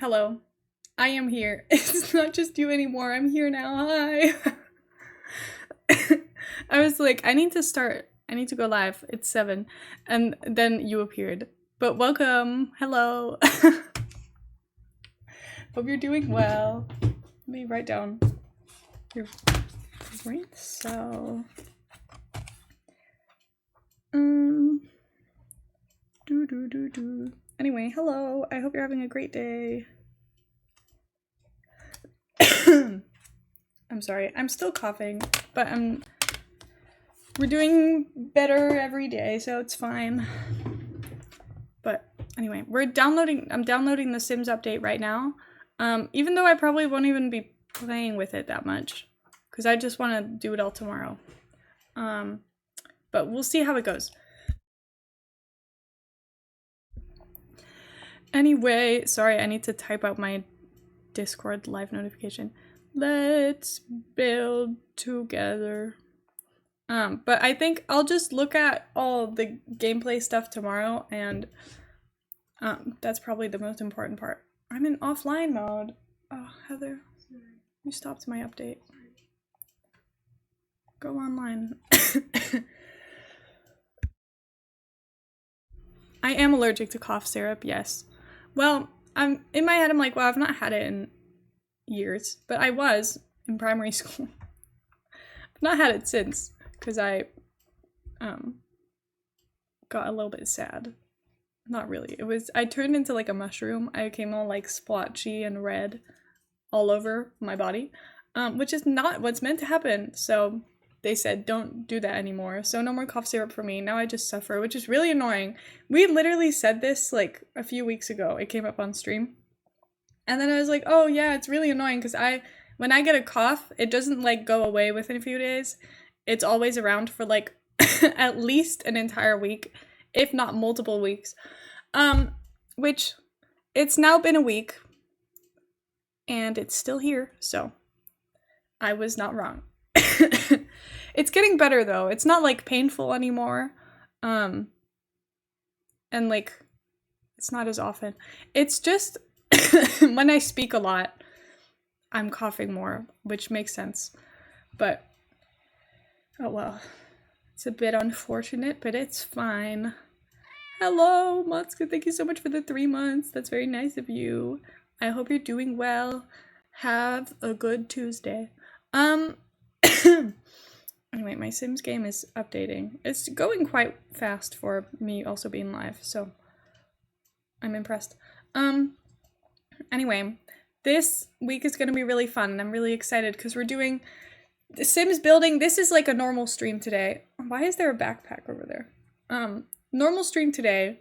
Hello. I am here. It's not just you anymore. I'm here now. Hi. I was like, I need to start. I need to go live. It's 7. And then you appeared. But welcome. Hello. Hope you're doing well. Let me write down your favorite. So, Anyway, hello. I hope you're having a great day. I'm sorry. I'm still coughing, but we're doing better every day, so it's fine. But anyway, I'm downloading the Sims update right now. Even though I probably won't even be playing with it that much, because I just want to do it all tomorrow. But we'll see how it goes. Anyway, sorry, I need to type out my Discord live notification. Let's build together. But I think I'll just look at all the gameplay stuff tomorrow, and that's probably the most important part. I'm in offline mode. Oh, Heather, you stopped my update. Go online. I am allergic to cough syrup, yes. Well, I'm in my head, I'm like, well, I've not had it in years, but I was in primary school. I've not had it since, because I got a little bit sad. Not really. I turned into like a mushroom. I became all like splotchy and red all over my body, which is not what's meant to happen. So they said, don't do that anymore. So no more cough syrup for me. Now I just suffer, which is really annoying. We literally said this like a few weeks ago. It came up on stream. And then I was like, oh yeah, it's really annoying because when I get a cough, it doesn't like go away within a few days. It's always around for like at least an entire week, if not multiple weeks. Which it's now been a week and it's still here. So I was not wrong. It's getting better though. It's not like painful anymore. And like it's not as often. It's just when I speak a lot, I'm coughing more, which makes sense. But oh well. It's a bit unfortunate, but it's fine. Hello, Matsuka. Thank you so much for the 3 months. That's very nice of you. I hope you're doing well. Have a good Tuesday. Anyway, my Sims game is updating. It's going quite fast for me also being live, so I'm impressed. Anyway, this week is going to be really fun, and I'm really excited because we're doing the Sims building. This is like a normal stream today. Why is there a backpack over there? Normal stream today.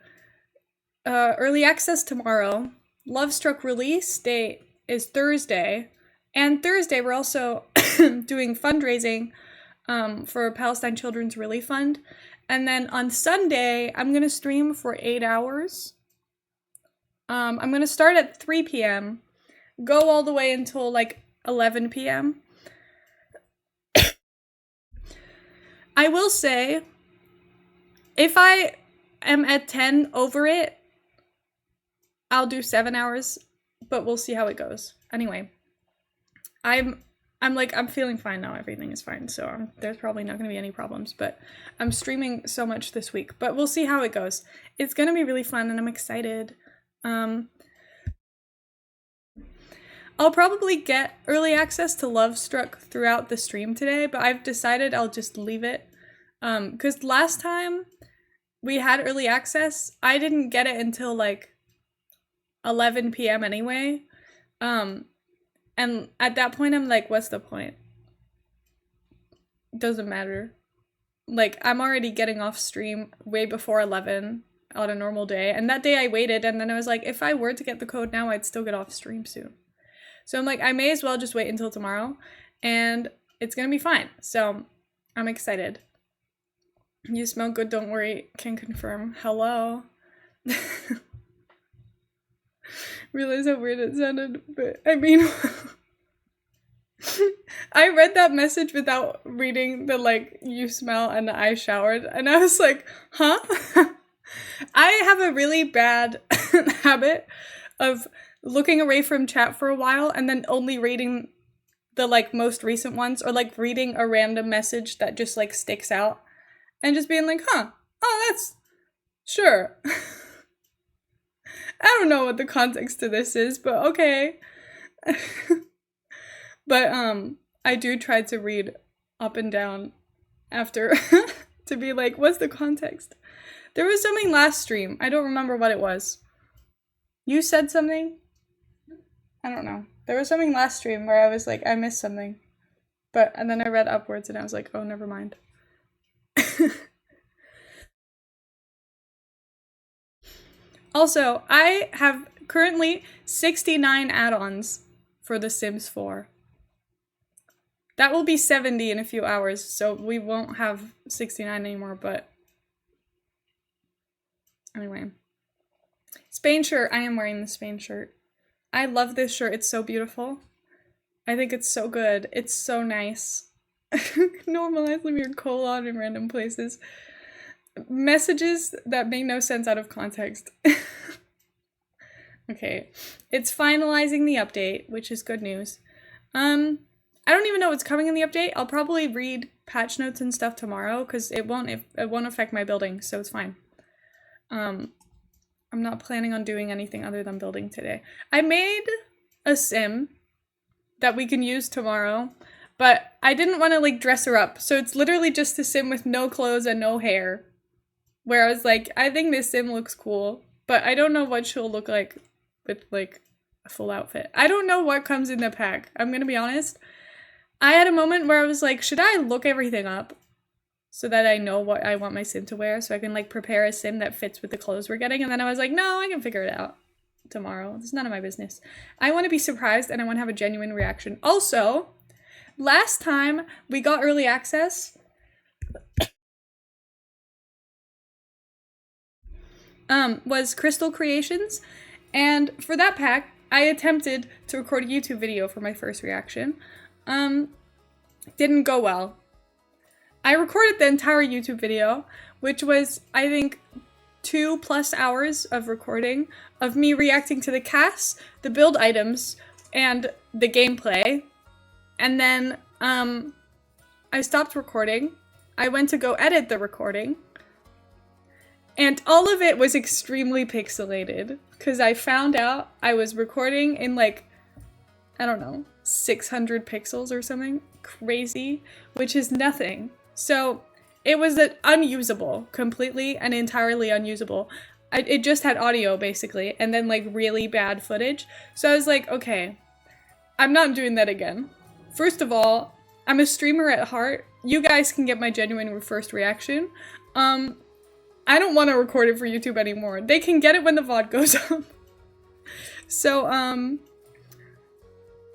Early access tomorrow. Love Struck release date is Thursday. And Thursday we're also doing fundraising for Palestine Children's Relief Fund. And then on Sunday, I'm going to stream for 8 hours. I'm going to start at 3 p.m., go all the way until like 11 p.m. I will say, if I am at 10 over it, I'll do 7 hours, but we'll see how it goes. Anyway, I'm feeling fine now. Everything is fine, so there's probably not going to be any problems, but I'm streaming so much this week, but we'll see how it goes. It's going to be really fun, and I'm excited. I'll probably get early access to Love Struck throughout the stream today, but I've decided I'll just leave it. Because last time we had early access, I didn't get it until like 11 p.m. anyway. And at that point, I'm like, what's the point? Doesn't matter. Like, I'm already getting off stream way before 11 on a normal day. And that day I waited, and then I was like, if I were to get the code now, I'd still get off stream soon. So I'm like, I may as well just wait until tomorrow, and it's gonna be fine. So I'm excited. You smell good, don't worry, can confirm. Hello. Realize how weird it sounded, but I mean, I read that message without reading the like, you smell and I showered, and I was like, huh? I have a really bad habit of looking away from chat for a while and then only reading the like most recent ones, or like reading a random message that just like sticks out and just being like, huh, oh, that's sure. I don't know what the context to this is, but okay. But I do try to read up and down after to be like, what's the context? There was something last stream. I don't remember what it was. You said something? I don't know. There was something last stream where I was like, I missed something. And then I read upwards and I was like, oh, never mind. Also, I have currently 69 add-ons for The Sims 4. That will be 70 in a few hours, so we won't have 69 anymore, but anyway. Spain shirt. I am wearing the Spain shirt. I love this shirt. It's so beautiful. I think it's so good. It's so nice. Normalizing your colon in random places. Messages that make no sense out of context. Okay. It's finalizing the update, which is good news. I don't even know what's coming in the update. I'll probably read patch notes and stuff tomorrow because it won't affect my building, so it's fine. I'm not planning on doing anything other than building today. I made a sim that we can use tomorrow, but I didn't want to like dress her up. So it's literally just a sim with no clothes and no hair. Where I was like, I think this sim looks cool, but I don't know what she'll look like with like a full outfit. I don't know what comes in the pack. I'm gonna be honest. I had a moment where I was like, should I look everything up so that I know what I want my sim to wear so I can like prepare a sim that fits with the clothes we're getting? And then I was like, no, I can figure it out tomorrow. It's none of my business. I want to be surprised and I want to have a genuine reaction. Also, last time we got early access, was Crystal Creations, and for that pack, I attempted to record a YouTube video for my first reaction. Didn't go well. I recorded the entire YouTube video, which was, I think, 2+ hours of recording of me reacting to the cast, the build items, and the gameplay. And then, I stopped recording. I went to go edit the recording. And all of it was extremely pixelated, because I found out I was recording in like, I don't know, 600 pixels or something crazy, which is nothing. So it was unusable, completely and entirely unusable. It just had audio basically, and then like really bad footage. So I was like, okay, I'm not doing that again. First of all, I'm a streamer at heart. You guys can get my genuine first reaction. I don't want to record it for YouTube anymore. They can get it when the VOD goes up. So,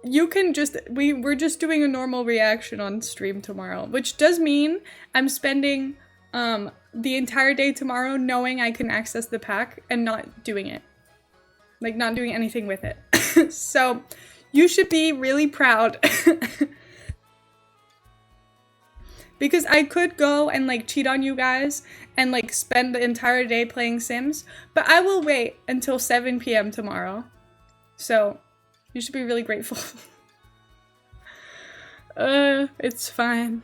you can just, we're just doing a normal reaction on stream tomorrow, which does mean I'm spending, the entire day tomorrow knowing I can access the pack and not doing it. Like, not doing anything with it. So, you should be really proud. Because I could go and like cheat on you guys and like spend the entire day playing Sims, but I will wait until 7 p.m. tomorrow. So you should be really grateful. It's fine.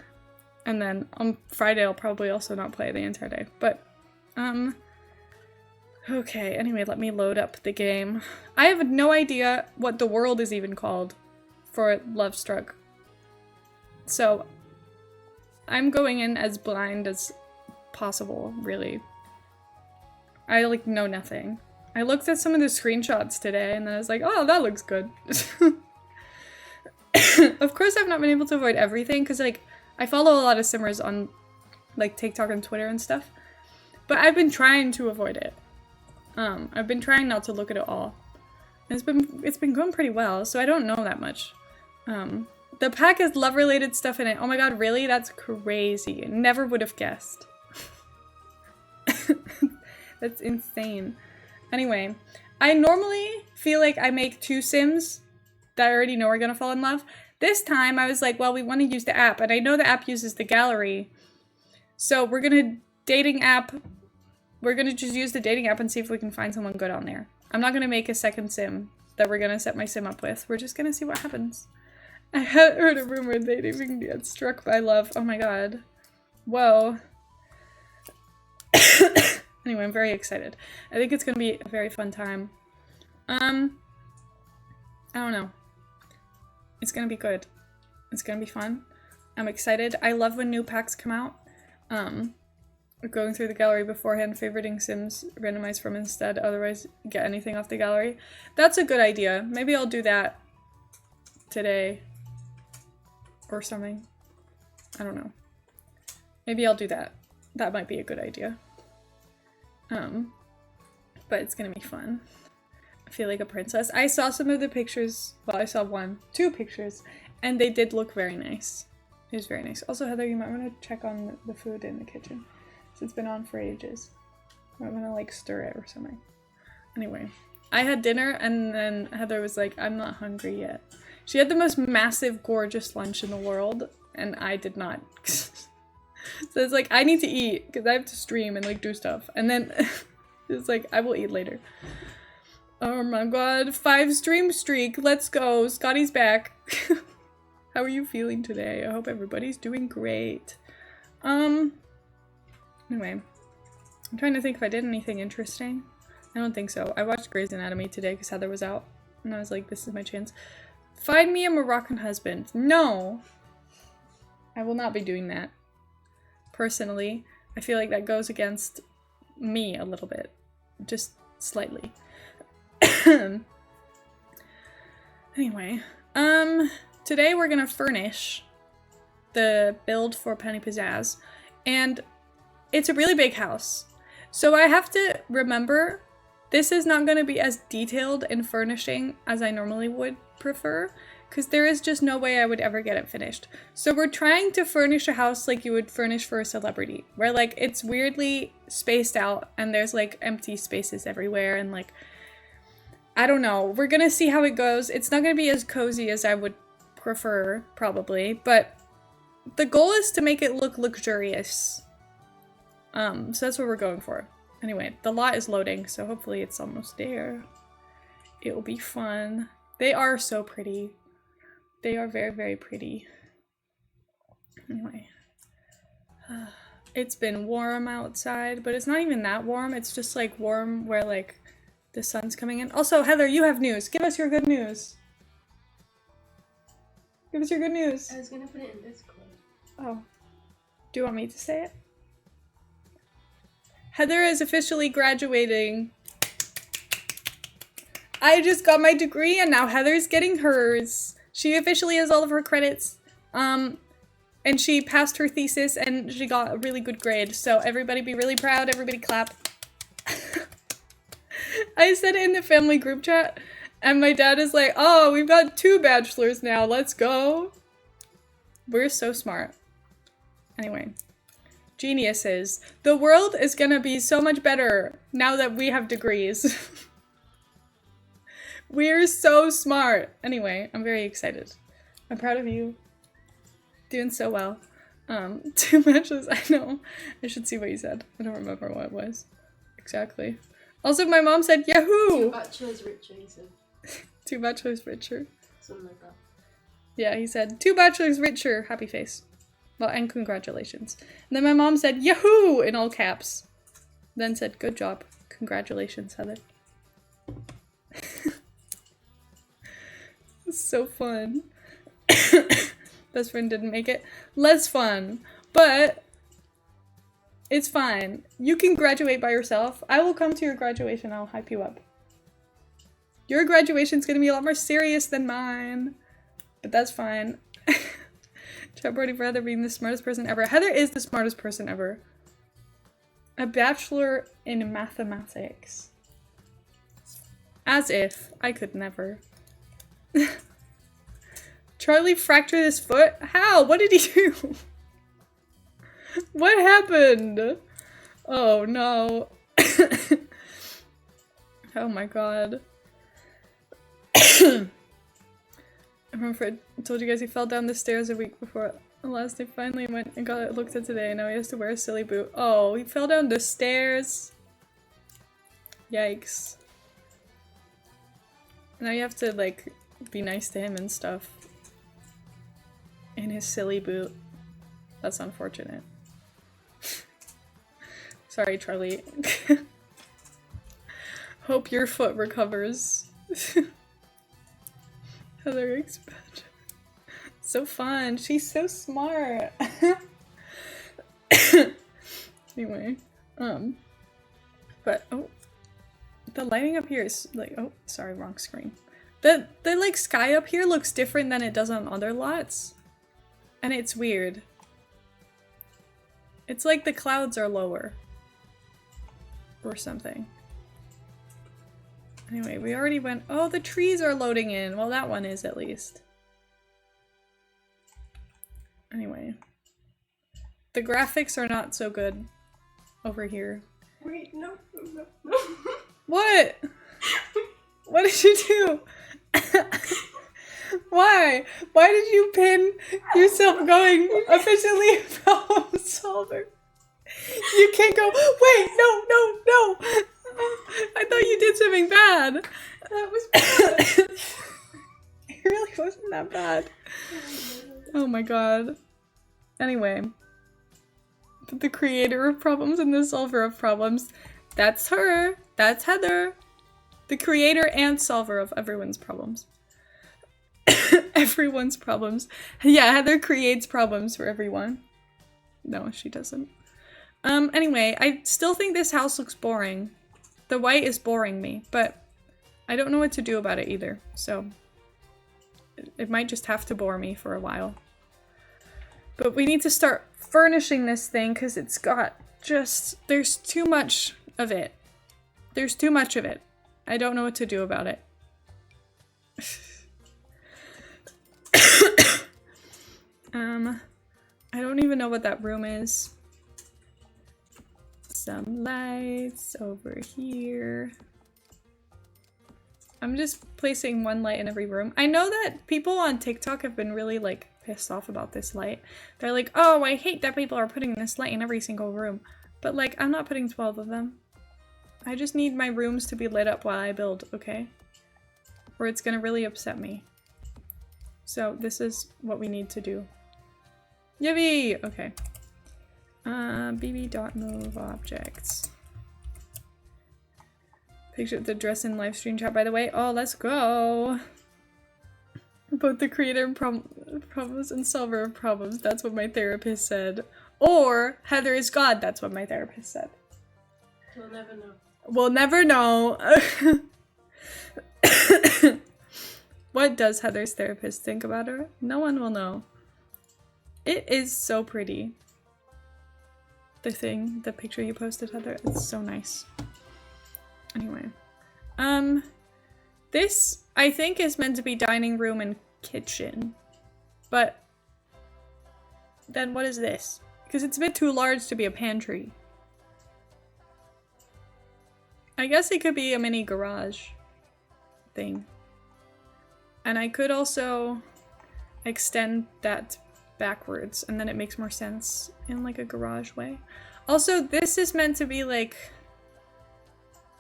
And then on Friday I'll probably also not play the entire day. But okay, anyway, let me load up the game. I have no idea what the world is even called for Lovestruck. So I'm going in as blind as possible, really. I, like, know nothing. I looked at some of the screenshots today, and then I was like, oh, that looks good. Of course, I've not been able to avoid everything, because, like, I follow a lot of simmers on, like, TikTok and Twitter and stuff. But I've been trying to avoid it. I've been trying not to look at it all. And it's been going pretty well, so I don't know that much. The pack has love-related stuff in it. Oh my god, really? That's crazy. Never would have guessed. That's insane. Anyway, I normally feel like I make 2 Sims that I already know are gonna fall in love. This time, I was like, well, we want to use the app, and I know the app uses the gallery. So we're gonna just use the dating app and see if we can find someone good on there. I'm not gonna make a second sim that we're gonna set my sim up with. We're just gonna see what happens. I had heard a rumor they'd even get struck by love. Oh my god. Whoa. Anyway, I'm very excited. I think it's gonna be a very fun time. I don't know. It's gonna be good. It's gonna be fun. I'm excited. I love when new packs come out. Going through the gallery beforehand, favoriting sims randomized from instead, otherwise get anything off the gallery. That's a good idea. Maybe I'll do that today or something. I don't know. Maybe I'll do that. That might be a good idea. But it's gonna be fun. I feel like a princess. I saw some of the pictures. Well, I saw two pictures, and they did look very nice. It was very nice. Also, Heather, you might want to check on the food in the kitchen. So it's been on for ages. I'm gonna like stir it or something. Anyway, I had dinner and then Heather was like, I'm not hungry yet. She had the most massive, gorgeous lunch in the world, and I did not. So it's like, I need to eat because I have to stream and like do stuff. And then it's like, I will eat later. Oh my god, 5 stream streak. Let's go. Scotty's back. How are you feeling today? I hope everybody's doing great. Anyway, I'm trying to think if I did anything interesting. I don't think so. I watched Grey's Anatomy today because Heather was out, and I was like, this is my chance. Find me a Moroccan husband. No! I will not be doing that. Personally, I feel like that goes against me a little bit. Just slightly. Anyway, today we're gonna furnish the build for Penny Pizzazz, and it's a really big house. So I have to remember this is not gonna be as detailed in furnishing as I normally would prefer, because there is just no way I would ever get it finished. So we're trying to furnish a house like you would furnish for a celebrity, where like it's weirdly spaced out and there's like empty spaces everywhere and like, I don't know. We're gonna see how it goes. It's not gonna be as cozy as I would prefer, probably, but the goal is to make it look luxurious. So that's what we're going for. Anyway, the lot is loading, so hopefully it's almost there. It will be fun. They are so pretty. They are very, very pretty. Anyway. It's been warm outside, but it's not even that warm. It's just like warm where like the sun's coming in. Also, Heather, you have news. Give us your good news. Give us your good news. I was gonna put it in Discord. Oh. Do you want me to say it? Heather is officially graduating. I just got my degree and now Heather's getting hers. She officially has all of her credits. And she passed her thesis and she got a really good grade. So everybody be really proud. Everybody clap. I said it in the family group chat and my dad is like, oh, we've got 2 bachelors now. Let's go. We're so smart. Anyway. Geniuses. The world is gonna be so much better now that we have degrees. We're so smart. Anyway, I'm very excited. I'm proud of you. Doing so well. 2 matches, I know. I should see what you said. I don't remember what it was. Exactly. Also, my mom said, Yahoo! 2 bachelors richer, he said. 2 bachelors richer. Something like that. Yeah, he said, 2 bachelors richer. Happy face. Well, and congratulations. And then my mom said, Yahoo! In all caps. Then said, good job. Congratulations, Heather. It's so fun. Best friend didn't make it. Less fun. But it's fine. You can graduate by yourself. I will come to your graduation. I'll hype you up. Your graduation's gonna be a lot more serious than mine. But that's fine. Chat party for Heather being the smartest person ever. Heather is the smartest person ever. A bachelor in mathematics. As if. I could never. Charlie fractured his foot? How? What did he do? What happened? Oh no. Oh my god. I remember I told you guys he fell down the stairs a week before last day. Finally went and got it looked at today. Now he has to wear a silly boot. Oh, he fell down the stairs. Yikes. Now you have to, like, be nice to him and stuff. In his silly boot. That's unfortunate. Sorry, Charlie. Hope your foot recovers. Heather expansion. So fun. She's so smart. Anyway, but oh, the lighting up here is like, oh, sorry, wrong screen. The like sky up here looks different than it does on other lots, and it's weird. It's like the clouds are lower or something. Anyway, we already went. Oh, the trees are loading in. Well, that one is at least. Anyway, the graphics are not so good over here. Wait, no. What? What did you do? Why? Why did you pin yourself going efficiently problem solver? You can't go, wait, no. I thought you did something bad. That was bad. It really wasn't that bad. Oh my god. Anyway. The creator of problems and the solver of problems. That's her. That's Heather. The creator and solver of everyone's problems. Everyone's problems. Yeah, Heather creates problems for everyone. No, she doesn't. Anyway, I still think this house looks boring. The white is boring me, but I don't know what to do about it either, so it might just have to bore me for a while. But we need to start furnishing this thing because it's got just, there's too much of it. There's too much of it. I don't know what to do about it. I don't even know what that room is. Some lights over here. I'm just placing one light in every room. I know that people on TikTok have been really like pissed off about this light. They're like, oh, I hate that people are putting this light in every single room. But like, I'm not putting 12 of them. I just need my rooms to be lit up while I build, okay? Or it's gonna really upset me. So this is what we need to do. Yippee! Okay. bb.move objects. Picture of the dress in live stream chat, by the way. Oh, let's go! Both the creator of problems and solver of problems. That's what my therapist said. Or, Heather is God. That's what my therapist said. We'll never know. We'll never know. What does Heather's therapist think about her? No one will know. It is so pretty. The picture you posted, Heather, it's so nice. Anyway. This, I think, is meant to be dining room and kitchen. But then what is this? Because it's a bit too large to be a pantry. I guess it could be a mini garage thing. And I could also extend that backwards, and then it makes more sense in like a garage way. Also, this is meant to be like,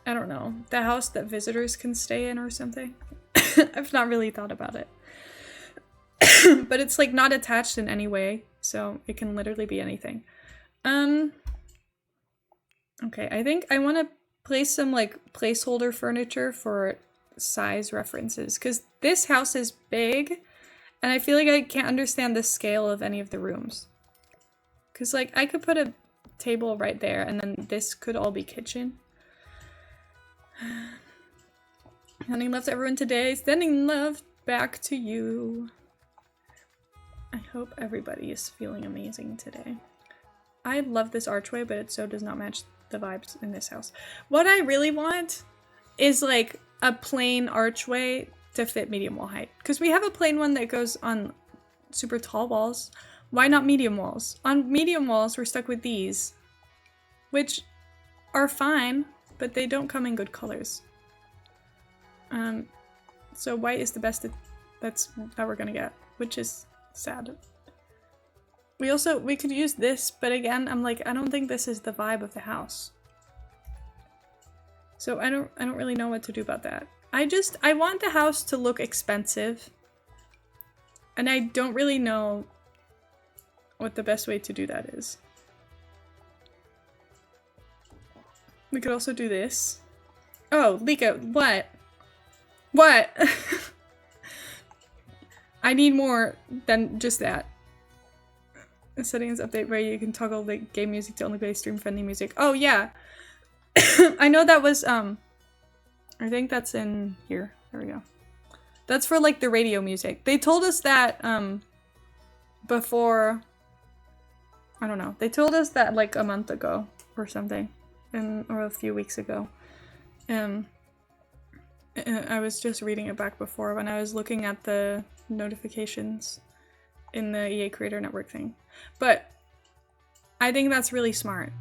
I don't know, the house that visitors can stay in or something. I've not really thought about it. But it's like not attached in any way, so it can literally be anything. Okay, I think I want to place some like placeholder furniture for size references, because this house is big and I feel like I can't understand the scale of any of the rooms. Because like I could put a table right there and then this could all be kitchen. Sending love to everyone today. Sending love back to you. I hope everybody is feeling amazing today. I love this archway, but it so does not match the vibes in this house. What I really want is like a plain archway to fit medium wall height. Because we have a plain one that goes on super tall walls. Why not medium walls? On medium walls, we're stuck with these, which are fine, but they don't come in good colors. So white is the best that we're gonna get, which is sad. We could use this, but again, I'm like, I don't think this is the vibe of the house. So I don't really know what to do about that. I want the house to look expensive. And I don't really know what the best way to do that is. We could also do this. Oh, Lika, what? What? I need more than just that. The settings update where you can toggle the game music to only play stream-friendly music. Oh, yeah. I know that was, I think that's in here. There we go. That's for, like, the radio music. They told us that, before... I don't know. They told us that, like, a month ago or something. Or a few weeks ago. I was just reading it back before when I was looking at the notifications in the EA Creator Network thing. But I think that's really smart.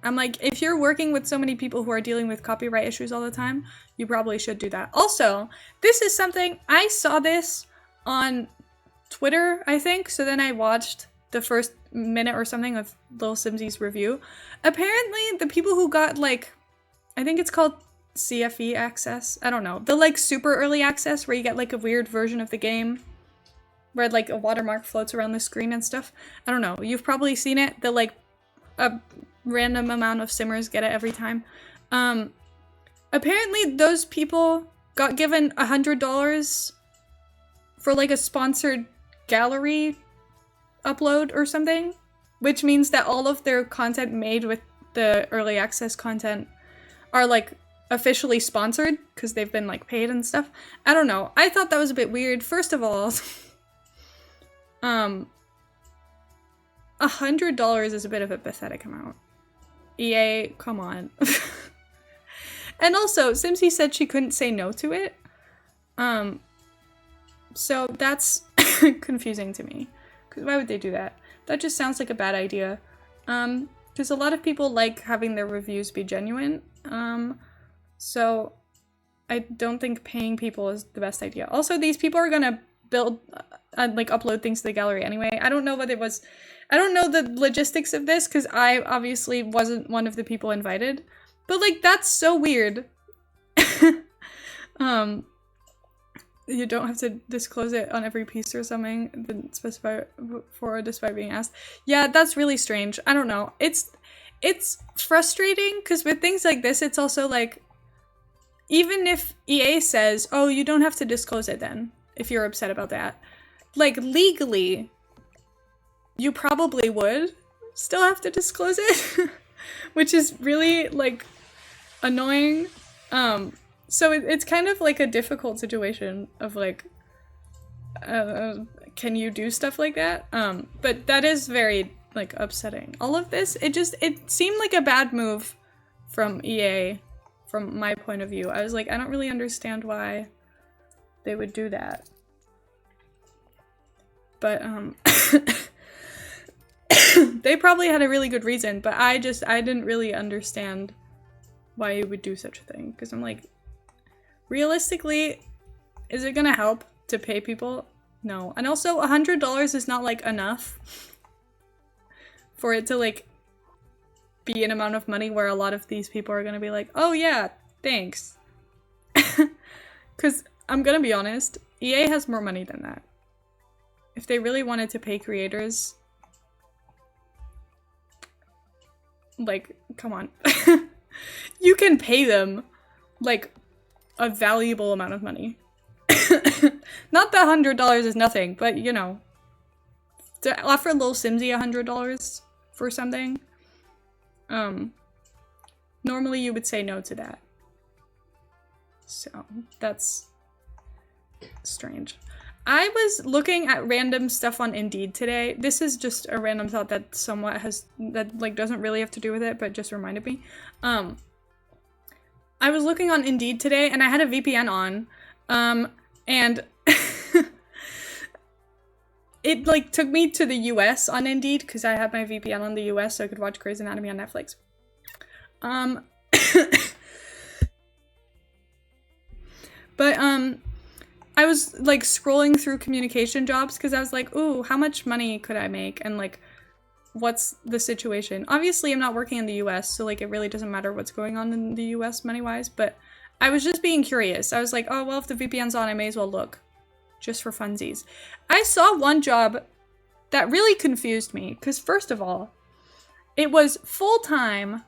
I'm like, if you're working with so many people who are dealing with copyright issues all the time, you probably should do that. Also, this is something, I saw this on Twitter, I think, so then I watched the first minute or something of Lil Simsy's review. Apparently, the people who got, like, I think it's called CFE access, I don't know, the, like, super early access where you get, like, a weird version of the game where, like, a watermark floats around the screen and stuff. I don't know, you've probably seen it, the, like, a random amount of simmers get it every time. Apparently those people got given $100 for like a sponsored gallery upload or something, which means that all of their content made with the early access content are like officially sponsored because they've been like paid and stuff. I don't know. I thought that was a bit weird. First of all, $100 is a bit of a pathetic amount. EA, come on. And also, Simsy said she couldn't say no to it. So that's confusing to me. Because why would they do that? That just sounds like a bad idea. Because a lot of people like having their reviews be genuine. So I don't think paying people is the best idea. Also, these people are gonna build, like upload things to the gallery anyway. I don't know what it was. I don't know the logistics of this because I obviously wasn't one of the people invited. But like, that's so weird. You don't have to disclose it on every piece or something, then specify for despite being asked. Yeah, that's really strange. I don't know. It's frustrating because with things like this, it's also like, even if EA says, oh, you don't have to disclose it then, if you're upset about that. Like, legally, you probably would still have to disclose it, which is really, like, annoying. So it's kind of like a difficult situation of, like, can you do stuff like that? But that is very, like, upsetting. All of this, it seemed like a bad move from EA, from my point of view. I was like, I don't really understand why they would do that. But, they probably had a really good reason, but I didn't really understand why you would do such a thing. Because I'm like, realistically, is it gonna help to pay people? No. And also, $100 is not, like, enough for it to, like, be an amount of money where a lot of these people are gonna be like, oh yeah, thanks. Because, I'm gonna be honest, EA has more money than that. If they really wanted to pay creators, like, come on. You can pay them, like, a valuable amount of money. Not that $100 is nothing, but, you know, to offer Lil Simsy $100 for something, normally you would say no to that. So, that's strange. I was looking at random stuff on Indeed today. This is just a random thought that somewhat like, doesn't really have to do with it, but just reminded me. I was looking on Indeed today, and I had a VPN on, and it, like, took me to the US on Indeed, because I had my VPN on the US, so I could watch Grey's Anatomy on Netflix. But, I was, like, scrolling through communication jobs, because I was like, ooh, how much money could I make, and, like, what's the situation? Obviously, I'm not working in the US, so, like, it really doesn't matter what's going on in the US money-wise, but I was just being curious. I was like, oh, well, if the VPN's on, I may as well look. Just for funsies. I saw one job that really confused me. Because first of all, it was full-time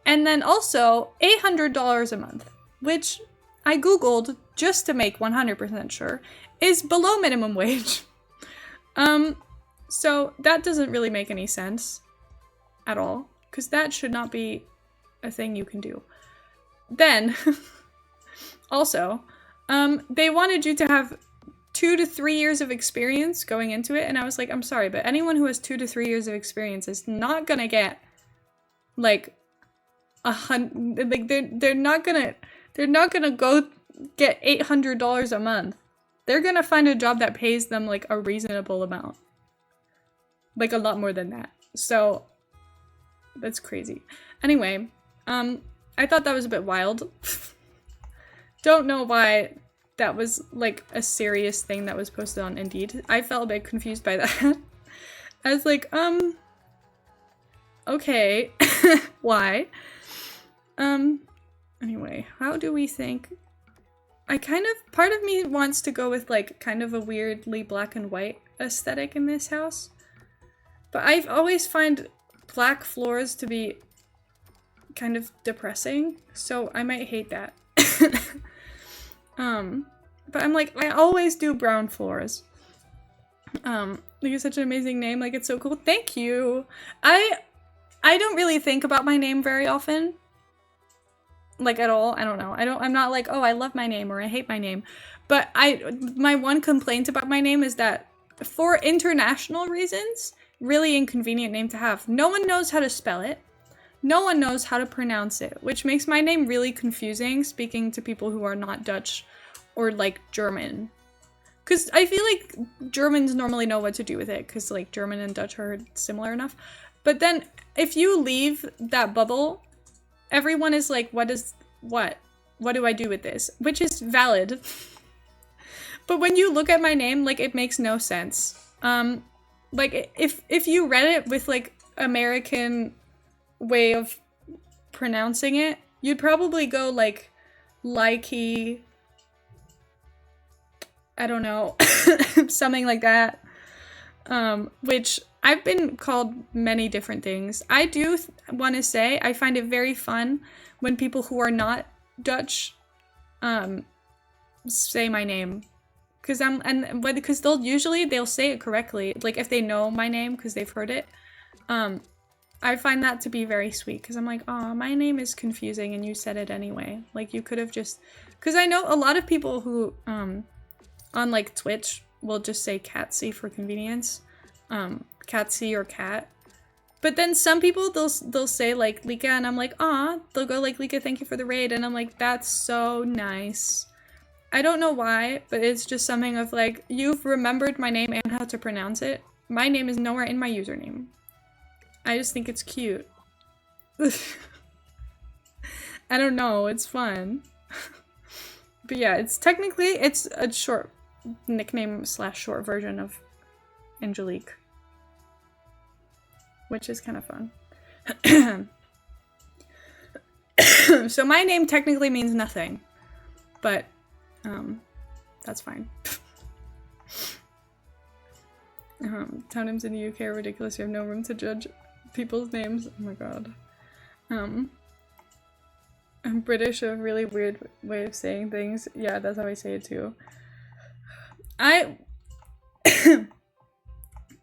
and then also $800 a month. Which I Googled just to make 100% sure is below minimum wage. So that doesn't really make any sense at all. Because that should not be a thing you can do. Then, also, they wanted you to have 2 to 3 years of experience going into it, and I was like, I'm sorry, but anyone who has 2 to 3 years of experience is not gonna get like they're not gonna go get $800 a month. They're gonna find a job that pays them like a reasonable amount, like a lot more than that. So that's crazy. Anyway, I thought that was a bit wild. Don't know why that was like a serious thing that was posted on Indeed. I felt a bit confused by that. I was like, okay, why? Anyway, how do we think? Part of me wants to go with like kind of a weirdly black and white aesthetic in this house. But I've always find black floors to be kind of depressing, so I might hate that. But I'm like, I always do brown floors. You have such an amazing name, like it's so cool. Thank you. I don't really think about my name very often. Like at all. I don't know. I'm not like, oh, I love my name or I hate my name. But my one complaint about my name is that for international reasons, really inconvenient name to have. No one knows how to spell it. No one knows how to pronounce it, which makes my name really confusing speaking to people who are not Dutch or like German. Because I feel like Germans normally know what to do with it because like German and Dutch are similar enough. But then if you leave that bubble, everyone is like, what do I do with this? Which is valid. But when you look at my name, like it makes no sense. Like if you read it with like American way of pronouncing it, you'd probably go like likey, I don't know, something like that. Which I've been called many different things. I do want to say I find it very fun when people who are not Dutch say my name. Because they'll say it correctly, like if they know my name because they've heard it. I find that to be very sweet because I'm like, oh, my name is confusing and you said it anyway. Like you could have just, because I know a lot of people who on like Twitch will just say Catsy for convenience, Catsy or cat. But then some people they'll say like Lika and I'm like, ah, they'll go like Lika, thank you for the raid, and I'm like, that's so nice. I don't know why, but it's just something of like, you've remembered my name and how to pronounce it. My name is nowhere in my username. I just think it's cute. I don't know, it's fun. But yeah, it's a short nickname / short version of Angelique. Which is kind of fun. So my name technically means nothing. But, that's fine. Townnames in the UK are ridiculous. You have no room to judge people's names. Oh my god. I'm British, a really weird way of saying things. Yeah, that's how I say it too.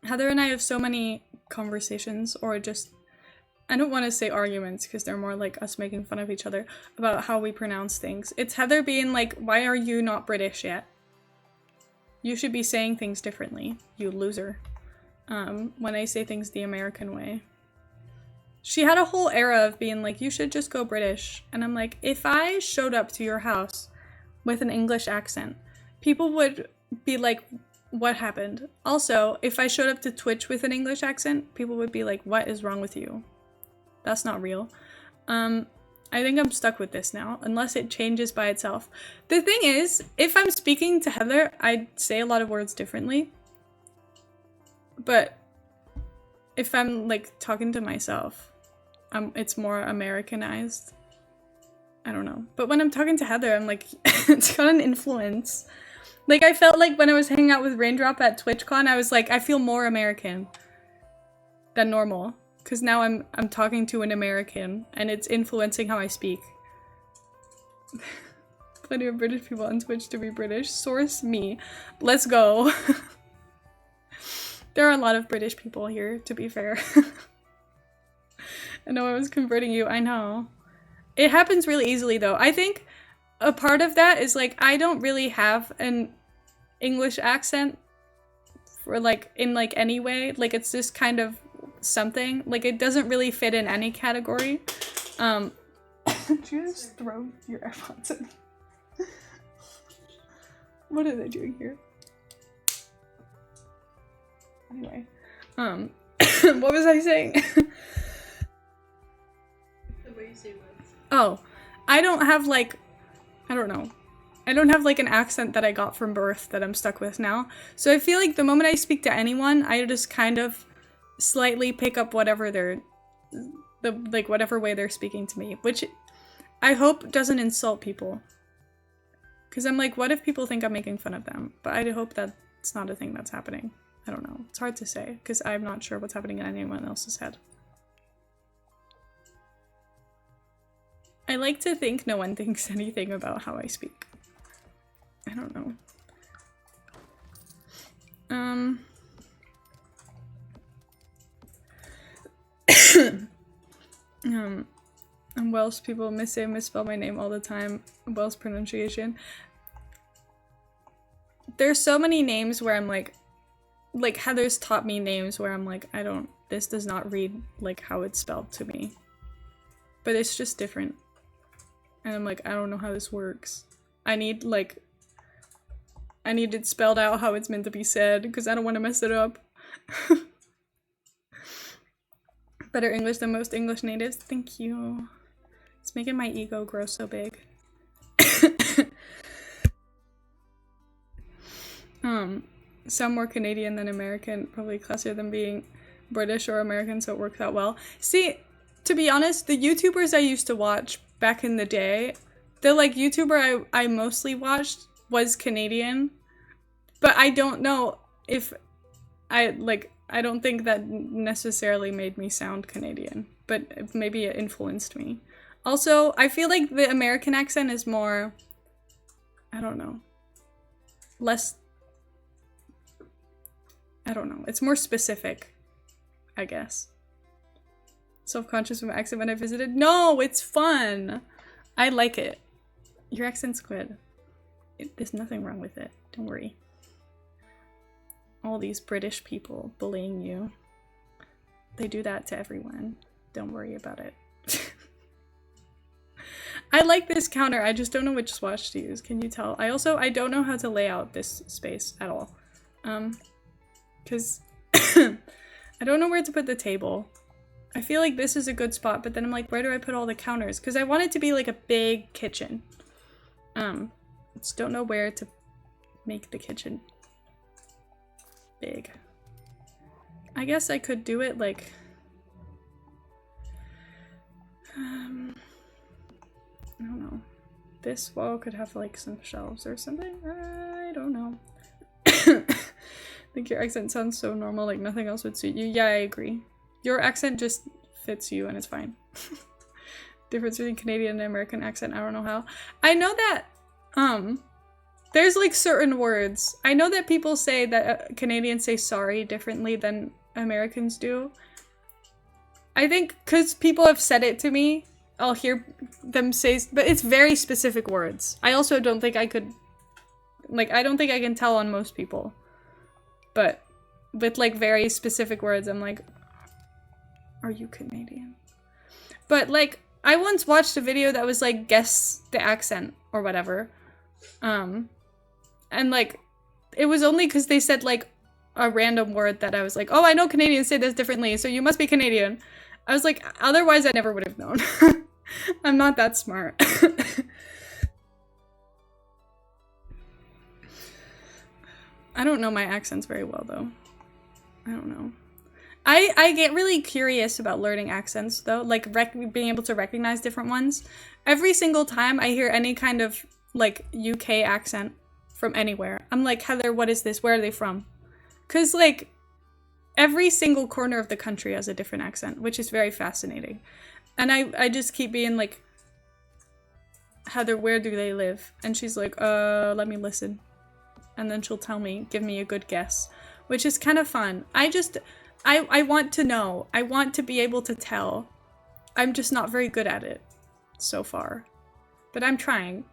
Heather and I have so many conversations, or just, I don't want to say arguments because they're more like us making fun of each other about how we pronounce things. It's Heather being like, why are you not British yet? You should be saying things differently, you loser. When I say things the American way. She had a whole era of being like, you should just go British. And I'm like, if I showed up to your house with an English accent, people would be like, what happened? Also, if I showed up to Twitch with an English accent, people would be like, what is wrong with you? That's not real. I think I'm stuck with this now, unless it changes by itself. The thing is, if I'm speaking to Heather, I say a lot of words differently. But if I'm like talking to myself, it's more Americanized. I don't know. But when I'm talking to Heather, I'm like, it's got an influence. Like, I felt like when I was hanging out with Raindrop at TwitchCon, I was like, I feel more American than normal. Because now I'm talking to an American, and it's influencing how I speak. Plenty of British people on Twitch to be British. Source me. Let's go. There are a lot of British people here, to be fair. I know I was converting you, I know. It happens really easily though. I think a part of that is like, I don't really have an English accent for like, in like any way. Like it's just kind of something. Like it doesn't really fit in any category. Did you just throw your AirPods in? What are they doing here? Anyway, what was I saying? The way you say words. Oh, I don't have like, I don't know. I don't have like an accent that I got from birth that I'm stuck with now. So I feel like the moment I speak to anyone, I just kind of slightly pick up whatever whatever way they're speaking to me, which I hope doesn't insult people. Because I'm like, what if people think I'm making fun of them? But I hope that it's not a thing that's happening. I don't know. It's hard to say because I'm not sure what's happening in anyone else's head. I like to think no one thinks anything about how I speak. I don't know. And Welsh people misspell my name all the time. Welsh pronunciation. There's so many names where I'm like Heather's taught me names where I'm like, this does not read like how it's spelled to me. But it's just different. And I'm like, I don't know how this works. I need it spelled out how it's meant to be said because I don't want to mess it up. Better English than most English natives. Thank you. It's making my ego grow so big. Some more Canadian than American, probably classier than being British or American, so it works out well. See, to be honest, the YouTubers I used to watch back in the day, the like YouTuber I mostly watched was Canadian, but I don't know if I don't think that necessarily made me sound Canadian, but maybe it influenced me. Also, I feel like the American accent is more, I don't know, less, I don't know, it's more specific, I guess. Self-conscious of my accent when I visited? No, it's fun! I like it. Your accent's good. There's nothing wrong with it, don't worry. All these British people bullying you. They do that to everyone. Don't worry about it. I like this counter, I just don't know which swatch to use. Can you tell? I don't know how to lay out this space at all. Because I don't know where to put the table. I feel like this is a good spot, but then I'm like, where do I put all the counters? Because I want it to be like a big kitchen. Just don't know where to make the kitchen big. I guess I could do it like, I don't know. This wall could have like some shelves or something. I don't know. I think your accent sounds so normal, like nothing else would suit you. Yeah, I agree. Your accent just fits you and it's fine. Difference between Canadian and American accent, I don't know how. I know that, there's like certain words. I know that people say that Canadians say sorry differently than Americans do. I think because people have said it to me, I'll hear them say, but it's very specific words. I also don't think I could, like, I don't think I can tell on most people. But with like very specific words, I'm like, are you Canadian? But like, I once watched a video that was like, guess the accent or whatever. And like, it was only because they said like a random word that I was like, oh, I know Canadians say this differently, so you must be Canadian. I was like, otherwise I never would have known. I'm not that smart. I don't know my accents very well though. I don't know. I get really curious about learning accents though, like being able to recognize different ones. Every single time I hear any kind of like UK accent from anywhere, I'm like, Heather, what is this? Where are they from? Because like every single corner of the country has a different accent, which is very fascinating. And I just keep being like, Heather, where do they live? And she's like, let me listen. And then she'll tell me, give me a good guess, which is kind of fun. I want to know. I want to be able to tell. I'm just not very good at it so far. But I'm trying.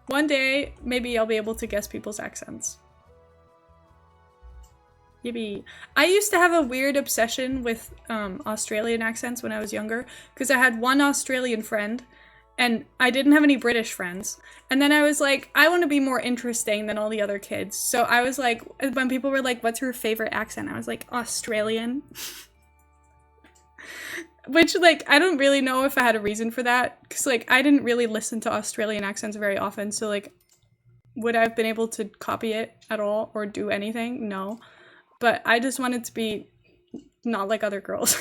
One day, maybe I'll be able to guess people's accents. Yippee. I used to have a weird obsession with Australian accents when I was younger, because I had one Australian friend, and I didn't have any British friends. And then I was like, I want to be more interesting than all the other kids. So I was like, when people were like, what's your favorite accent? I was like, Australian. Which, like, I don't really know if I had a reason for that. Because, like, I didn't really listen to Australian accents very often. So, like, would I have been able to copy it at all or do anything? No. But I just wanted to be not like other girls.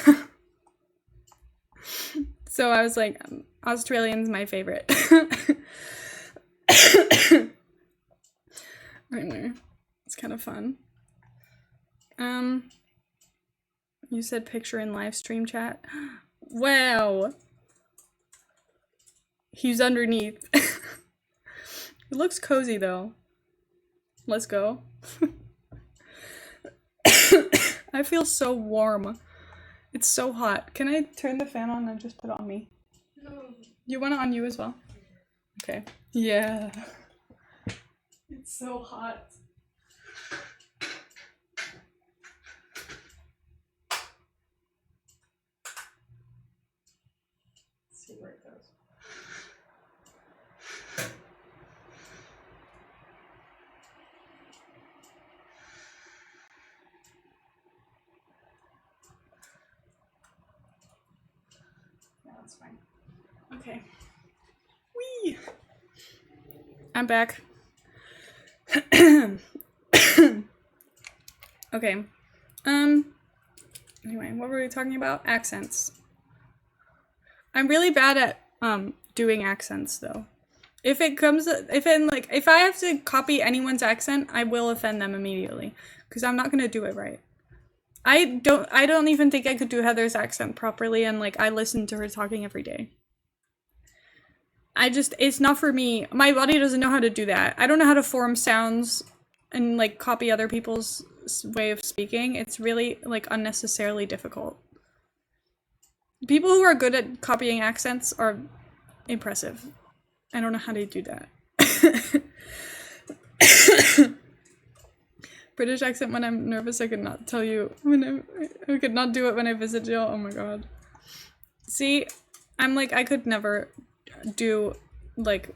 So I was like, Australian's my favorite. Anyway, it's kind of fun. You said picture in live stream chat. Wow. He's underneath. It looks cozy though. Let's go. I feel so warm. It's so hot. Can I turn the fan on and just put it on me? No. You want it on you as well? Okay. Yeah. It's so hot. Let's see where it goes. Yeah, that's fine. Okay. Whee! I'm back. Okay. Anyway, what were we talking about? Accents. I'm really bad at doing accents though. If I have to copy anyone's accent, I will offend them immediately because I'm not going to do it right. I don't even think I could do Heather's accent properly, and like I listen to her talking every day. It's not for me. My body doesn't know how to do that. I don't know how to form sounds and like copy other people's way of speaking. It's really like unnecessarily difficult. People who are good at copying accents are impressive. I don't know how to do that. British accent when I'm nervous, I could not tell you I could not do it when I visit jail. Oh my god. See, I'm like, I could never do, like,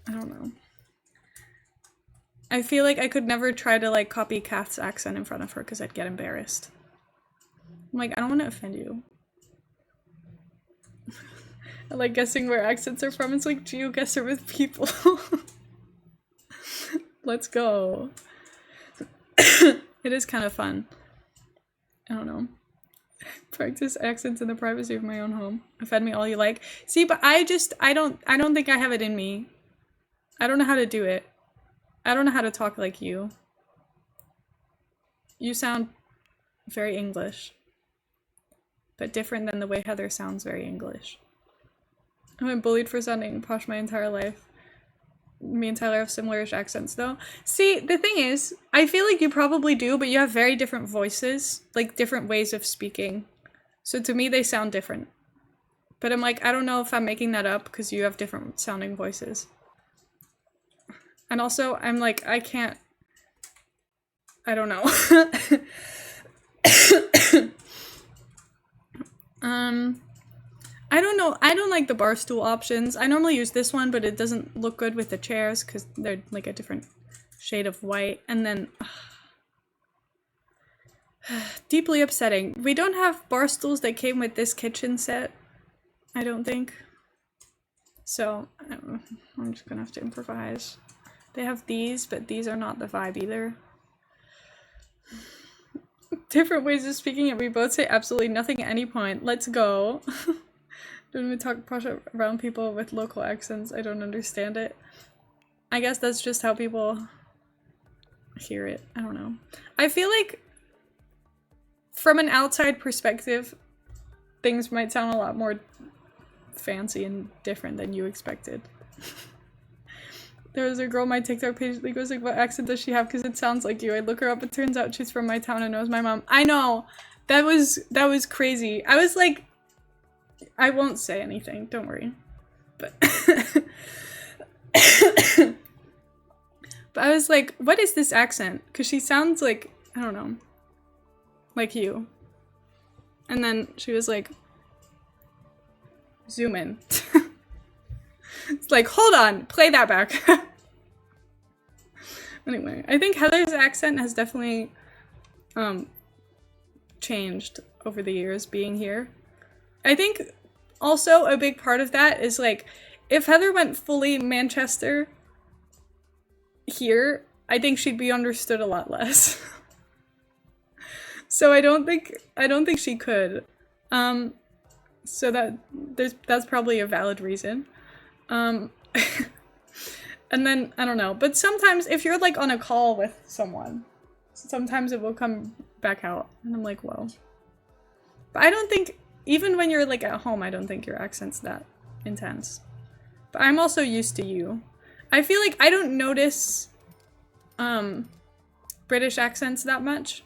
I don't know. I feel like I could never try to, like, copy Kath's accent in front of her because I'd get embarrassed. I'm like, I don't want to offend you. I like guessing where accents are from. It's like GeoGuessr with people. Let's go. It is kind of fun. I don't know. Practice accents in the privacy of my own home. Offend me all you like. See, but I don't think I have it in me. I don't know how to do it. I don't know how to talk like you. You sound very English. But different than the way Heather sounds very English. I've been bullied for sounding posh my entire life. Me and Tyler have similar-ish accents, though. See, the thing is, I feel like you probably do, but you have very different voices. Like, different ways of speaking. So to me, they sound different. But I'm like, I don't know if I'm making that up, because you have different sounding voices. And also, I'm like, I can't... I don't know. I don't know. I don't like the bar stool options. I normally use this one, but it doesn't look good with the chairs because they're like a different shade of white. And then deeply upsetting. We don't have bar stools that came with this kitchen set, I don't think. So I'm just gonna have to improvise. They have these, but these are not the vibe either. different ways of speaking it. We both say absolutely nothing at any point. Let's go. Don't even talk around people with local accents. I don't understand it. I guess that's just how people hear it. I don't know. I feel like from an outside perspective, things might sound a lot more fancy and different than you expected. There was a girl on my TikTok page that goes like, what accent does she have? Because it sounds like you. I look her up, it turns out she's from my town and knows my mom. I know! That was crazy. I was like, I won't say anything, don't worry. But but I was like, what is this accent? Because she sounds like, I don't know, like you. And then she was like, zoom in. It's like, hold on, play that back. Anyway, I think Heather's accent has definitely changed over the years being here. I think also a big part of that is like, if Heather went fully Manchester here, I think she'd be understood a lot less. So I don't think she could. So that's probably a valid reason. And then, I don't know, but sometimes if you're like on a call with someone, sometimes it will come back out, and I'm like, whoa. But I don't think, even when you're like at home, I don't think your accent's that intense. But I'm also used to you. I feel like I don't notice British accents that much.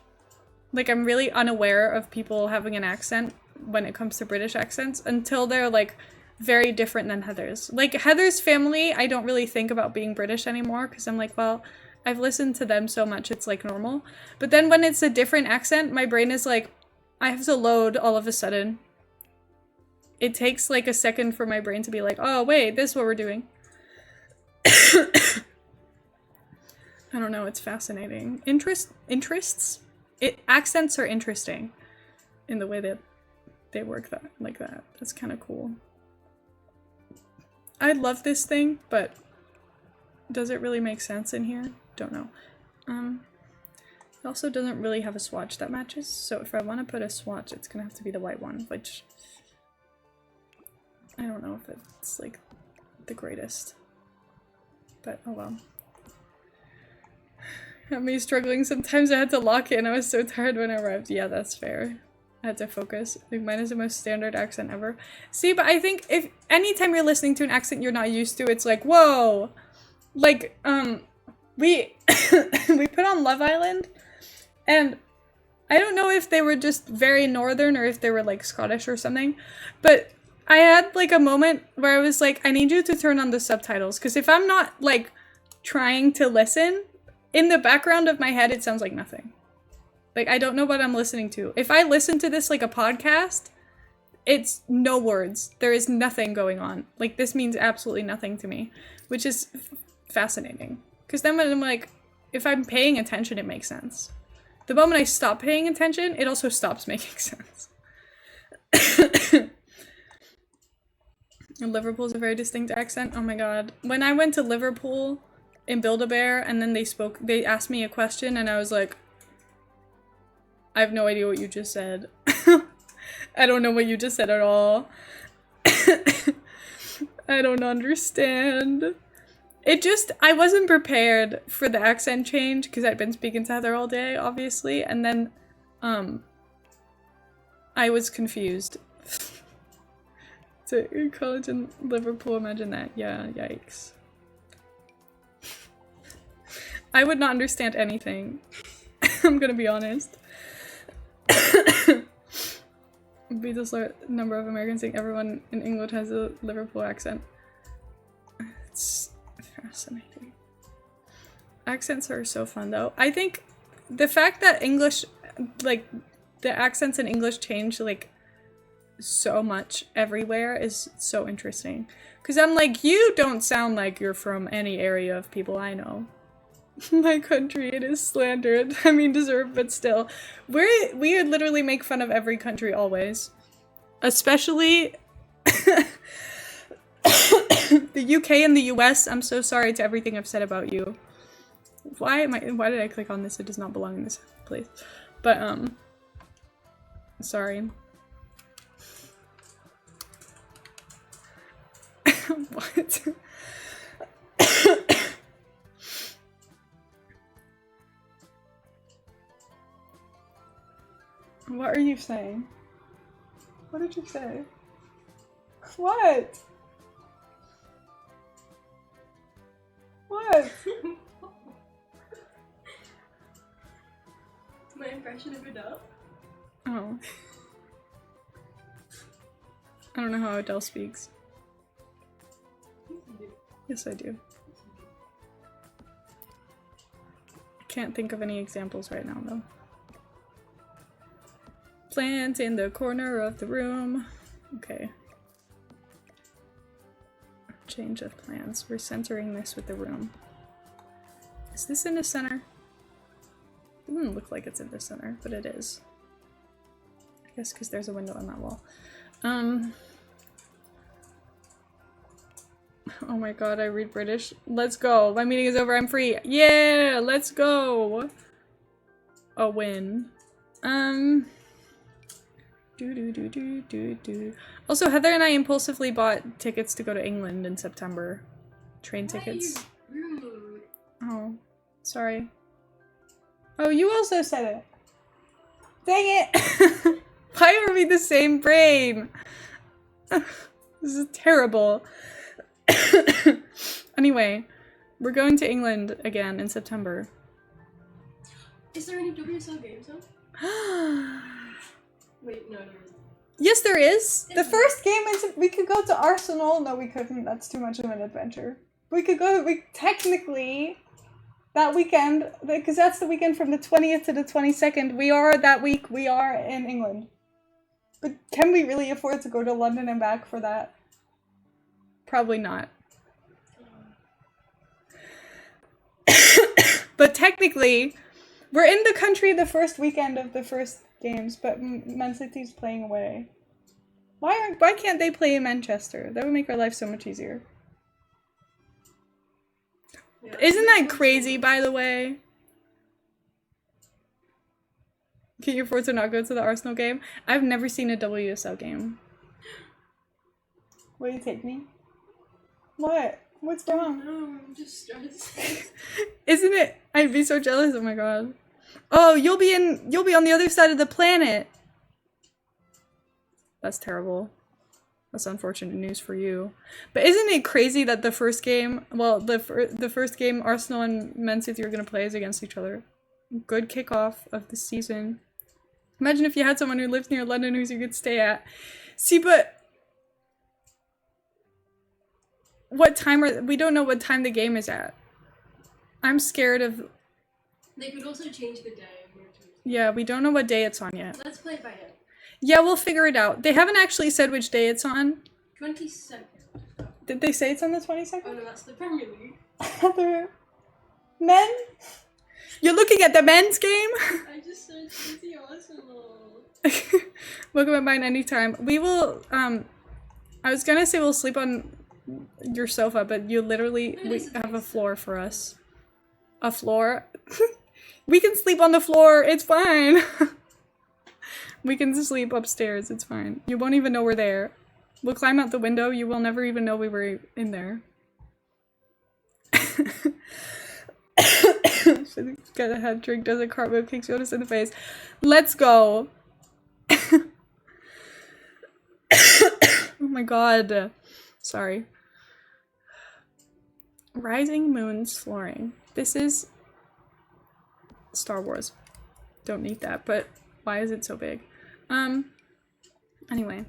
Like, I'm really unaware of people having an accent when it comes to British accents until they're like very different than Heather's. Like, Heather's family, I don't really think about being British anymore because I'm like, well, I've listened to them so much, it's like normal. But then when it's a different accent, my brain is like, I have to load all of a sudden. It takes like a second for my brain to be like, oh wait, this is what we're doing. I don't know, it's fascinating. Interests? Accents are interesting in the way that they work like that. That's kind of cool. I love this thing, but does it really make sense in here? Don't know. It also doesn't really have a swatch that matches, so if I want to put a swatch, it's gonna have to be the white one, which I don't know if it's like the greatest, but oh well. Had me struggling. Sometimes I had to lock it and I was so tired when I arrived. Yeah, that's fair. I had to focus. I think mine is the most standard accent ever. See, but I think if anytime you're listening to an accent you're not used to, it's like, whoa! Like, we we put on Love Island, and I don't know if they were just very northern or if they were like Scottish or something, but I had like a moment where I was like, I need you to turn on the subtitles, because if I'm not like trying to listen, in the background of my head it sounds like nothing. Like, I don't know what I'm listening to. If I listen to this like a podcast, it's no words. There is nothing going on. Like, this means absolutely nothing to me, which is fascinating. Because then when I'm like, if I'm paying attention, it makes sense. The moment I stop paying attention, it also stops making sense. And Liverpool's a very distinct accent. Oh my god. When I went to Liverpool in Build-A-Bear and then they asked me a question and I was like, I have no idea what you just said. I don't know what you just said at all. I don't understand. I wasn't prepared for the accent change because I'd been speaking to Heather all day, obviously, and then, I was confused. To college in Liverpool, imagine that. Yeah, yikes. I would not understand anything. I'm gonna be honest. Be the number of Americans saying everyone in England has a Liverpool accent. It's fascinating. Accents are so fun though. I think the fact that English, like, the accents in English change like so much everywhere is so interesting. Because I'm like, you don't sound like you're from any area of people I know. My country, it is slandered. I mean, deserved, but still. We literally make fun of every country always. Especially the UK and the US. I'm so sorry to everything I've said about you. Why did I click on this? It does not belong in this place. But, Sorry. What? What are you saying? What did you say? What? What? My impression of Adele? Oh. I don't know how Adele speaks. Yes, I do. I can't think of any examples right now, though. Plant in the corner of the room. Okay. Change of plans. We're centering this with the room. Is this in the center? It doesn't look like it's in the center, but it is. I guess because there's a window on that wall. Oh my god, I read British. Let's go. My meeting is over. I'm free. Yeah, let's go. A win. Also, Heather and I impulsively bought tickets to go to England in September. Train tickets. Why are you rude? Oh, sorry. Oh, you also said it. Dang it! Why are we the same brain? This is terrible. Anyway, we're going to England again in September. Is there any WSL games though? Wait, no, there isn't. Yes, there is. The first game is we could go to Arsenal. No, we couldn't. That's too much of an adventure. We could go. We technically that weekend because that's the weekend from the 20th to the 22nd. We are that week. We are in England. But can we really afford to go to London and back for that? Probably not. But technically, we're in the country the first weekend of the first games, but Man City's playing away. Why can't they play in Manchester? That would make our life so much easier. Yeah, isn't that crazy, by the way? Can you afford to not go to the Arsenal game? I've never seen a WSL game. Will you take me? What? What's wrong? No, I'm just stressed. Isn't it? I'd be so jealous. Oh my god. Oh, you'll be on the other side of the planet. That's terrible. That's unfortunate news for you. But isn't it crazy that the first game, well, the first game Arsenal and Man City are going to play is against each other. Good kickoff of the season. Imagine if you had someone who lived near London who you could stay at. See, but what time we don't know what time the game is at. I'm scared of. They could also change the day. Yeah, we don't know what day it's on yet. Let's play it by ear. Yeah, we'll figure it out. They haven't actually said which day it's on. 22nd. Did they say it's on the 22nd? Oh no, that's the Premier League. Other men? You're looking at the men's game? I just said City Arsenal. Welcome at mine anytime. We will, I was gonna say we'll sleep on your sofa, but you literally we have a floor for us. A floor? We can sleep on the floor, it's fine. We can sleep upstairs, it's fine. You won't even know we're there. We'll climb out the window, you will never even know we were in there. Get a head drink, does a cartwheel, kicks Jonas in the face. Let's go. Oh my god. Sorry. Rising Moon's flooring. This is Star Wars. Don't need that, but why is it so big? Anyway.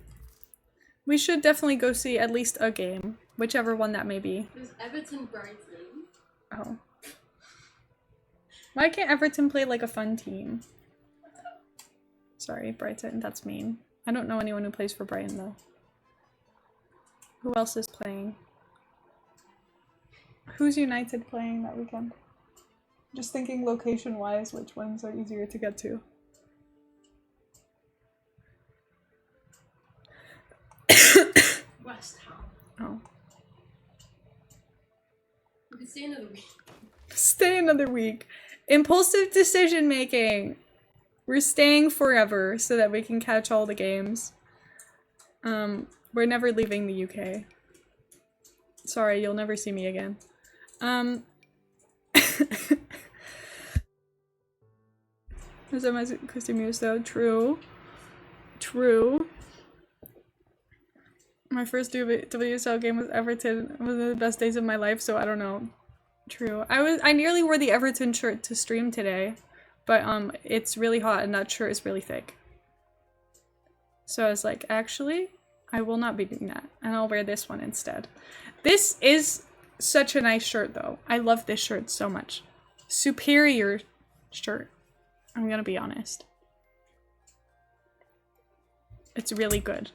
We should definitely go see at least a game. Whichever one that may be. There's Everton Brighton. Oh. Why can't Everton play like a fun team? Sorry, Brighton, that's mean. I don't know anyone who plays for Brighton though. Who else is playing? Who's United playing that weekend? Just thinking location-wise, which ones are easier to get to. West Ham. Oh. We could stay another week. Stay another week. Impulsive decision making. We're staying forever so that we can catch all the games. We're never leaving the UK. Sorry, you'll never see me again. Is that my costume use though? True. True. My first WSL game was Everton. It was one of the best days of my life, so I don't know. True. I nearly wore the Everton shirt to stream today, but it's really hot and that shirt is really thick. So I was like, actually, I will not be doing that, and I'll wear this one instead. This is such a nice shirt though. I love this shirt so much. Superior shirt. I'm gonna be honest. It's really good.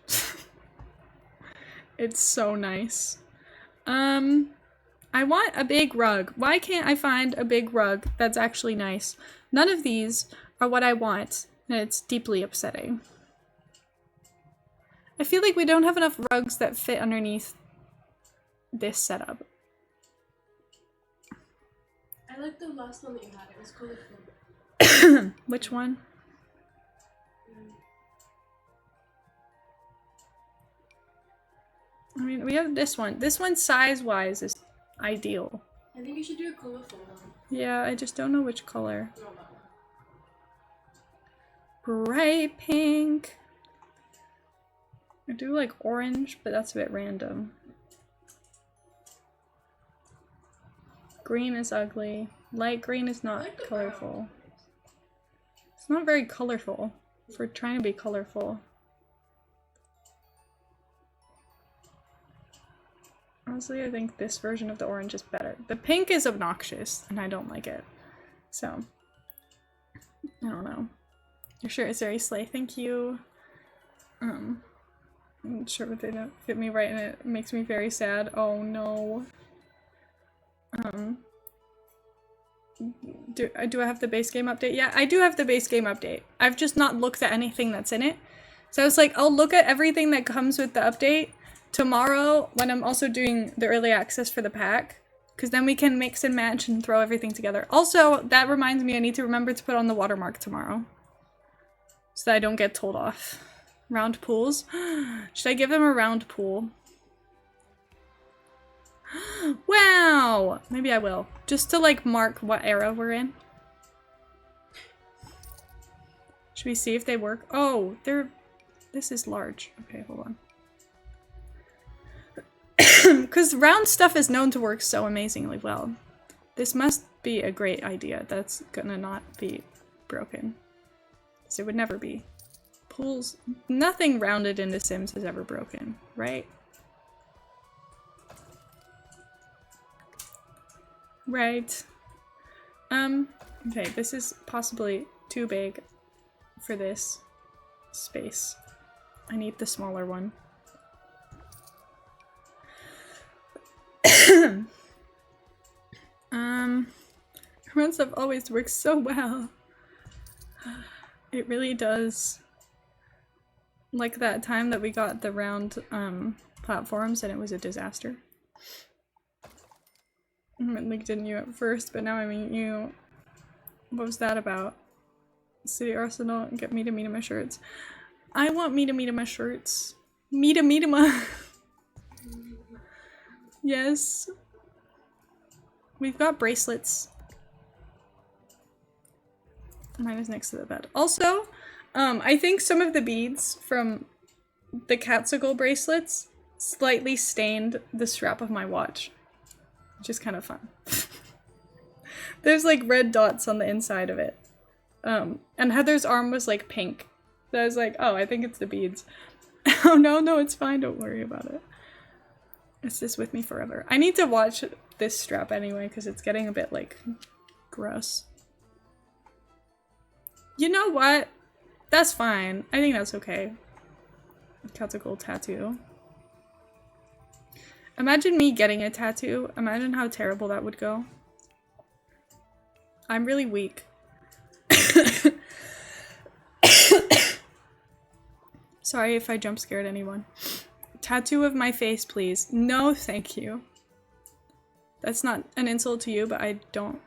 It's so nice. I want a big rug. Why can't I find a big rug that's actually nice? None of these are what I want, and it's deeply upsetting. I feel like we don't have enough rugs that fit underneath this setup. I like the last one that you had. It was colorful. Which one? I mean, we have this one. This one size-wise is ideal. I think you should do a colorful one. Yeah, I just don't know which color. No, that one. Bright pink. I do like orange, but that's a bit random. Green is ugly. Light green is not like colorful. It's not very colorful. If we're trying to be colorful. Honestly, I think this version of the orange is better. The pink is obnoxious, and I don't like it. So, I don't know. Your shirt is very slay. Thank you. I'm not sure if they don't fit me right, and it makes me very sad. Oh no. Do I have the base game update? Yeah, I do have the base game update. I've just not looked at anything that's in it. So I was like, I'll look at everything that comes with the update tomorrow when I'm also doing the early access for the pack, because then we can mix and match and throw everything together. Also, that reminds me I need to remember to put on the watermark tomorrow so that I don't get told off. Round pools? Should I give them a round pool? Wow! Maybe I will. Just to like mark what era we're in. Should we see if they work? Oh, this is large. Okay, hold on. Because round stuff is known to work so amazingly well. This must be a great idea that's gonna not be broken. Because it would never be. Pools, nothing rounded in The Sims has ever broken, right? Right. Okay, this is possibly too big for this space. I need the smaller one. Round stuff always works so well. It really does. Like that time that we got the round platforms and it was a disaster. I linked in you at first, but now I mean you. What was that about? City Arsenal, get me to meet my shirts. I want me to meet my shirts. Meet my. Yes. We've got bracelets. Mine is next to the bed. Also, I think some of the beads from the cattsical bracelets slightly stained the strap of my watch, which is kind of fun. There's like red dots on the inside of it. And Heather's arm was like pink. So I was like, oh, I think it's the beads. Oh no, it's fine, don't worry about it. It's just with me forever. I need to watch this strap anyway, because it's getting a bit like gross. You know what? That's fine. I think that's okay. Cattsical tattoo. Imagine me getting a tattoo. Imagine how terrible that would go. I'm really weak. Sorry if I jump scared anyone. Tattoo of my face, please. No, thank you. That's not an insult to you, but I don't,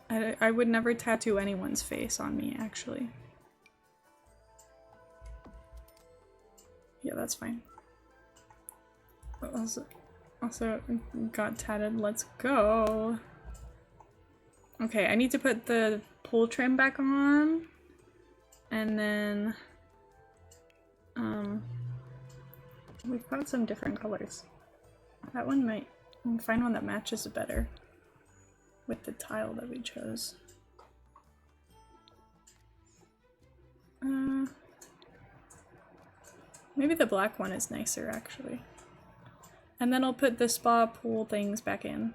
I would never tattoo anyone's face on me, actually. Yeah, that's fine. Also got tatted. Let's go. Okay, I need to put the pull trim back on. And then we've got some different colors. That one might find one that matches better with the tile that we chose. Maybe the black one is nicer, actually. And then I'll put the spa pool things back in.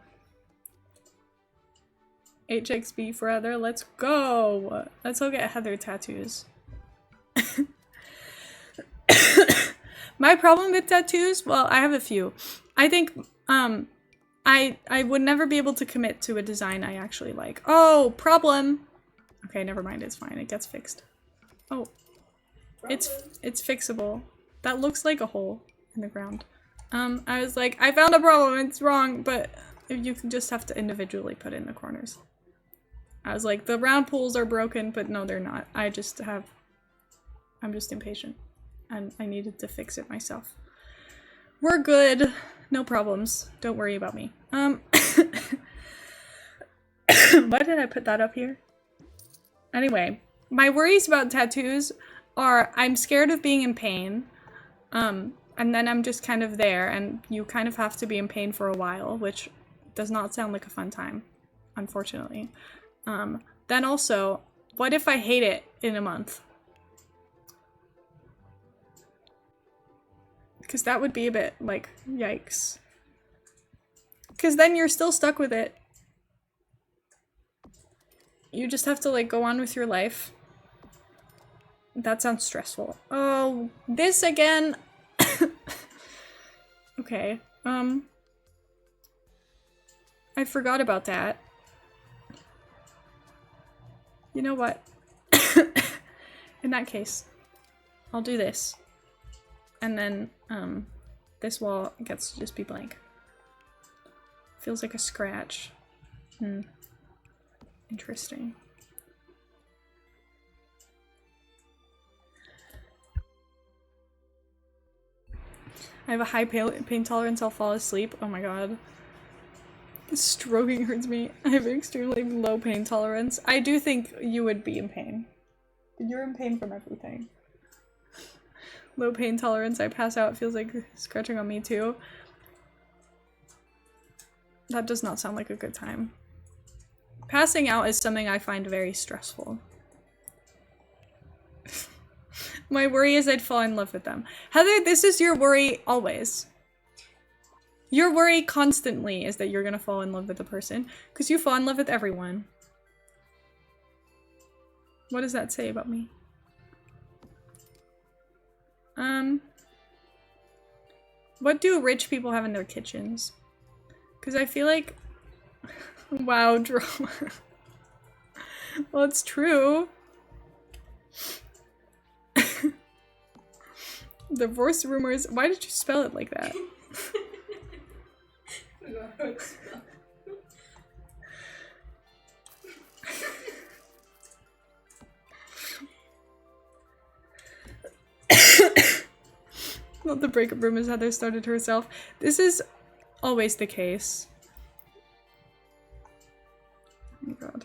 HXB for Heather, let's go! Let's go get Heather tattoos. My problem with tattoos, well, I have a few. I think, I would never be able to commit to a design I actually like. Oh, problem! Okay, never mind, it's fine, it gets fixed. Oh. It's fixable. That looks like a hole in the ground. I was like, I found a problem, it's wrong, but you can just have to individually put in the corners. I was like, the round pools are broken, but no, they're not. I'm just impatient. And I needed to fix it myself. We're good. No problems. Don't worry about me. Why did I put that up here? Anyway, my worries about tattoos are I'm scared of being in pain. And then I'm just kind of there, and you kind of have to be in pain for a while, which does not sound like a fun time, unfortunately. Then also, what if I hate it in a month? Because that would be a bit, like, yikes. Because then you're still stuck with it. You just have to, like, go on with your life. That sounds stressful. Oh, this again! Okay, I forgot about that. You know what? In that case, I'll do this. And then, this wall gets to just be blank. Feels like a scratch. Interesting. I have a high pain tolerance, I'll fall asleep. Oh my god. Stroking hurts me. I have an extremely low pain tolerance. I do think you would be in pain. You're in pain from everything. Low pain tolerance, I pass out, it feels like scratching on me too. That does not sound like a good time. Passing out is something I find very stressful. My worry is I'd fall in love with them. Heather, this is your worry always. Your worry constantly is that you're gonna fall in love with the person, because you fall in love with everyone. What does that say about me? What do rich people have in their kitchens? Because I feel like... Wow, drama. Well, it's true. Divorce rumors. Why did you spell it like that? Not the breakup rumors Heather started herself. This is always the case. Oh my god.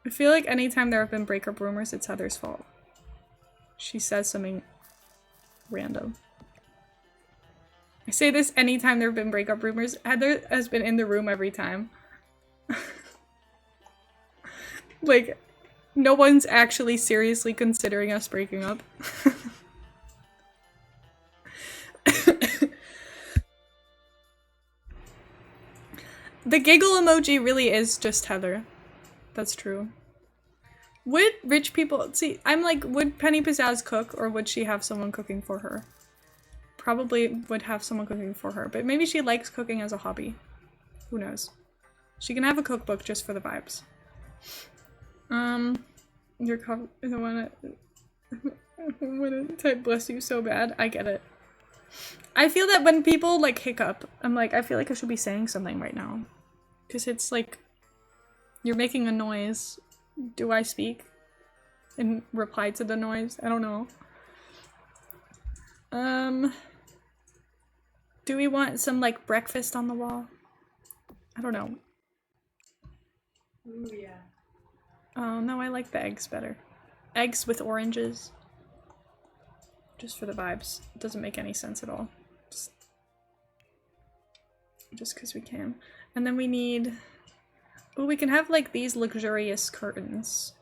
I feel like anytime there have been breakup rumors, it's Heather's fault. She says something random. I say this anytime there have been breakup rumors. Heather has been in the room every time. Like, no one's actually seriously considering us breaking up. The giggle emoji really is just Heather. That's true. Would rich people- see, I'm like, would Penny Pizzazz cook, or would she have someone cooking for her? Probably would have someone cooking for her, but maybe she likes cooking as a hobby. Who knows? She can have a cookbook just for the vibes. Your cover- I wanna type bless you so bad. I get it. I feel that when people like hiccup, I'm like, I feel like I should be saying something right now. Because it's like, you're making a noise. Do I speak in reply to the noise? I don't know. Do we want some like breakfast on the wall? I don't know. Ooh, yeah. Oh no, I like the eggs better. Eggs with oranges. Just for the vibes. It doesn't make any sense at all. Just because we can. And then we need... Oh, we can have like these luxurious curtains.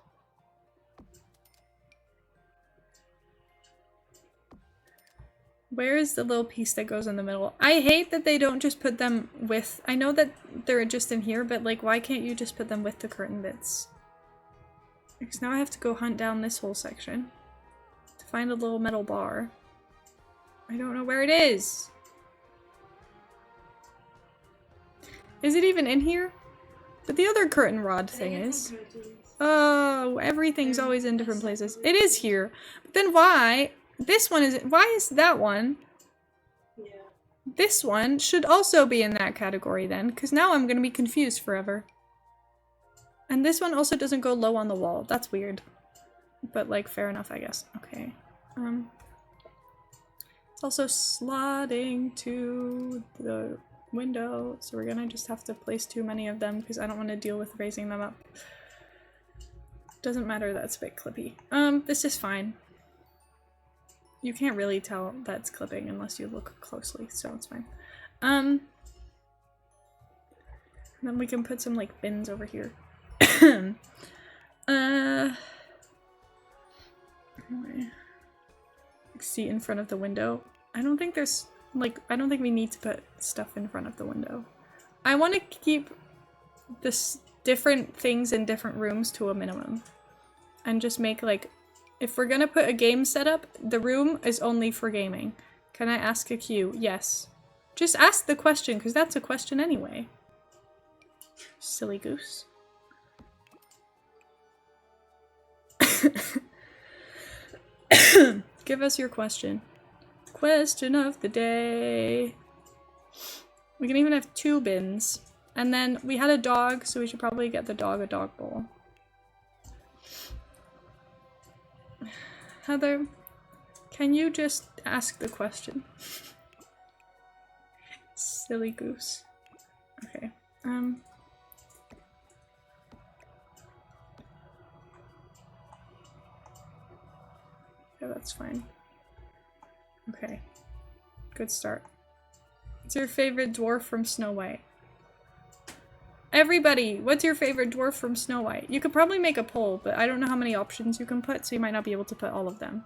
Where is the little piece that goes in the middle? I hate that they don't just put them with... I know that they're just in here, but like why can't you just put them with the curtain bits? Because now I have to go hunt down this whole section to find a little metal bar. I don't know where it is. Is it even in here? But the other curtain rod thing is... Oh, everything's always in different places. It is here. But then why? This one is... Why is that one? Yeah. This one should also be in that category then, because now I'm gonna be confused forever. And this one also doesn't go low on the wall. That's weird. But like, fair enough, I guess. Okay. It's also slotting to the window, so we're gonna just have to place too many of them because I don't want to deal with raising them up. Doesn't matter, that's a bit clippy. This is fine. You can't really tell that's clipping unless you look closely, so it's fine. Then we can put some like bins over here. Seat in front of the window. I don't think there's like, I don't think we need to put stuff in front of the window. I want to keep this different things in different rooms to a minimum. And just make like, if we're gonna put a game setup, the room is only for gaming. Can I ask a queue? Yes. Just ask the question, because that's a question anyway. Silly goose. Give us your question. Question of the day. We can even have 2 bins. And then we had a dog, so we should probably get the dog a dog bowl. Heather, can you just ask the question? Silly goose. Okay. Yeah, that's fine. Okay. Good start. What's your favorite dwarf from Snow White? Everybody, what's your favorite dwarf from Snow White? You could probably make a poll, but I don't know how many options you can put, so you might not be able to put all of them.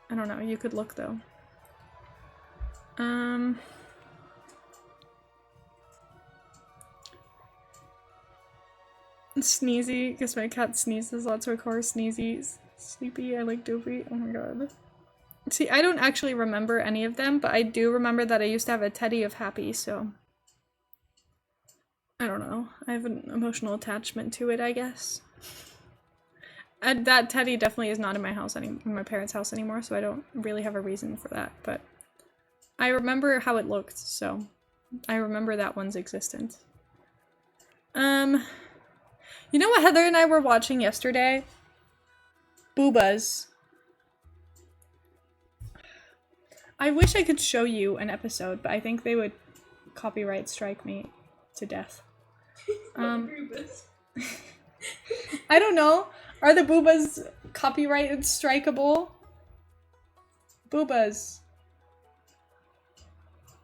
I don't know, you could look though. Sneezy, because my cat sneezes lots, so I call her Sneezy. Sleepy, I like Dopey. Oh my god. See, I don't actually remember any of them, but I do remember that I used to have a teddy of Happy, so... I don't know. I have an emotional attachment to it, I guess. And that teddy definitely is not in my house in my parents' house anymore, so I don't really have a reason for that, but... I remember how it looked, so... I remember that one's existence. You know what Heather and I were watching yesterday? Boobas. I wish I could show you an episode, but I think they would copyright strike me to death. Boobas. I don't know. Are the boobas copyrighted strikeable? Boobas.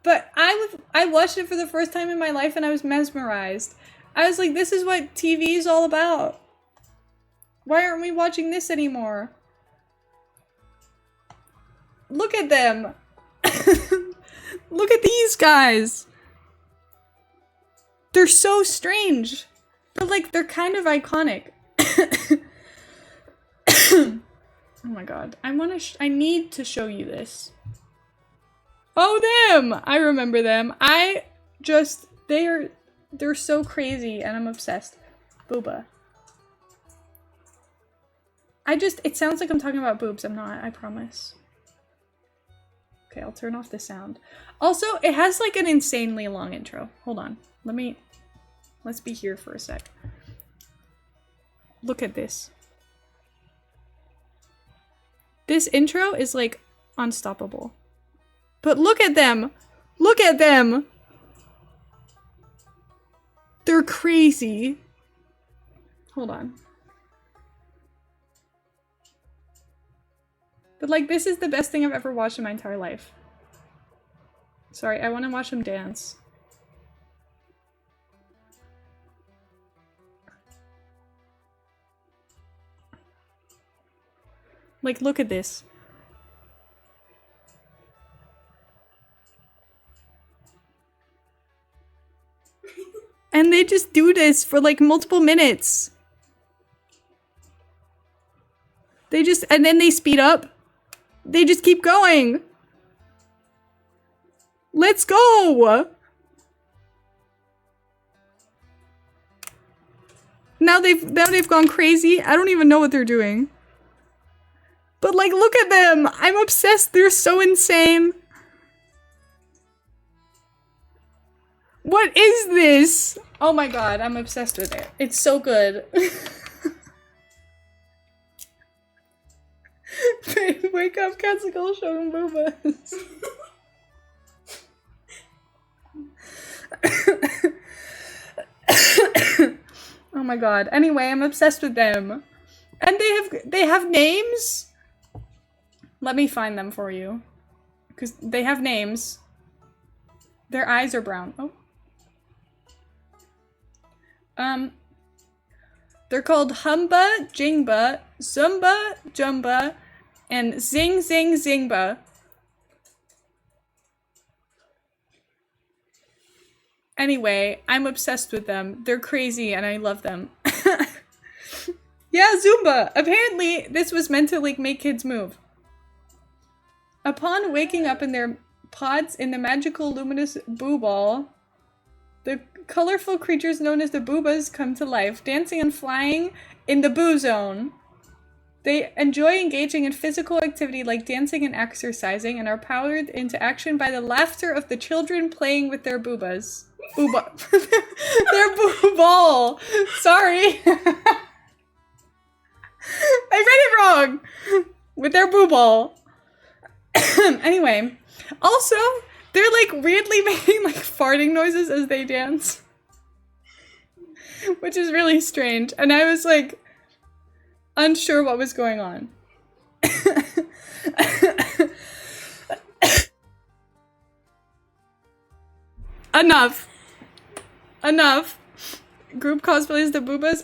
But I watched it for the first time in my life and I was mesmerized. I was like, this is what TV is all about. Why aren't we watching this anymore? Look at them. Look at these guys. They're so strange. But like, they're kind of iconic. Oh my god. I need to show you this. Oh, them! I remember them. They're so crazy and I'm obsessed. Booba. It sounds like I'm talking about boobs. I'm not, I promise. Okay, I'll turn off the sound. Also, it has like an insanely long intro. Hold on. Let's be here for a sec. Look at this. This intro is like unstoppable. But look at them! Look at them! They're crazy. Hold on. But like, this is the best thing I've ever watched in my entire life. Sorry, I want to watch them dance. Like, look at this. And they just do this for like multiple minutes. And then they speed up. They just keep going. Let's go! Now they've gone crazy. I don't even know what they're doing. But like, look at them! I'm obsessed. They're so insane. What is this? Oh my god, I'm obsessed with it. It's so good. Wake up, cattsical, show them boobas. Oh my god. Anyway, I'm obsessed with them. And they have names. Let me find them for you. Because they have names. Their eyes are brown. Oh. They're called Humba, Jingba, Zumba, Jumba, and Zing Zing Zingba. Anyway, I'm obsessed with them. They're crazy and I love them. Yeah, Zumba! Apparently, this was meant to like make kids move. Upon waking up in their pods in the magical luminous boo ball, the colorful creatures known as the boobas come to life, dancing and flying in the boo zone. They enjoy engaging in physical activity like dancing and exercising and are powered into action by the laughter of the children playing with their boobas. Booba. Their boo ball. Sorry. I read it wrong. With their boo ball. Anyway. Also, they're like weirdly making like farting noises as they dance. Which is really strange. And I was like unsure what was going on. Enough. Group cosplays the boobas.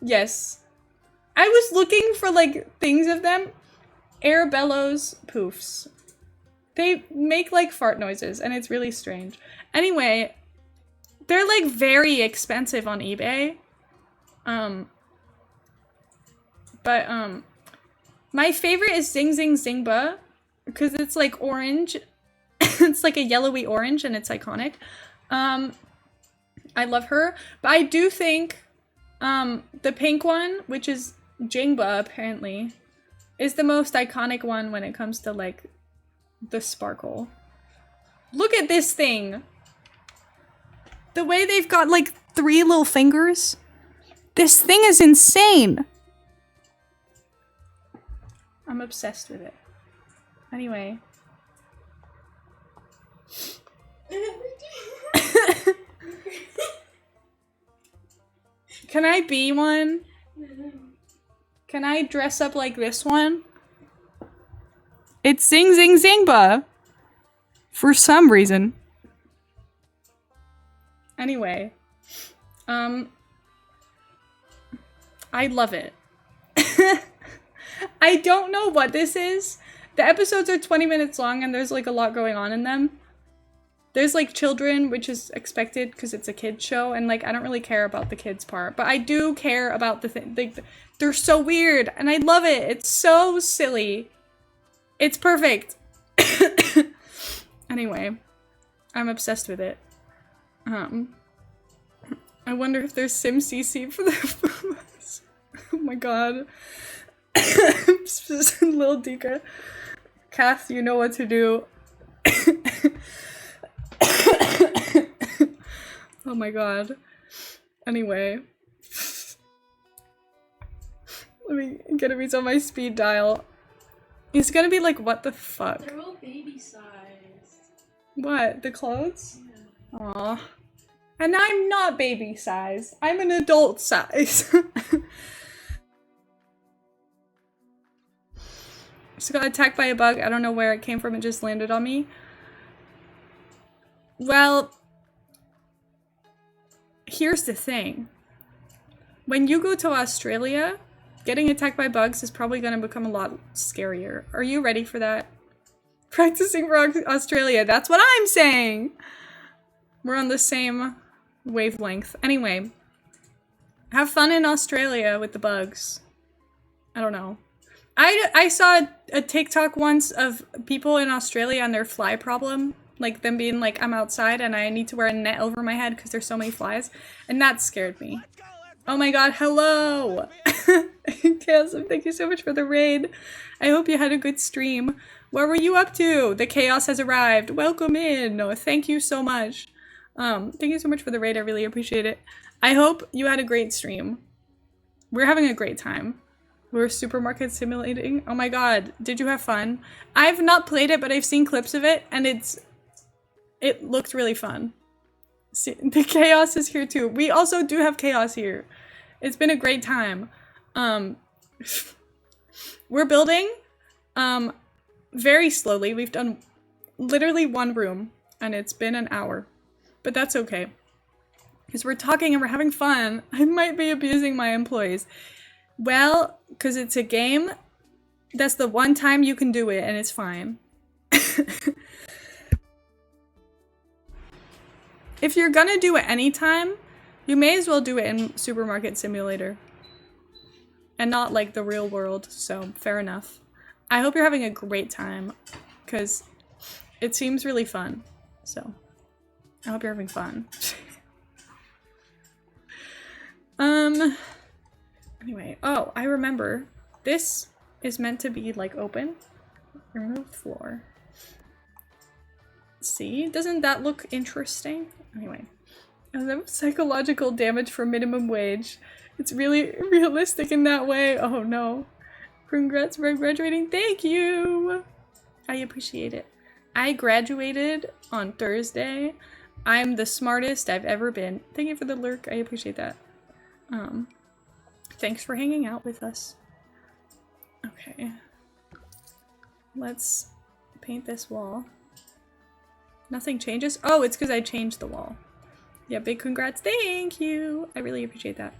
Yes. I was looking for like things of them. Air bellows poofs. They make like fart noises and it's really strange. Anyway, they're like very expensive on eBay. But my favorite is Zing Zing Zingba because it's like orange. It's like a yellowy orange and it's iconic. I love her, but I do think the pink one, which is Jingba apparently, is the most iconic one when it comes to like the sparkle. Look at this thing. The way they've got like 3 little fingers. This thing is insane. I'm obsessed with it. Anyway. Can I be one? Can I dress up like this one? It's Zing Zing Zingba. For some reason. Anyway. I love it. I don't know what this is. The episodes are 20 minutes long and there's like a lot going on in them. There's like children, which is expected because it's a kid's show, and like I don't really care about the kids part, but I do care about the thing. Like, they're so weird, and I love it. It's so silly. It's perfect. Anyway, I'm obsessed with it. I wonder if there's SimCC for the. Oh my god. Little Dika. Kath, you know what to do. Oh my god. Anyway. Let me get a read on my speed dial. It's gonna be like, what the fuck? They're all baby sized. What? The clothes? Yeah. Aw. And I'm not baby size. I'm an adult size. Just got attacked by a bug. I don't know where it came from. It just landed on me. Well, here's the thing. When you go to Australia, getting attacked by bugs is probably going to become a lot scarier. Are you ready for that? Practicing for Australia. That's what I'm saying. We're on the same wavelength. Anyway, have fun in Australia with the bugs. I don't know. I saw a TikTok once of people in Australia and their fly problem. Like them being like, I'm outside and I need to wear a net over my head because there's so many flies. And that scared me. Oh my god, hello! Chaos, thank you so much for the raid. I hope you had a good stream. What were you up to? The chaos has arrived. Welcome in. No, thank you so much. Thank you so much for the raid. I really appreciate it. I hope you had a great stream. We're having a great time. We're supermarket simulating. Oh my god, did you have fun? I've not played it, but I've seen clips of it, and it looked really fun. See, the chaos is here too. We also do have chaos here. It's been a great time. We're building very slowly. We've done literally one room, and it's been an hour. But that's okay. Because we're talking and we're having fun. I might be abusing my employees. Well, because it's a game, that's the one time you can do it, and it's fine. If you're gonna do it anytime, you may as well do it in Supermarket Simulator. And not like the real world, so fair enough. I hope you're having a great time, because it seems really fun. So, I hope you're having fun. Anyway, oh, I remember. This is meant to be, like, open. Remove floor. See? Doesn't that look interesting? Anyway. And then psychological damage for minimum wage. It's really realistic in that way. Oh, no. Congrats for graduating. Thank you! I appreciate it. I graduated on Thursday. I'm the smartest I've ever been. Thank you for the lurk. I appreciate that. Thanks for hanging out with us. Okay. Let's paint this wall. Nothing changes? Oh, it's because I changed the wall. Yeah, big congrats. Thank you. I really appreciate that.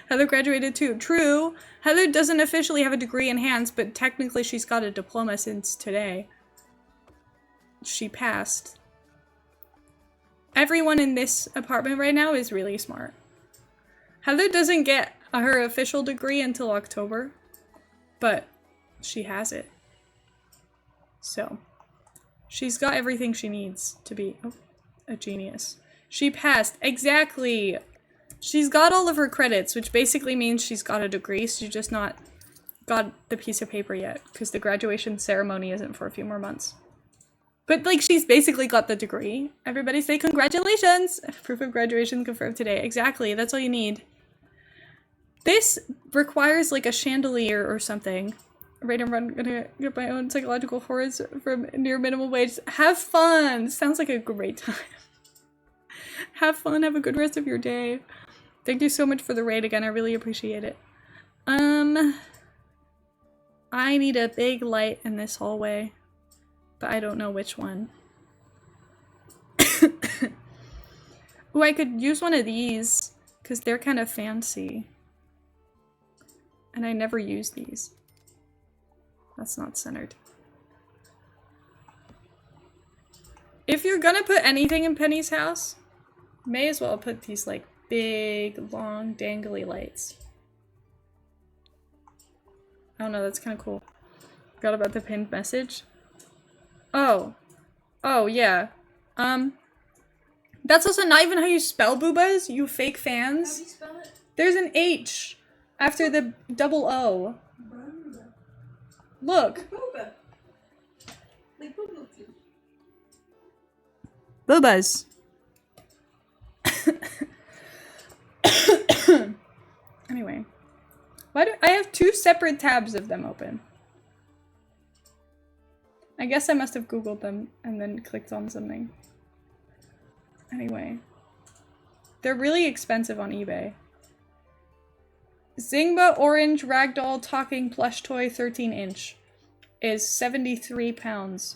Heather graduated too. True. Heather doesn't officially have a degree in hands, but technically she's got a diploma since today. She passed. Everyone in this apartment right now is really smart. Heather doesn't get her official degree until October, but she has it. So, she's got everything she needs to be a genius. She passed. Exactly! She's got all of her credits, which basically means she's got a degree, she's just not got the piece of paper yet, because the graduation ceremony isn't for a few more months. But, like, she's basically got the degree. Everybody say congratulations! Proof of graduation confirmed today. Exactly, that's all you need. This requires, like, a chandelier or something. Right, I'm gonna get my own psychological horrors from near minimum wage. Have fun! Sounds like a great time. Have fun, have a good rest of your day. Thank you so much for the raid again, I really appreciate it. I need a big light in this hallway, but I don't know which one. Ooh, I could use one of these, because they're kind of fancy. And I never use these. That's not centered. If you're gonna put anything in Penny's house, may as well put these, like, big, long, dangly lights. I don't know, that's kind of cool. Forgot about the pinned message. Oh. Oh, yeah. That's also not even how you spell boobas, you fake fans. How do you spell it? There's an H after the double O. Look. Booba. Like bubble tea. Boobas. Anyway. Why do I have 2 separate tabs of them open? I guess I must have Googled them and then clicked on something. Anyway. They're really expensive on eBay. Zingba Orange Ragdoll Talking Plush Toy 13-inch is £73.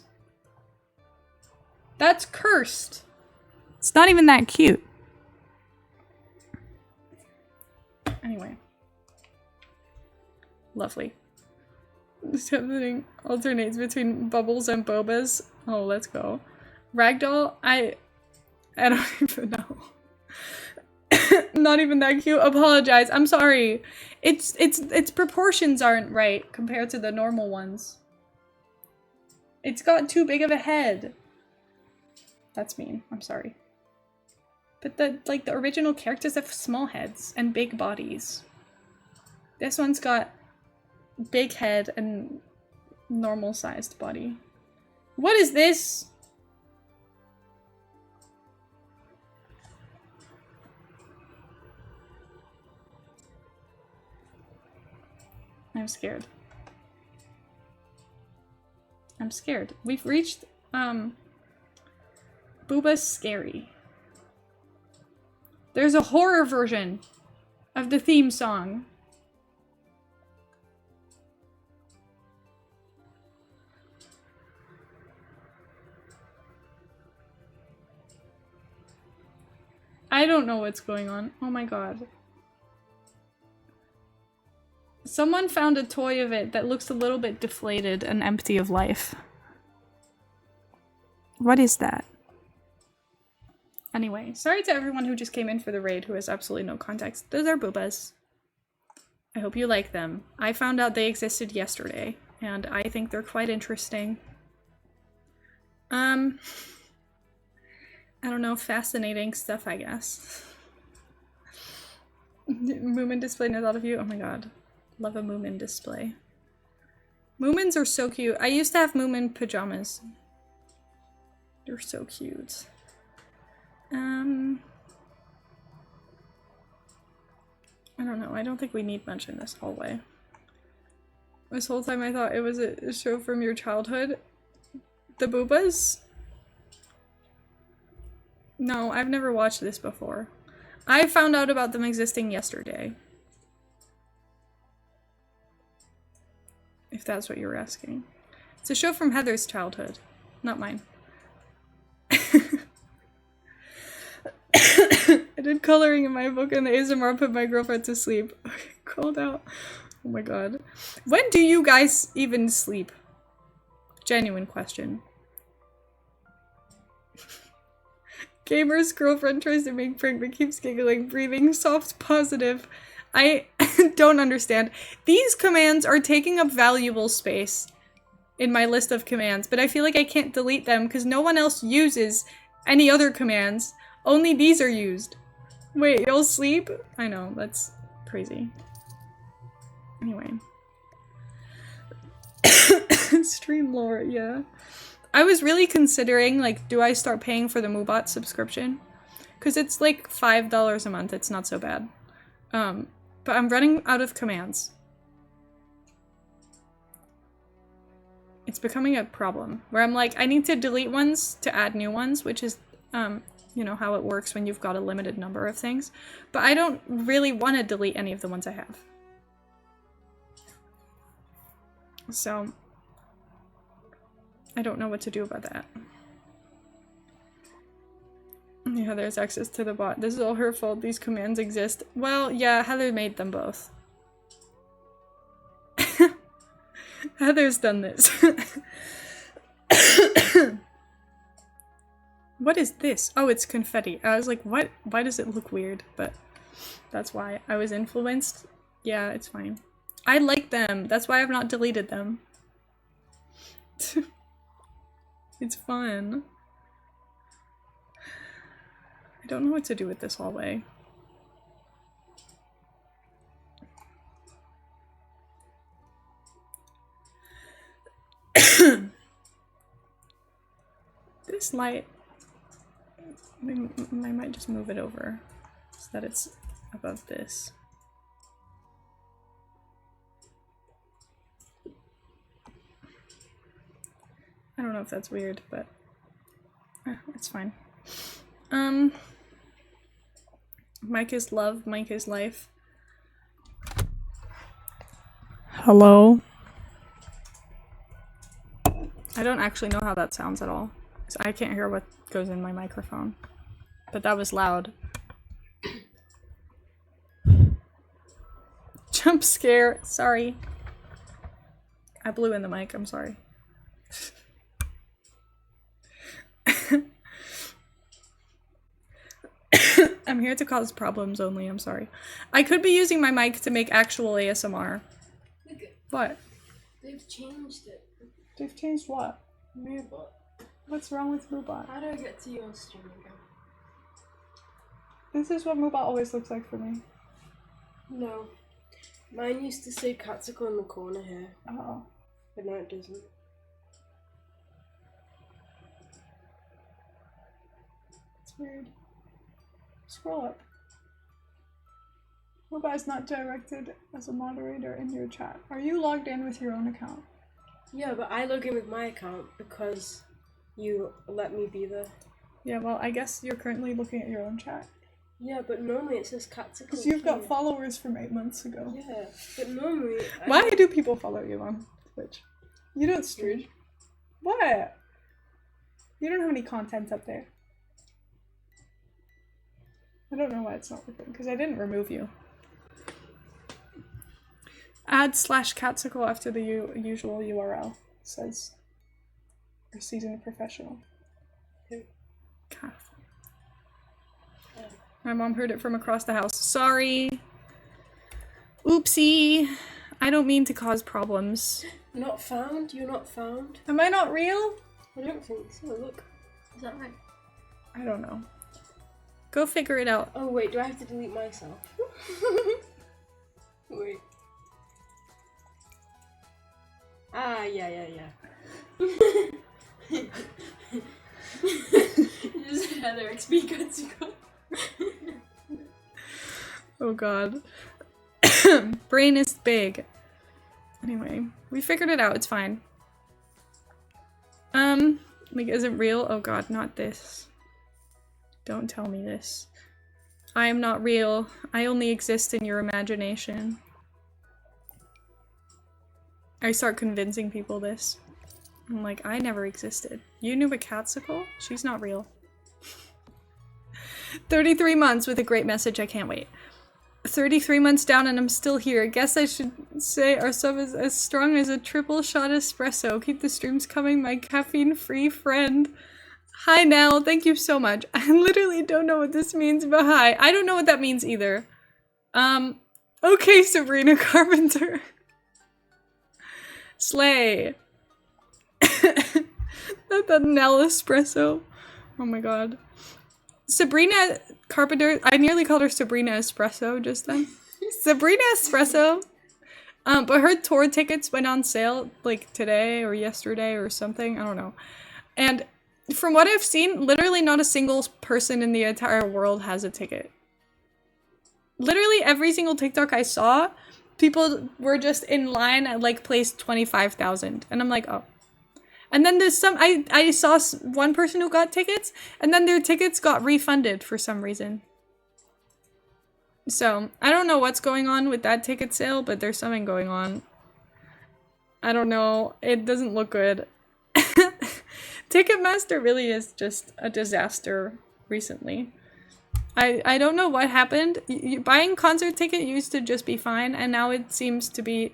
That's cursed! It's not even that cute. Anyway. Lovely. Something alternates between bubbles and bobas. Oh, let's go. Ragdoll, I don't even know. Not even that cute. Apologize. I'm sorry. Its proportions aren't right compared to the normal ones. It's got too big of a head. That's mean. I'm sorry. But the original characters have small heads and big bodies. This one's got big head and normal sized body. What is this? I'm scared. I'm scared. We've reached, Booba's Scary. There's a horror version of the theme song. I don't know what's going on. Oh my god. Someone found a toy of it that looks a little bit deflated and empty of life. What is that? Anyway, sorry to everyone who just came in for the raid who has absolutely no context. Those are boobas. I hope you like them. I found out they existed yesterday, and I think they're quite interesting. I don't know, fascinating stuff, I guess. Moomin display, no thought of you? Oh my god. Love a Moomin display. Moomins are so cute. I used to have Moomin pajamas. They're so cute. I don't know. I don't think we need much in this hallway. This whole time I thought it was a show from your childhood. The Boobas? No, I've never watched this before. I found out about them existing yesterday. If that's what you were asking. It's a show from Heather's childhood, not mine. I did coloring in my book and the ASMR put my girlfriend to sleep. Okay, called out. Oh my god. When do you guys even sleep? Genuine question. Gamer's girlfriend tries to make prank but keeps giggling, breathing, soft, positive. I don't understand. These commands are taking up valuable space in my list of commands, but I feel like I can't delete them because no one else uses any other commands. Only these are used. Wait, you'll sleep? I know, that's crazy. Anyway. Stream lore, yeah. I was really considering, like, do I start paying for the Moobot subscription? Because it's like $5 a month, it's not so bad. But I'm running out of commands. It's becoming a problem, where I'm like, I need to delete ones to add new ones, which is, you know, how it works when you've got a limited number of things. But I don't really want to delete any of the ones I have. So, I don't know what to do about that. Yeah, Heather's access to the bot. This is all her fault. These commands exist. Well, yeah, Heather made them both. Heather's done this. What is this? Oh, it's confetti. I was like, what? Why does it look weird? But that's why. I was influenced. Yeah, it's fine. I like them. That's why I've not deleted them. It's fun. I don't know what to do with this hallway. this light. I might just move it over so that it's above this. I don't know if that's weird, but it's fine. Mike is love, Mike is life. Hello? I don't actually know how that sounds at all. So I can't hear what goes in my microphone. But that was loud. Jump scare. Sorry. I blew in the mic, I'm sorry. I'm here to cause problems only, I'm sorry. I could be using my mic to make actual ASMR. Look, What? they've changed it. They've changed what? Moobot. What's wrong with Moobot? How do I get to your stream again? This is what Moobot always looks like for me. No. Mine used to say cattsical in the corner here. Oh. But now it doesn't. It's weird. Scroll up. Moobot is not directed as a moderator in your chat. Are you logged in with your own account? Yeah, but I log in with my account because you let me be there. Yeah, well, I guess you're currently looking at your own chat. Yeah, but normally it says cattsical. Because you've got followers from 8 months ago. Yeah, but normally... Why do people follow you on Twitch? You don't stream. What? You don't have any content up there. I don't know why it's not working, because I didn't remove you. Add /cattsicle after the usual URL, says our seasoned professional. God. My mom heard it from across the house. Sorry. Oopsie. I don't mean to cause problems. Not found? You're not found? Am I not real? I don't think so. Look. Is that right? I don't know. Go figure it out. Oh wait, do I have to delete myself? Wait. Ah, yeah. Just Heather XP cattsicle. Oh god. Brain is big. Anyway, we figured it out, it's fine. Like, is it real? Oh god, not this. Don't tell me this. I am not real. I only exist in your imagination. I start convincing people this. I'm like, I never existed. You knew a cattsicle? She's not real. 33 months with a great message, I can't wait. 33 months down and I'm still here. Guess I should say our sub is as strong as a triple shot espresso. Keep the streams coming, my caffeine-free friend. Hi Nell, thank you so much. I literally don't know what this means, but hi. I don't know what that means either. Okay, Sabrina Carpenter. Slay. That Nell espresso. Oh my god. Sabrina Carpenter, I nearly called her Sabrina Espresso just then. Sabrina Espresso. But her tour tickets went on sale like today or yesterday or something. I don't know. And from what I've seen, literally not a single person in the entire world has a ticket. Literally every single TikTok I saw, people were just in line at like place 25,000. And I'm like, oh. And then there's some, I saw one person who got tickets, and then their tickets got refunded for some reason. So, I don't know what's going on with that ticket sale, but there's something going on. I don't know. It doesn't look good. Ticketmaster really is just a disaster recently. I don't know what happened. Buying concert ticket used to just be fine, and now it seems to be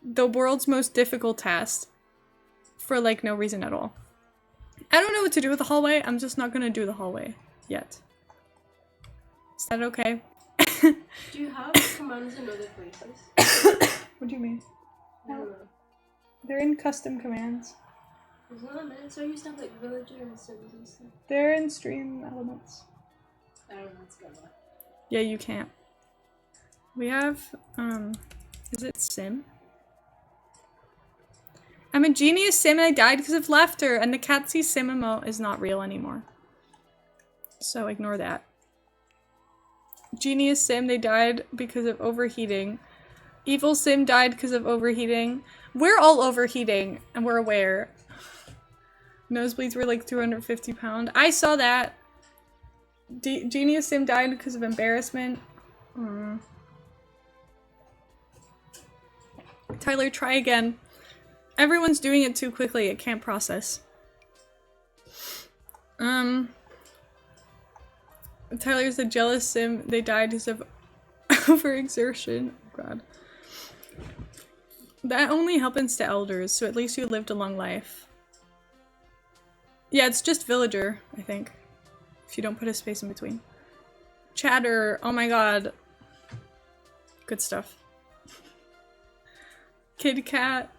the world's most difficult task. For like no reason at all. I don't know what to do with the hallway. I'm just not gonna do the hallway yet. Is that okay? Do you have commands in other places? What do you mean? I don't know. They're in custom commands. Isn't that it? So I used to have like villager and sims and stuff. They're in stream elements. I don't know what's going on. Yeah, you can't. We have, is it sim? I'm a genius sim and I died because of laughter, and the Catsy sim emote is not real anymore. So ignore that. Genius sim, they died because of overheating. Evil sim died because of overheating. We're all overheating, and we're aware. Nosebleeds were like 250 pounds. I saw that. Genius sim died because of embarrassment. Tyler, try again. Everyone's doing it too quickly. It can't process. Tyler's a jealous sim. They died because of overexertion. Oh, God. That only happens to elders, so at least you lived a long life. Yeah, it's just villager, I think. If you don't put a space in between. Chatter. Oh my god. Good stuff. Kid Cat.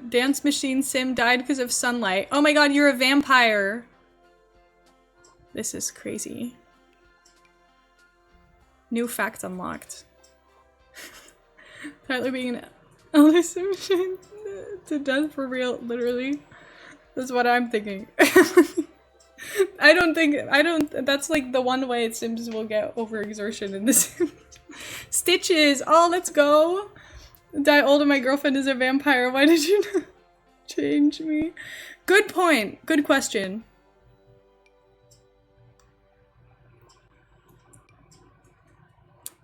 Dance Machine Sim died because of sunlight. Oh my god, you're a vampire! This is crazy. New fact unlocked. Tyler being an elder sim machine to death for real, literally. That's what I'm thinking. That's like the one way Sims will get overexertion in this. Stitches! Oh, let's go! Die old and my girlfriend is a vampire. Why did you not change me? Good point. Good question.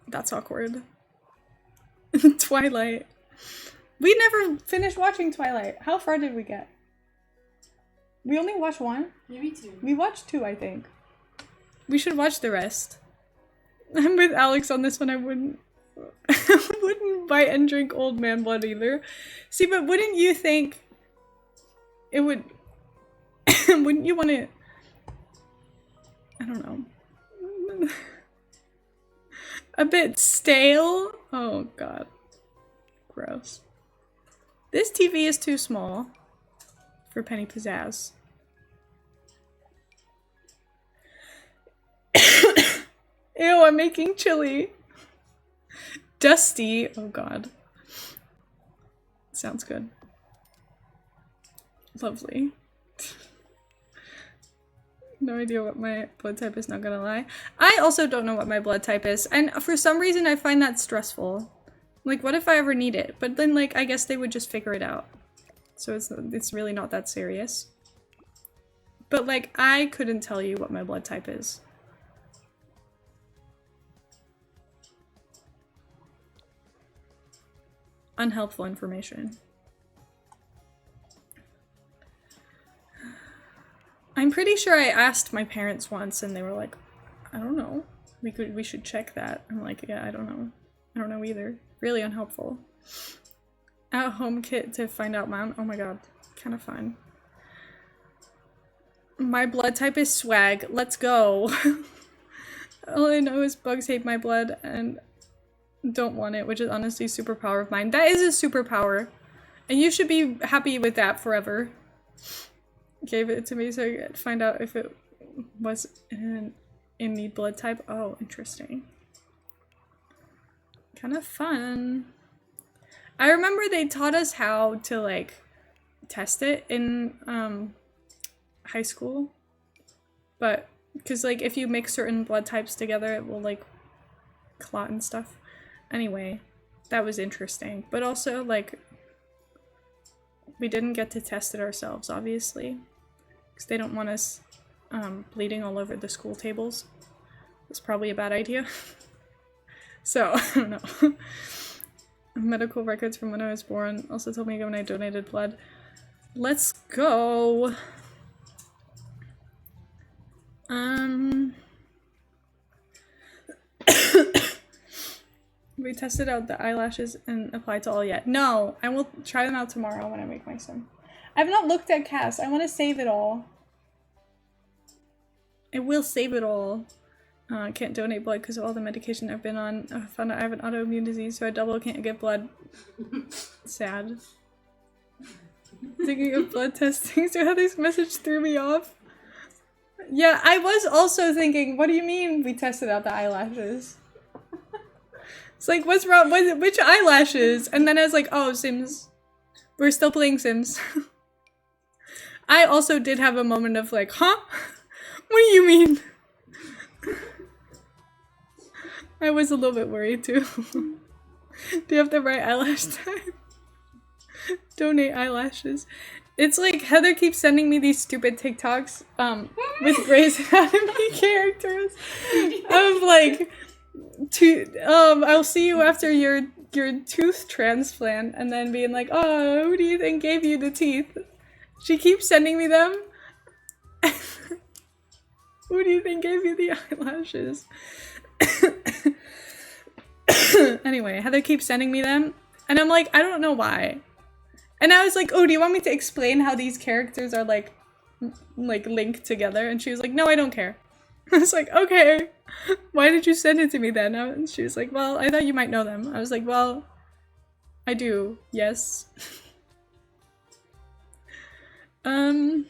That's awkward. Twilight. We never finished watching Twilight. How far did we get? We only watched one? Maybe two. We watched two, I think. We should watch the rest. I'm with Alex on this one. I wouldn't bite and drink old man blood either. See, but wouldn't you think it would... wouldn't you want to... I don't know. A bit stale? Oh, God. Gross. This TV is too small for Penny Pizzazz. Ew, I'm making chili. Dusty. Oh god. Sounds good. Lovely. No idea what my blood type is, not gonna lie. I also don't know what my blood type is, and for some reason I find that stressful. Like, what if I ever need it? But then, like, I guess they would just figure it out. So it's really not that serious. But, like, I couldn't tell you what my blood type is. Unhelpful information. I'm pretty sure I asked my parents once and they were like, I don't know. We should check that. I'm like, yeah, I don't know. I don't know either. Really unhelpful. At home kit to find out mom. Oh my god. Kind of fun. My blood type is swag. Let's go. All I know is bugs hate my blood and don't want it, which is honestly a superpower of mine. That is a superpower. And you should be happy with that forever. Gave it to me so I could find out if it was in need blood type. Oh, interesting. Kind of fun. I remember they taught us how to, like, test it in high school. But, because, like, if you mix certain blood types together, it will, like, clot and stuff. Anyway, that was interesting. But also, like, we didn't get to test it ourselves, obviously. Because they don't want us bleeding all over the school tables. It's probably a bad idea. So, I don't know. Medical records from when I was born also told me when I donated blood. Let's go. We tested out the eyelashes and applied to all yet. No, I will try them out tomorrow when I make my sim. I've not looked at cast. I want to save it all. I will save it all. I can't donate blood because of all the medication I've been on. I found out I have an autoimmune disease, so I double can't give blood. Sad. Thinking of blood testing, so how this message threw me off. Yeah, I was also thinking, what do you mean we tested out the eyelashes? It's like, what's wrong? Which eyelashes? And then I was like, oh, Sims We're still playing Sims. I also did have a moment of like, huh? What do you mean? I was a little bit worried too. Do you have the right eyelash type? Donate eyelashes. It's like Heather keeps sending me these stupid TikToks with Grey's Anatomy characters of like I'll see you after your tooth transplant, and then being like, oh, who do you think gave you the teeth? She keeps sending me them. Who do you think gave you the eyelashes? Anyway, Heather keeps sending me them, and I'm like, I don't know why. And I was like, oh, do you want me to explain how these characters are like linked together? And she was like, no, I don't care. I was like, okay, why did you send it to me then? And she was like, well, I thought you might know them. I was like, well, I do, yes. Anyway.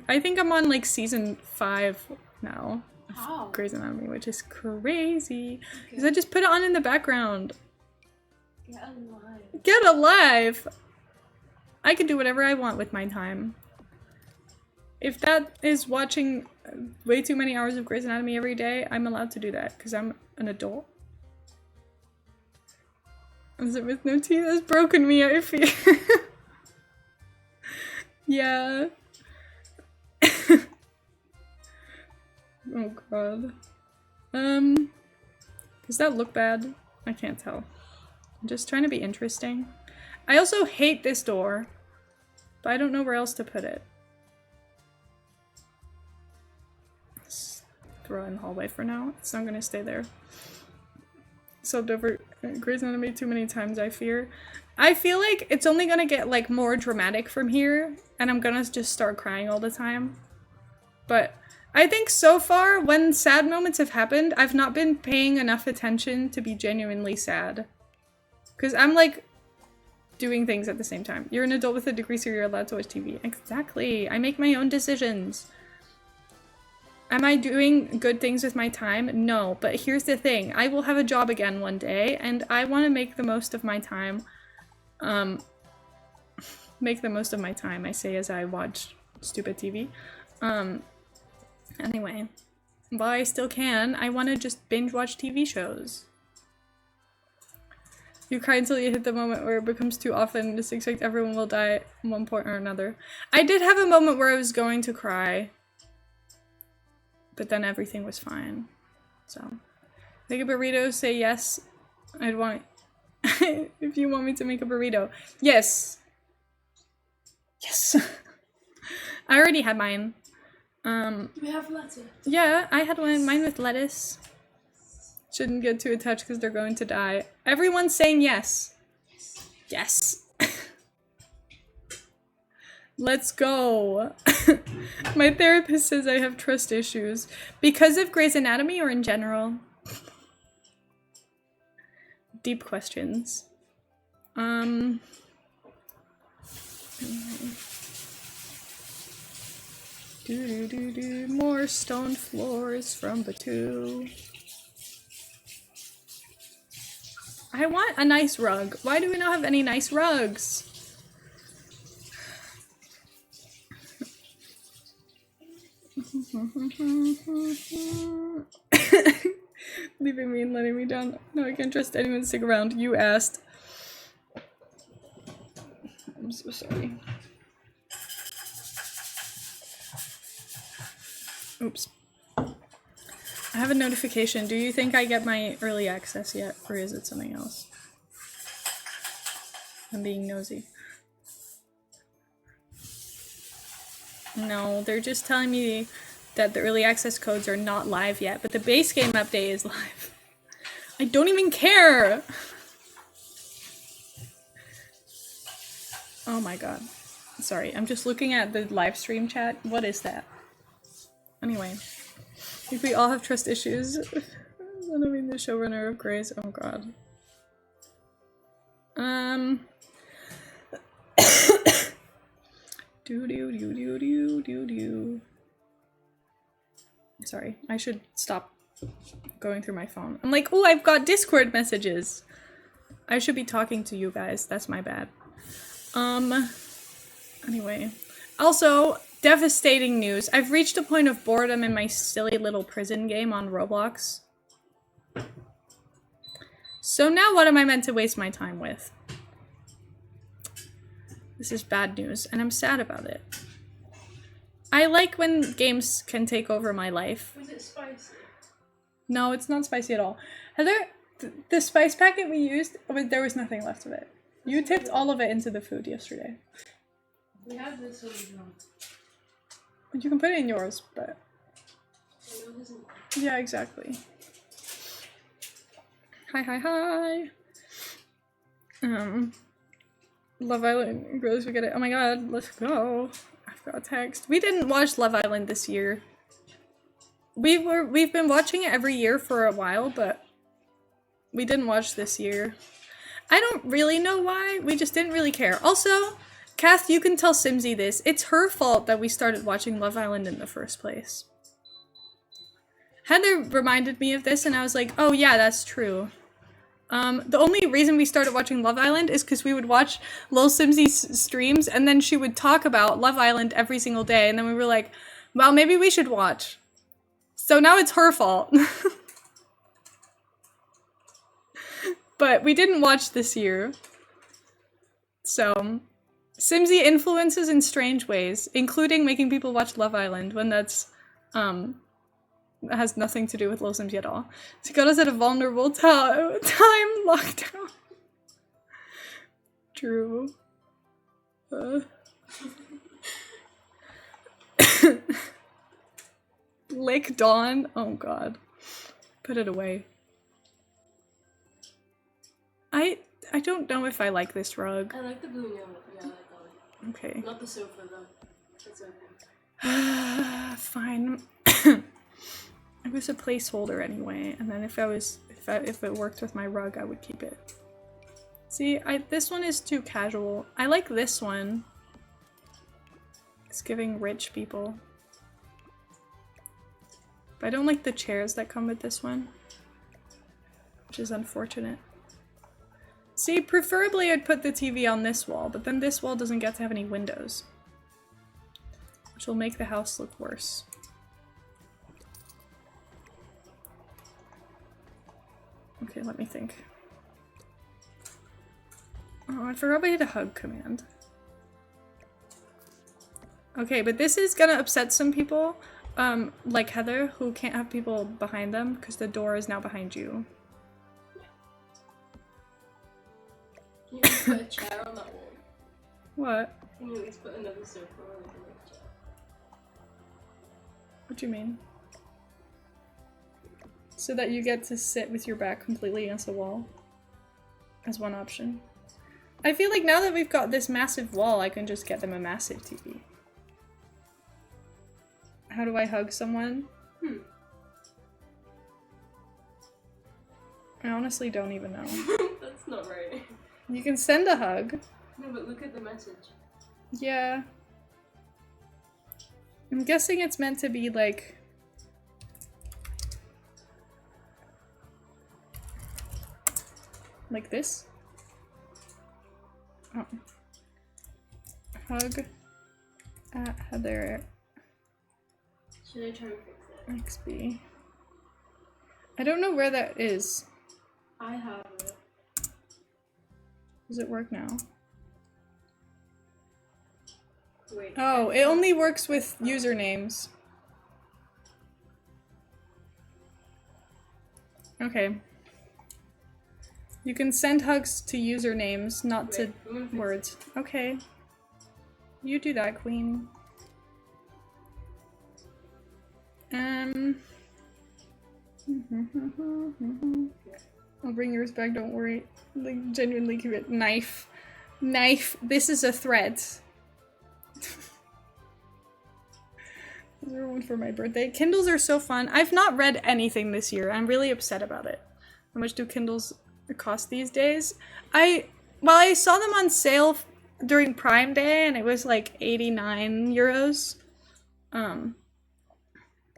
I think I'm on like season 5 now. Wow. Grey's Anatomy, which is crazy. Because I just put it on in the background. Get alive. Get alive! I can do whatever I want with my time. If that is watching way too many hours of Grey's Anatomy every day, I'm allowed to do that because I'm an adult. Is it with no teeth? Has broken me, I fear. Yeah. Oh god. Does that look bad? I can't tell. I'm just trying to be interesting. I also hate this door, but I don't know where else to put it. Just throw it in the hallway for now. It's not gonna stay there. Subbed over Grey's Anatomy too many times, I fear. I feel like it's only gonna get like more dramatic from here, and I'm gonna just start crying all the time. But I think so far, when sad moments have happened, I've not been paying enough attention to be genuinely sad. Because I'm like doing things at the same time. You're an adult with a degree, so you're allowed to watch TV. Exactly. I make my own decisions. Am I doing good things with my time? No, but here's the thing. I will have a job again one day, and I want to make the most of my time. Make the most of my time, I say as I watch stupid TV. Anyway, while I still can, I want to just binge watch TV shows. You cry until you hit the moment where it becomes too often, just expect everyone will die at one point or another. I did have a moment where I was going to cry, but then everything was fine. So, make a burrito, say yes. I'd want if you want me to make a burrito. Yes! Yes! I already had mine. We have lettuce. Yeah, I had mine with lettuce. Shouldn't get too attached because they're going to die. Everyone's saying yes. Yes. Let's go. My therapist says I have trust issues. Because of Grey's Anatomy or in general? Deep questions. Anyway. More stone floors from Batu. I want a nice rug. Why do we not have any nice rugs? Leaving me and letting me down. No, I can't trust anyone to stick around. You asked. I'm so sorry. Oops. I have a notification. Do you think I get my early access yet? Or is it something else? I'm being nosy. No, they're just telling me that the early access codes are not live yet, but the base game update is live. I don't even care! Oh my god. Sorry, I'm just looking at the live stream chat. What is that? Anyway. I think we all have trust issues. I don't mean the showrunner of Grey's. Oh god. Do. Sorry, I should stop Going through my phone. I'm like, oh, I've got Discord messages. I should be talking to you guys. That's my bad. Anyway. Also, devastating news. I've reached a point of boredom in my silly little prison game on Roblox. So now what am I meant to waste my time with? This is bad news, and I'm sad about it. I like when games can take over my life. Was it spicy? No, it's not spicy at all. Heather, the spice packet we used, there was nothing left of it. You tipped all of it into the food yesterday. We have this one. You can put it in yours, but... It isn't. Yeah, exactly. Hi. Love Island, girls, we get it. Oh my god, let's go. I've got a text. We didn't watch Love Island this year. We've been watching it every year for a while, but we didn't watch this year. I don't really know why. We just didn't really care. Also, Kath, you can tell Simsy this. It's her fault that we started watching Love Island in the first place. Heather reminded me of this, and I was like, oh yeah, that's true. The only reason we started watching Love Island is because we would watch Lil Simsy's streams, and then she would talk about Love Island every single day, and then we were like, well, maybe we should watch. So now it's her fault. But we didn't watch this year. So, Simsy influences in strange ways, including making people watch Love Island when that's, has nothing to do with Lil Simsy at all. She got us at a vulnerable time lockdown. True. Lick Dawn. Oh god. Put it away. I don't know if I like this rug. I like the blue and yellow. Yeah, I like that one. Okay. Not the sofa though. It's okay. Fine. It was a placeholder anyway, and then if it worked with my rug, I would keep it. See, this one is too casual. I like this one. It's giving rich people. But I don't like the chairs that come with this one, which is unfortunate. See, preferably I'd put the TV on this wall, but then this wall doesn't get to have any windows, which will make the house look worse. Okay, let me think. Oh, I forgot we had a hug command. Okay, but this is gonna upset some people, like Heather, who can't have people behind them because the door is now behind you. Can you just put a chair on that wall? What? Can you at least put another sofa or like a chair? What do you mean? So that you get to sit with your back completely against the wall? As one option. I feel like now that we've got this massive wall, I can just get them a massive TV. How do I hug someone? I honestly don't even know. That's not right. You can send a hug. No, but look at the message. Yeah. I'm guessing it's meant to be like... like this? Oh. Hug at Heather Should I try and fix it? XB. I don't know where that is. I have it. Does it work now? Wait. Oh, it only works with usernames. Okay. You can send hugs to usernames, not to words. Okay. You do that, queen. I'll bring yours back, don't worry. Like, genuinely keep it. Knife. Knife. This is a threat. Those are one for my birthday. Kindles are so fun. I've not read anything this year. I'm really upset about it. How much do Kindles cost these days? I saw them on sale during Prime Day and it was like 89 euros.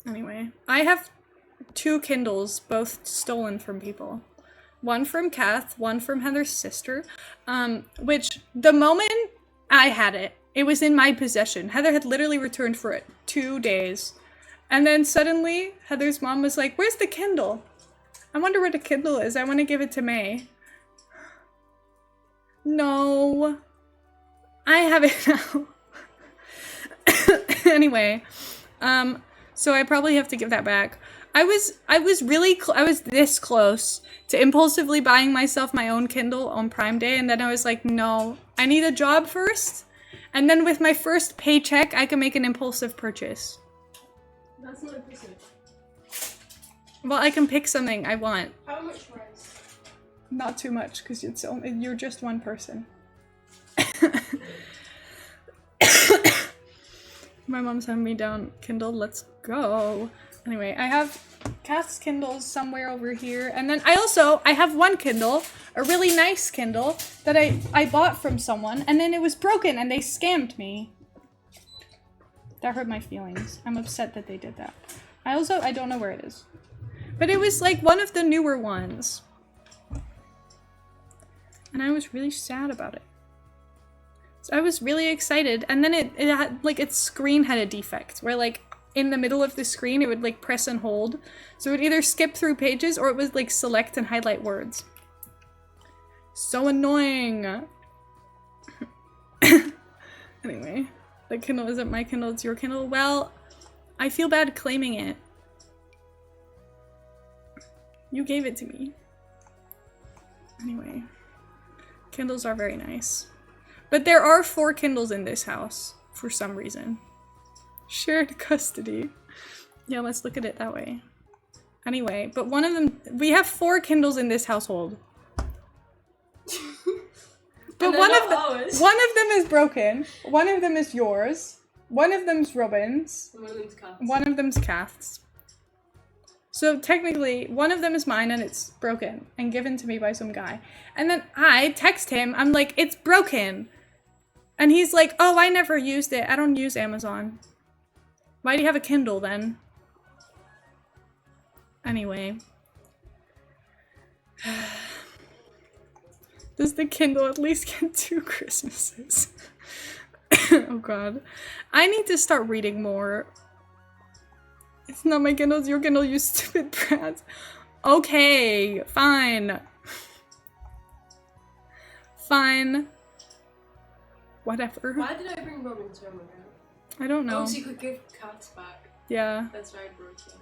Anyway, I have 2 Kindles, both stolen from people. One from Kath, one from Heather's sister, which the moment I had it, it was in my possession. Heather had literally returned for it 2 days. And then suddenly, Heather's mom was like, where's the Kindle? I wonder where the Kindle is. I want to give it to May. No. I have it now. Anyway, so I probably have to give that back. I was this close to impulsively buying myself my own Kindle on Prime Day, and then I was like, no, I need a job first, and then with my first paycheck, I can make an impulsive purchase. That's not impulsive. Well, I can pick something I want. How much rice? Not too much, because you're just one person. My mom's having me down Kindle. Let's go. Anyway, I have Kath's Kindles somewhere over here. And then I have one Kindle, a really nice Kindle, that I bought from someone. And then it was broken and they scammed me. That hurt my feelings. I'm upset that they did that. I don't know where it is. But it was like one of the newer ones. And I was really sad about it. So I was really excited, and then it had, like, its screen had a defect, where, like, in the middle of the screen, it would, like, press and hold. So it would either skip through pages, or it would, like, select and highlight words. So annoying! Anyway, the Kindle isn't my Kindle, it's your Kindle. Well, I feel bad claiming it. You gave it to me. Anyway. Kindles are very nice. But there are 4 Kindles in this house, for some reason. Shared custody. Yeah, let's look at it that way. Anyway, but one of them, we have 4 Kindles in this household. But one of them is broken. One of them is yours. One of them's Robin's. One of them's Kath's. One of them's Kath's. So technically, one of them is mine and it's broken and given to me by some guy. And then I text him, I'm like, it's broken. And he's like, oh, I never used it. I don't use Amazon. Why do you have a Kindle then? Anyway. Does the Kindle at least get 2 Christmases? Oh god. I need to start reading more. It's not my Kindle, it's your Kindle, you stupid brat. Okay, fine. Fine. Whatever. Why did I bring Robin's home again? I don't know. Oh, so you could give Kath's back. Yeah. That's very broken.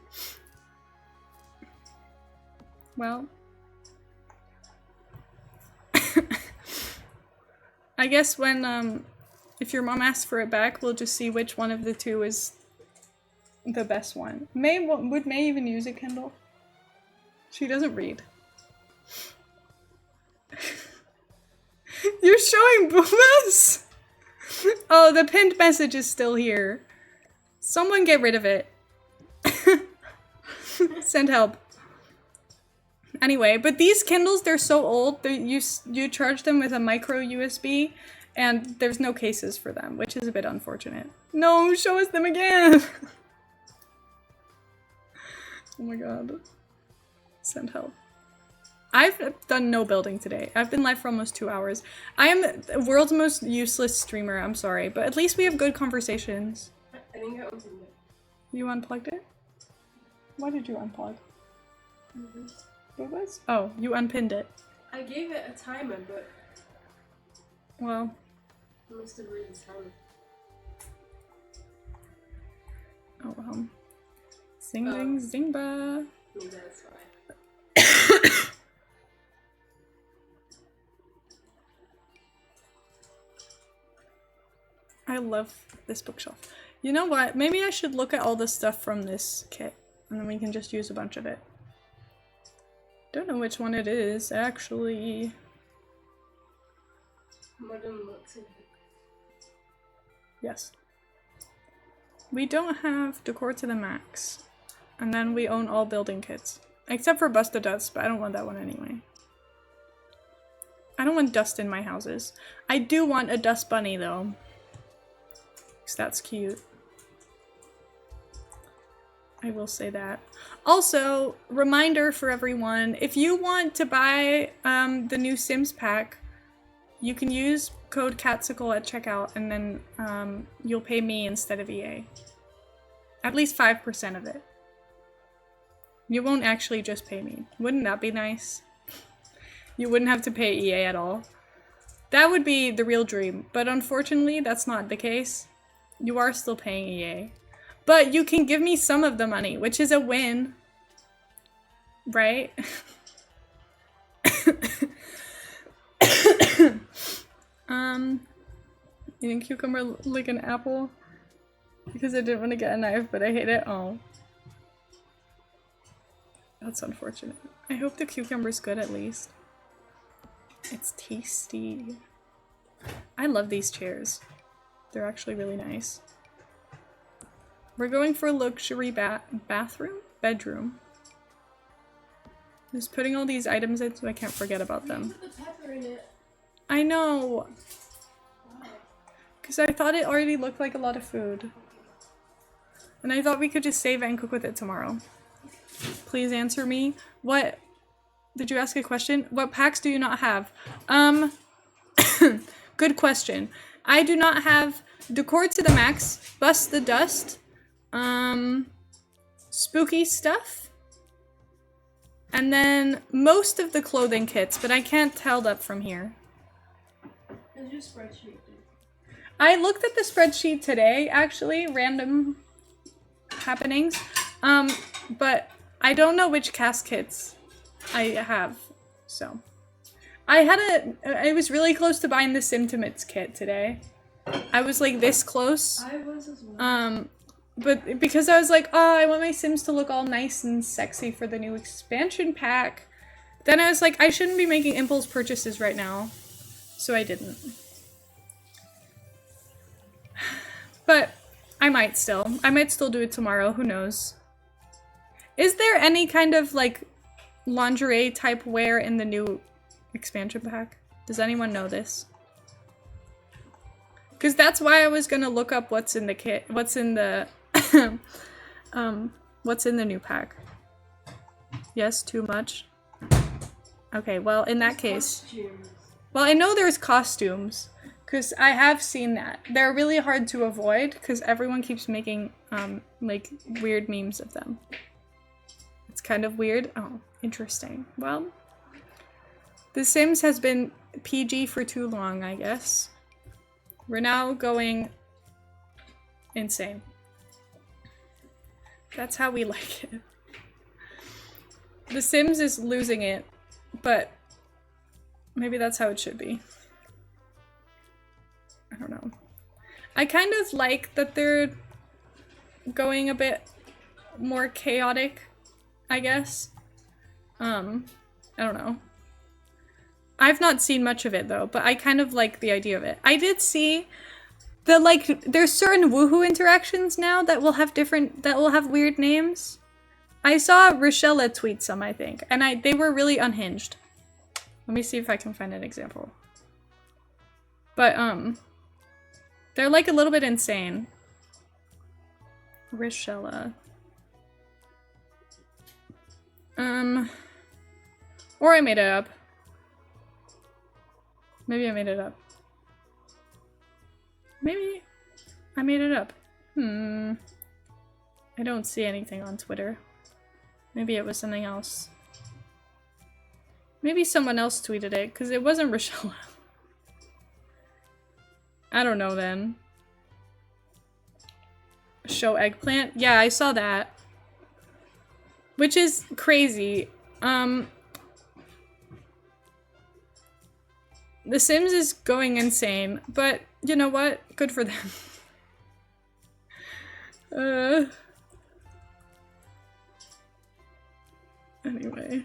Well. I guess when, if your mom asks for it back, we'll just see which one of the 2 is the best one. Would May even use a Kindle? She doesn't read. You're showing boobas? Oh, the pinned message is still here. Someone get rid of it. Send help. Anyway, but these Kindles, they're so old, you charge them with a micro USB, and there's no cases for them, which is a bit unfortunate. No, show us them again! Oh my god. Send help. I've done no building today. I've been live for almost 2 hours. I am the world's most useless streamer, I'm sorry, but at least we have good conversations. I think I unplugged it. You unplugged it? Why did you unplug? Mm-hmm. Boobas? Oh, you unpinned it. I gave it a timer, but... Well... I must have read the timer. Oh well. Zing ding zingba. Maybe that's why. I love this bookshelf. You know what? Maybe I should look at all the stuff from this kit, and then we can just use a bunch of it. Don't know which one it is, actually. Modern Luxury. Yes. We don't have decor to the max. And then we own all building kits. Except for Busta Dust, but I don't want that one anyway. I don't want dust in my houses. I do want a dust bunny though. Because that's cute. I will say that. Also, reminder for everyone, if you want to buy the new Sims pack, you can use code cattsical at checkout, and then you'll pay me instead of EA. At least 5% of it. You won't actually just pay me. Wouldn't that be nice? You wouldn't have to pay EA at all. That would be the real dream, but unfortunately that's not the case. You are still paying EA. But you can give me some of the money, which is a win. Right? Eating cucumber like an apple because I didn't want to get a knife, but I hate it. Oh. That's unfortunate. I hope the cucumber's good at least. It's tasty. I love these chairs. They're actually really nice. We're going for a luxury bedroom. Just putting all these items in so I can't forget about them. Put the pepper in it. I know. Because I thought it already looked like a lot of food. And I thought we could just save it and cook with it tomorrow. Please answer me. What? Did you ask a question? What packs do you not have? Good question. I do not have Decor to the Max, Bust the Dust, Spooky Stuff, and then most of the clothing kits, but I can't tell that from here. It's your spreadsheet. I looked at the spreadsheet today, actually, random happenings, but I don't know which cast kits I have, so. I was really close to buying the Simtimates kit today. I was like this close. I was as well. But because I was like, oh, I want my Sims to look all nice and sexy for the new expansion pack. Then I was like, I shouldn't be making impulse purchases right now. So I didn't. But I might still. I might still do it tomorrow, who knows. Is there any kind of like lingerie type wear in the new expansion pack? Does anyone know this? Because that's why I was gonna look up what's in the kit, what's in the what's in the new pack. Yes, too much. Okay, well in that case, well I know there's costumes because I have seen that. They're really hard to avoid because everyone keeps making like weird memes of them. It's kind of weird. Oh, interesting. Well, The Sims has been PG for too long, I guess. We're now going insane. That's how we like it. The Sims is losing it, but maybe that's how it should be. I don't know. I kind of like that they're going a bit more chaotic, I guess. I don't know. I've not seen much of it though, but I kind of like the idea of it. I did see the like there's certain woohoo interactions now that will have weird names. I saw Rochella tweet some, I think, and they were really unhinged. Let me see if I can find an example. But they're like a little bit insane. Rochella. Or I made it up. Maybe I made it up. Maybe I made it up. I don't see anything on Twitter. Maybe it was something else. Maybe someone else tweeted it, because it wasn't Rochelle. I don't know then. Show eggplant? Yeah, I saw that. Which is crazy. The Sims is going insane, but you know what? Good for them. Anyway.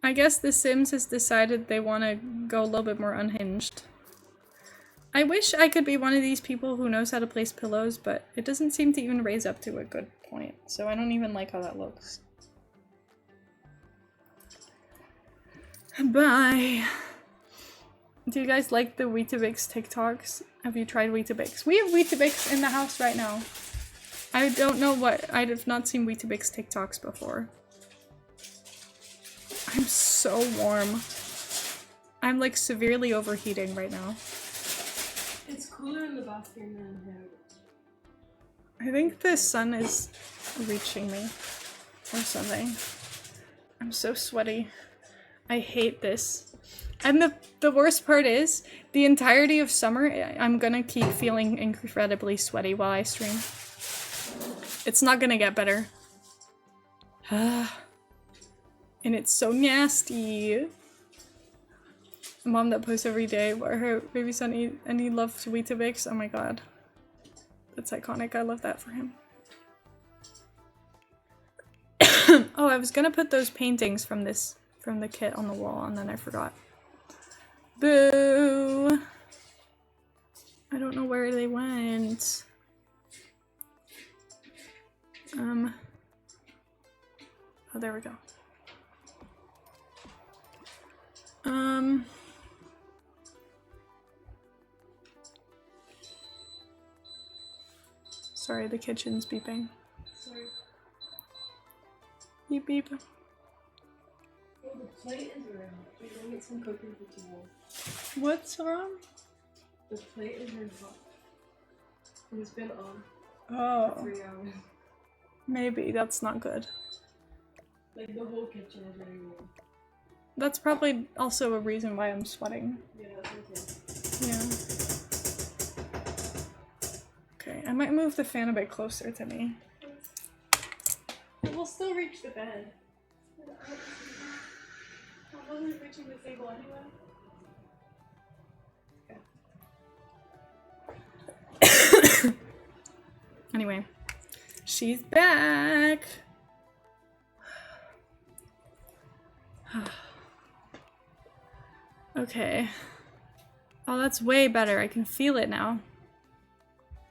I guess The Sims has decided they want to go a little bit more unhinged. I wish I could be one of these people who knows how to place pillows, but it doesn't seem to even raise up to a good point, so I don't even like how that looks. Bye. Do you guys like the Weetabix TikToks? Have you tried Weetabix? We have Weetabix in the house right now. I don't know what. I have not seen Weetabix TikToks before. I'm so warm. I'm like severely overheating right now. It's cooler in the bathroom than here. I think the sun is reaching me or something. I'm so sweaty. I hate this. And the worst part is, the entirety of summer, I'm gonna keep feeling incredibly sweaty while I stream. It's not gonna get better. And it's so nasty. A mom that posts every day what her baby son eat, and he loves Weetabix. Oh my god. That's iconic. I love that for him. Oh, I was gonna put those paintings from the kit on the wall, and then I forgot. Boo! I don't know where they went. Oh, there we go. Sorry, the kitchen's beeping. Sorry. Beep beep. Oh, the plate is around. We're gonna get some cooking for tomorrow. What's wrong? The plate is in hot. And it's been on Oh, for 3 hours. maybe that's not good. Like the whole kitchen is very warm. That's probably also a reason why I'm sweating. Yeah, that's okay. Yeah. Okay, I might move the fan a bit closer to me. But we'll still reach the bed. I wasn't reaching the table anyway. Anyway, she's back. Okay. Oh, that's way better. I can feel it now.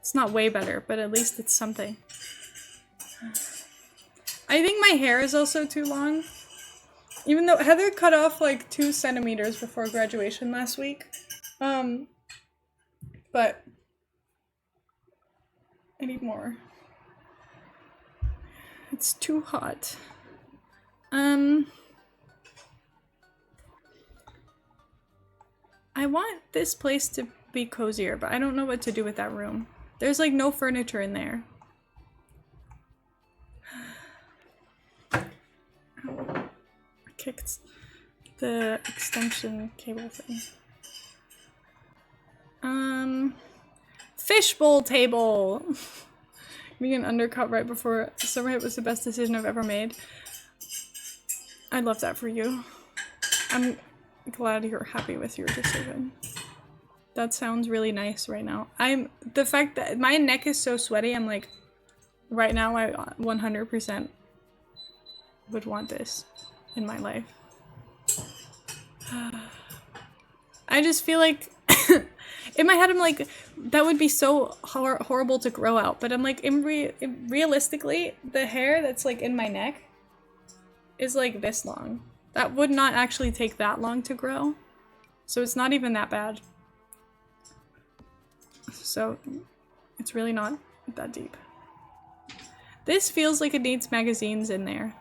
It's not way better, but at least it's something. I think my hair is also too long. Even though Heather cut off like 2 centimeters before graduation last week. But I need more. It's too hot. I want this place to be cozier, but I don't know what to do with that room. There's like no furniture in there. I kicked the extension cable thing. Fishbowl table! Being an undercut right before summer hit was the best decision I've ever made. I love that for you. I'm glad you're happy with your decision. That sounds really nice right now. The fact that my neck is so sweaty, I'm like, right now I 100% would want this in my life. I just feel like, in my head I'm like, that would be so horrible to grow out, but I'm like, realistically, the hair that's like in my neck is like this long. That would not actually take that long to grow, so it's not even that bad. So, it's really not that deep. This feels like it needs magazines in there.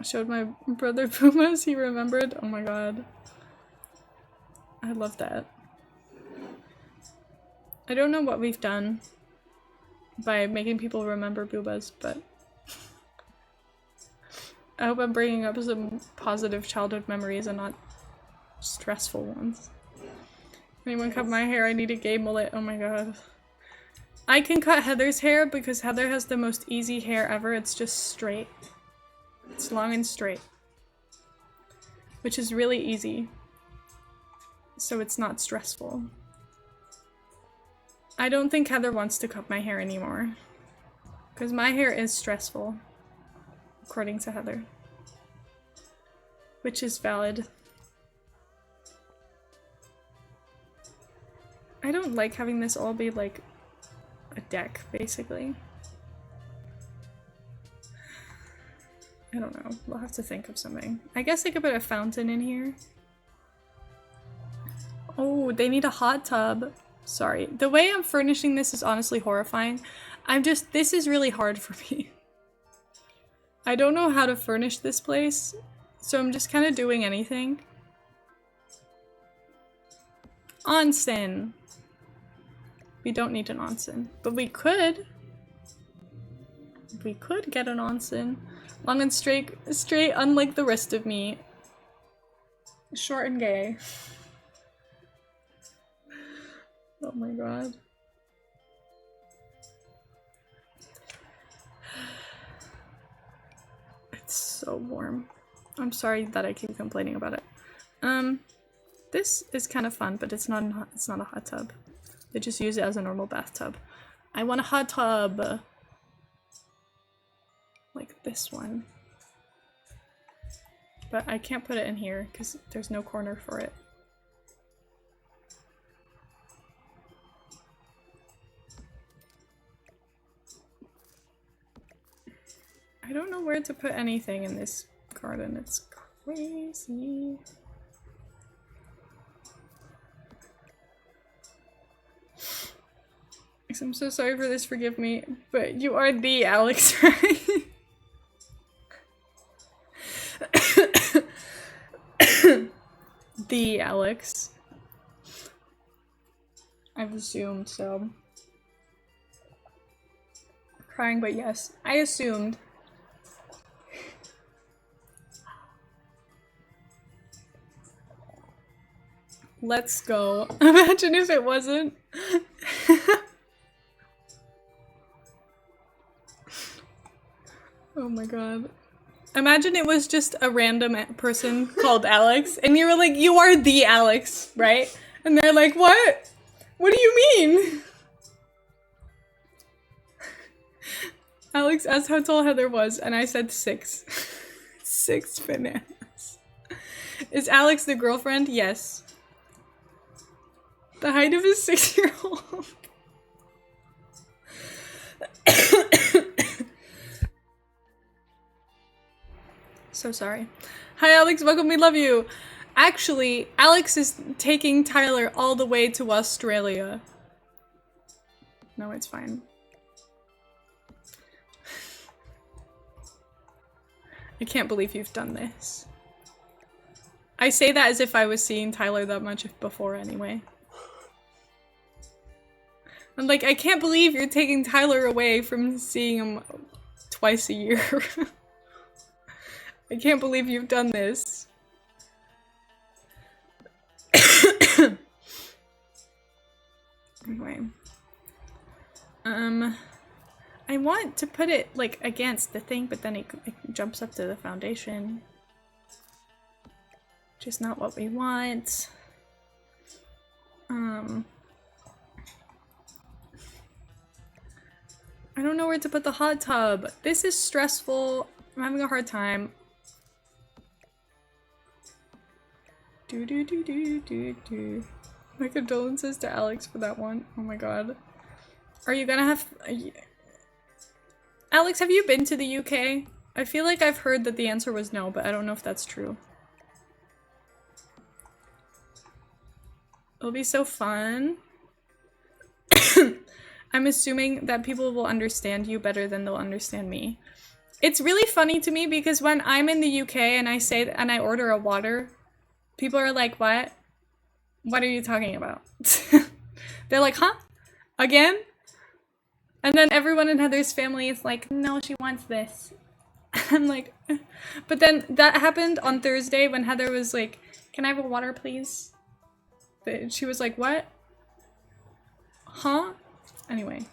I showed my brother Pumas, he remembered. Oh my god. I love that. I don't know what we've done by making people remember boobas, but I hope I'm bringing up some positive childhood memories and not stressful ones. Anyone cut my hair? I need a gay mullet. Oh my god. I can cut Heather's hair because Heather has the most easy hair ever. It's just straight. It's long and straight. Which is really easy. So it's not stressful. I don't think Heather wants to cut my hair anymore. Because my hair is stressful. According to Heather. Which is valid. I don't like having this all be like a deck, basically. I don't know. We'll have to think of something. I guess I could put a fountain in here. Oh, they need a hot tub. Sorry. The way I'm furnishing this is honestly horrifying. This is really hard for me. I don't know how to furnish this place, so I'm just kind of doing anything. Onsen. We don't need an onsen, but we could. We could get an onsen. Long and straight, unlike the rest of me. Short and gay. Oh my god. It's so warm. I'm sorry that I keep complaining about it. This is kind of fun, but it's not a hot tub. They just use it as a normal bathtub. I want a hot tub. Like this one. But I can't put it in here because there's no corner for it. I don't know where to put anything in this garden. It's crazy. I'm so sorry for this, forgive me, but you are the Alex, right? The Alex. I've assumed, so. Crying, but yes, I assumed. Let's go. Imagine if it wasn't. Oh my god. Imagine it was just a random person called Alex, and you were like, you are the Alex, right? And they're like, what? What do you mean? Alex asked how tall Heather was, and I said 6. 6 bananas. Is Alex the girlfriend? Yes. The height of a 6-year-old. So sorry. Hi Alex, welcome, we love you. Actually, Alex is taking Tyler all the way to Australia. No, it's fine. I can't believe you've done this. I say that as if I was seeing Tyler that much before anyway. I'm like, I can't believe you're taking Tyler away from seeing him twice a year. I can't believe you've done this. Anyway. I want to put it, like, against the thing, but then it jumps up to the foundation. Which is not what we want. I don't know where to put the hot tub. This is stressful. I'm having a hard time. My condolences to Alex for that one. Oh my god. Are you gonna have... Alex, have you been to the UK? I feel like I've heard that the answer was no, but I don't know if that's true. It'll be so fun. I'm assuming that people will understand you better than they'll understand me. It's really funny to me because when I'm in the UK and I say and I order a water, people are like, what? What are you talking about? They're like, huh? Again? And then everyone in Heather's family is like, no, she wants this. I'm like, but then that happened on Thursday when Heather was like, can I have a water, please? She was like, what? Huh? Anyway,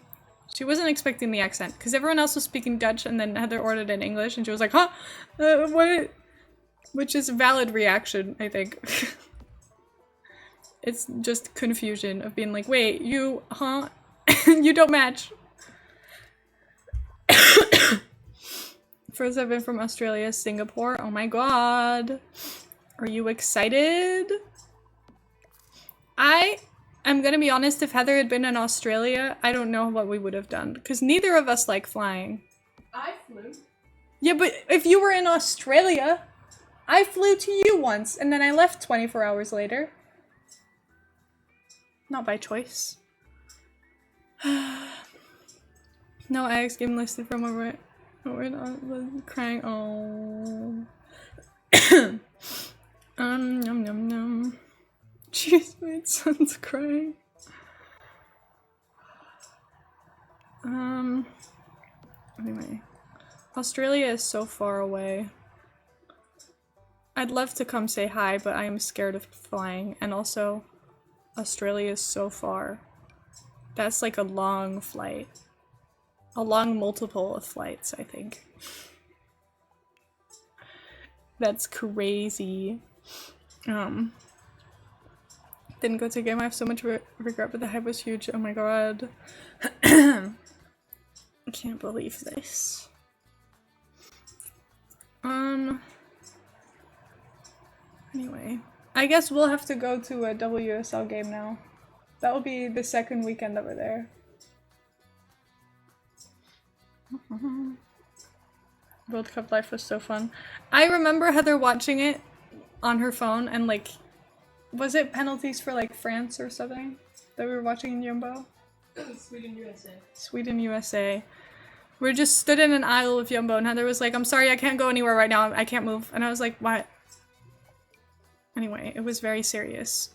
she wasn't expecting the accent because everyone else was speaking Dutch and then Heather ordered in English and she was like, huh? What? Which is a valid reaction, I think. It's just confusion of being like, wait, you, huh? You don't match. First I've been from Australia, Singapore. Oh my god. Are you excited? I'm gonna be honest, if Heather had been in Australia, I don't know what we would have done. Because neither of us like flying. I flew. Yeah, but if you were in Australia, I flew to you once, and then I left 24 hours later. Not by choice. No Ajax game listed from over. We're not crying. Oh. Yum yum yum. Jeez, my son's crying. Anyway. Australia is so far away. I'd love to come say hi, but I am scared of flying, and also, Australia is so far. That's like a long flight. A long multiple of flights, I think. That's crazy. Didn't go to game. I have so much regret, but the hype was huge. Oh my god. I can't believe this. Anyway. I guess we'll have to go to a WSL game now. That will be the second weekend that we're there. World Cup life was so fun. I remember Heather watching it on her phone and like, was it penalties for like France or something that we were watching in Jumbo? Sweden, USA. Sweden, USA. We just stood in an aisle of Jumbo and Heather was like, I'm sorry, I can't go anywhere right now. I can't move. And I was like, what? Anyway, it was very serious.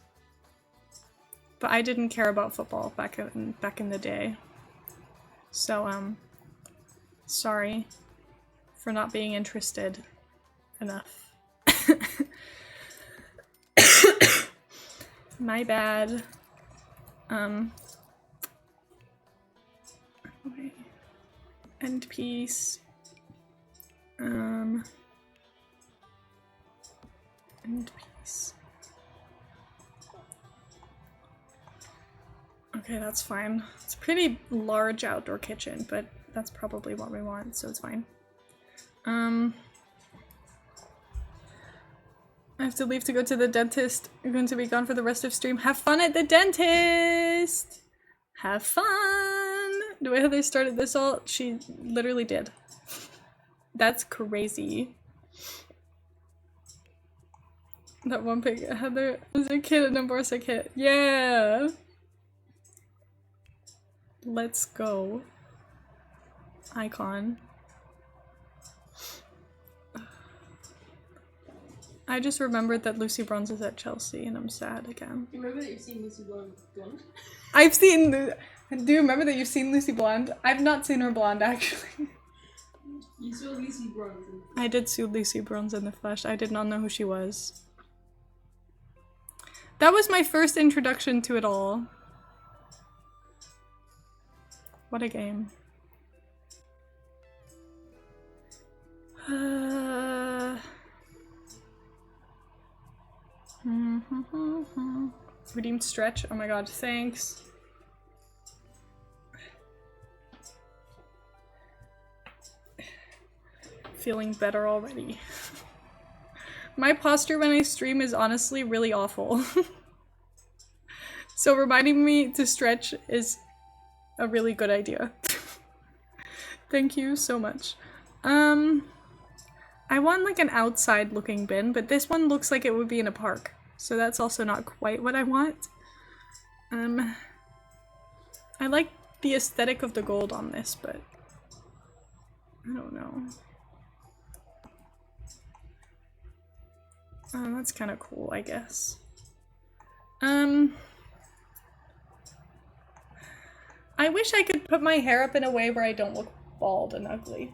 But I didn't care about football back in the day. So, sorry for not being interested enough. My bad. Okay. End piece. End piece. Okay, that's fine. It's a pretty large outdoor kitchen, but that's probably what we want, so it's fine. I have to leave to go to the dentist. I'm going to be gone for the rest of stream. Have fun at the dentist! Have fun! The way Heather started this all, she literally did. That's crazy. That one pic, Heather was a kid and a Barca kid. Yeah! Let's go. Icon. I just remembered that Lucy Bronze is at Chelsea and I'm sad again. You remember that you've seen Lucy Blonde? I've seen... Do you remember that you've seen Lucy Blonde? I've not seen her blonde, actually. You saw Lucy Bronze. I did see Lucy Bronze in the flesh. I did not know who she was. That was my first introduction to it all. What a game. Redeemed stretch. Oh my god, thanks. Feeling better already. My posture when I stream is honestly really awful. So reminding me to stretch is a really good idea. Thank you so much. I want like an outside looking bin, but this one looks like it would be in a park. So that's also not quite what I want. I like the aesthetic of the gold on this, but I don't know. That's kind of cool, I guess. I wish I could put my hair up in a way where I don't look bald and ugly.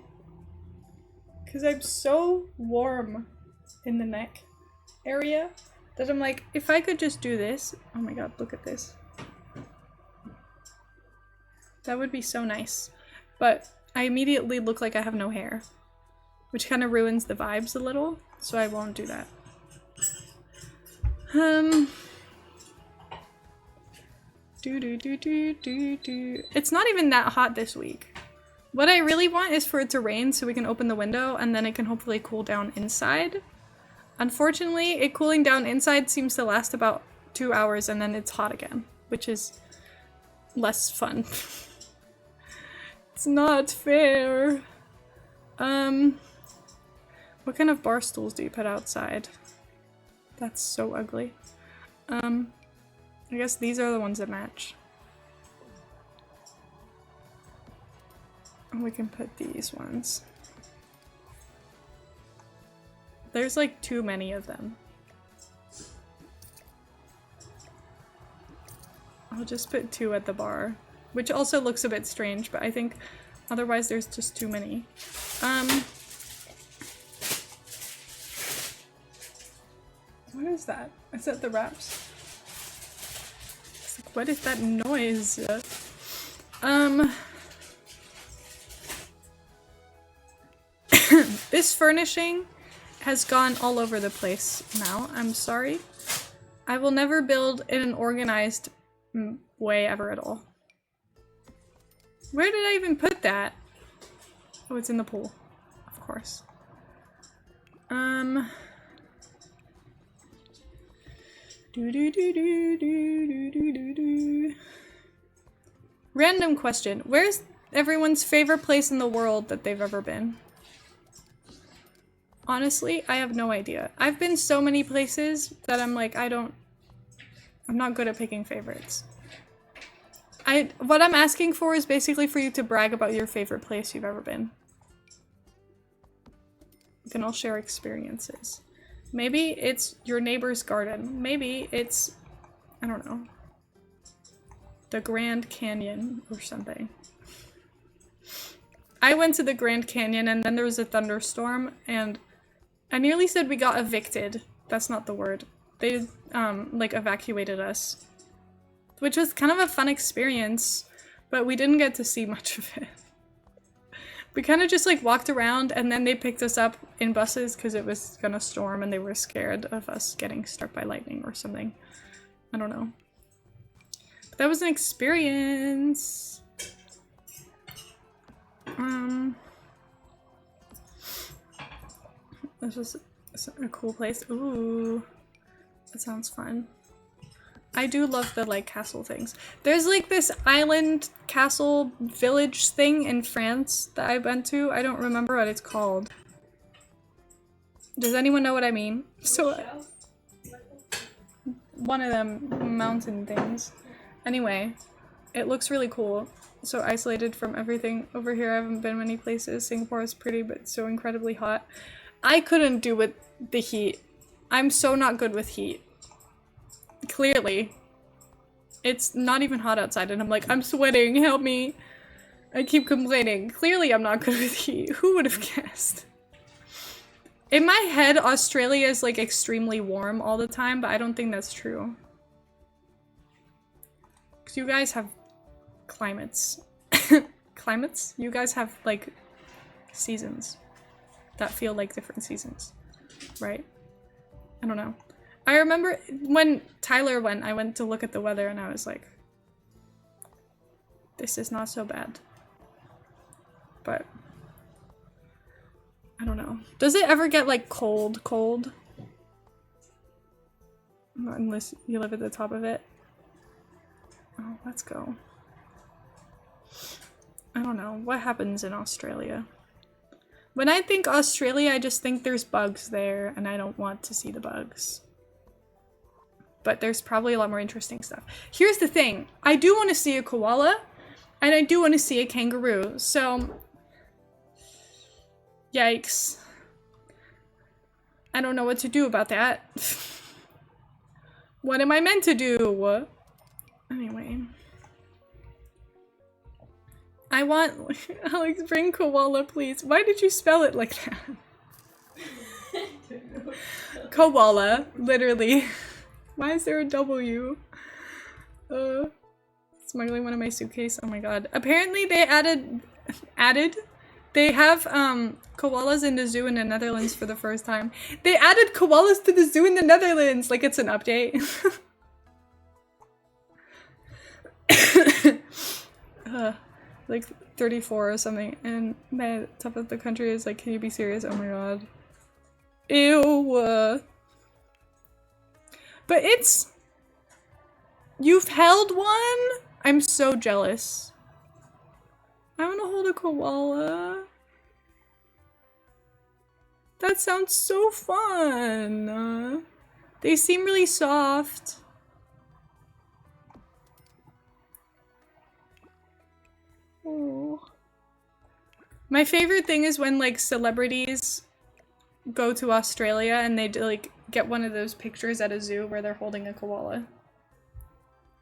Because I'm so warm in the neck area that I'm like, if I could just do this. Oh my god, look at this. That would be so nice. But I immediately look like I have no hair, which kind of ruins the vibes a little, so I won't do that. It's not even that hot this week. What I really want is for it to rain so we can open the window and then it can hopefully cool down inside. Unfortunately, it cooling down inside seems to last about 2 hours and then it's hot again, which is less fun. It's not fair. What kind of bar stools do you put outside? That's so ugly. I guess these are the ones that match. And we can put these ones. There's like too many of them. I'll just put 2 at the bar, which also looks a bit strange, but I think otherwise there's just too many. What is that? Is that the wraps? It's like, what is that noise? This furnishing has gone all over the place now. I'm sorry. I will never build in an organized way ever at all. Where did I even put that? Oh, it's in the pool. Of course. Random question. Where's everyone's favorite place in the world that they've ever been? Honestly, I have no idea. I've been so many places that I'm like, I'm not good at picking favorites. What I'm asking for is basically for you to brag about your favorite place you've ever been. We can all share experiences. Maybe it's your neighbor's garden. Maybe it's, I don't know, the Grand Canyon or something. I went to the Grand Canyon and then there was a thunderstorm and I nearly said we got evicted. That's not the word. They, like, evacuated us. Which was kind of a fun experience, but we didn't get to see much of it. We kind of just, like, walked around and then they picked us up in buses because it was gonna storm and they were scared of us getting struck by lightning or something. I don't know. But that was an experience. This was a cool place. Ooh, that sounds fun. I do love the, like, castle things. There's, like, this island castle village thing in France that I've been to. I don't remember what it's called. Does anyone know what I mean? So, one of them mountain things. Anyway, it looks really cool. So isolated from everything over here. I haven't been many places. Singapore is pretty, but so incredibly hot. I couldn't do with the heat. I'm so not good with heat. Clearly. It's not even hot outside and I'm like, I'm sweating, help me. I keep complaining. Clearly I'm not good with heat. Who would have guessed? In my head, Australia is like extremely warm all the time, but I don't think that's true. Because you guys have climates. Climates? You guys have like seasons that feel like different seasons, right? I don't know. I remember when Tyler went, I went to look at the weather and I was like, this is not so bad. But I don't know. Does it ever get like cold? Not unless you live at the top of it. Oh, let's go. I don't know. What happens in Australia? When I think Australia, I just think there's bugs there, and I don't want to see the bugs. But there's probably a lot more interesting stuff. Here's the thing. I do want to see a koala, and I do want to see a kangaroo, so... Yikes. I don't know what to do about that. What am I meant to do? Anyway. I want... Alex, bring koala, please. Why did you spell it like that? Koala, literally. Why is there a W? Smuggling one of my suitcase. Oh my god. Apparently they they have koalas in the zoo in the Netherlands for the first time. They added koalas to the zoo in the Netherlands! Like it's an update. Like 34 or something, and the top of the country is like, can you be serious? Oh my god. Ew. But it's... You've held one? I'm so jealous. I want to hold a koala. That sounds so fun. They seem really soft. Oh. My favorite thing is when like celebrities go to Australia and they like get one of those pictures at a zoo where they're holding a koala.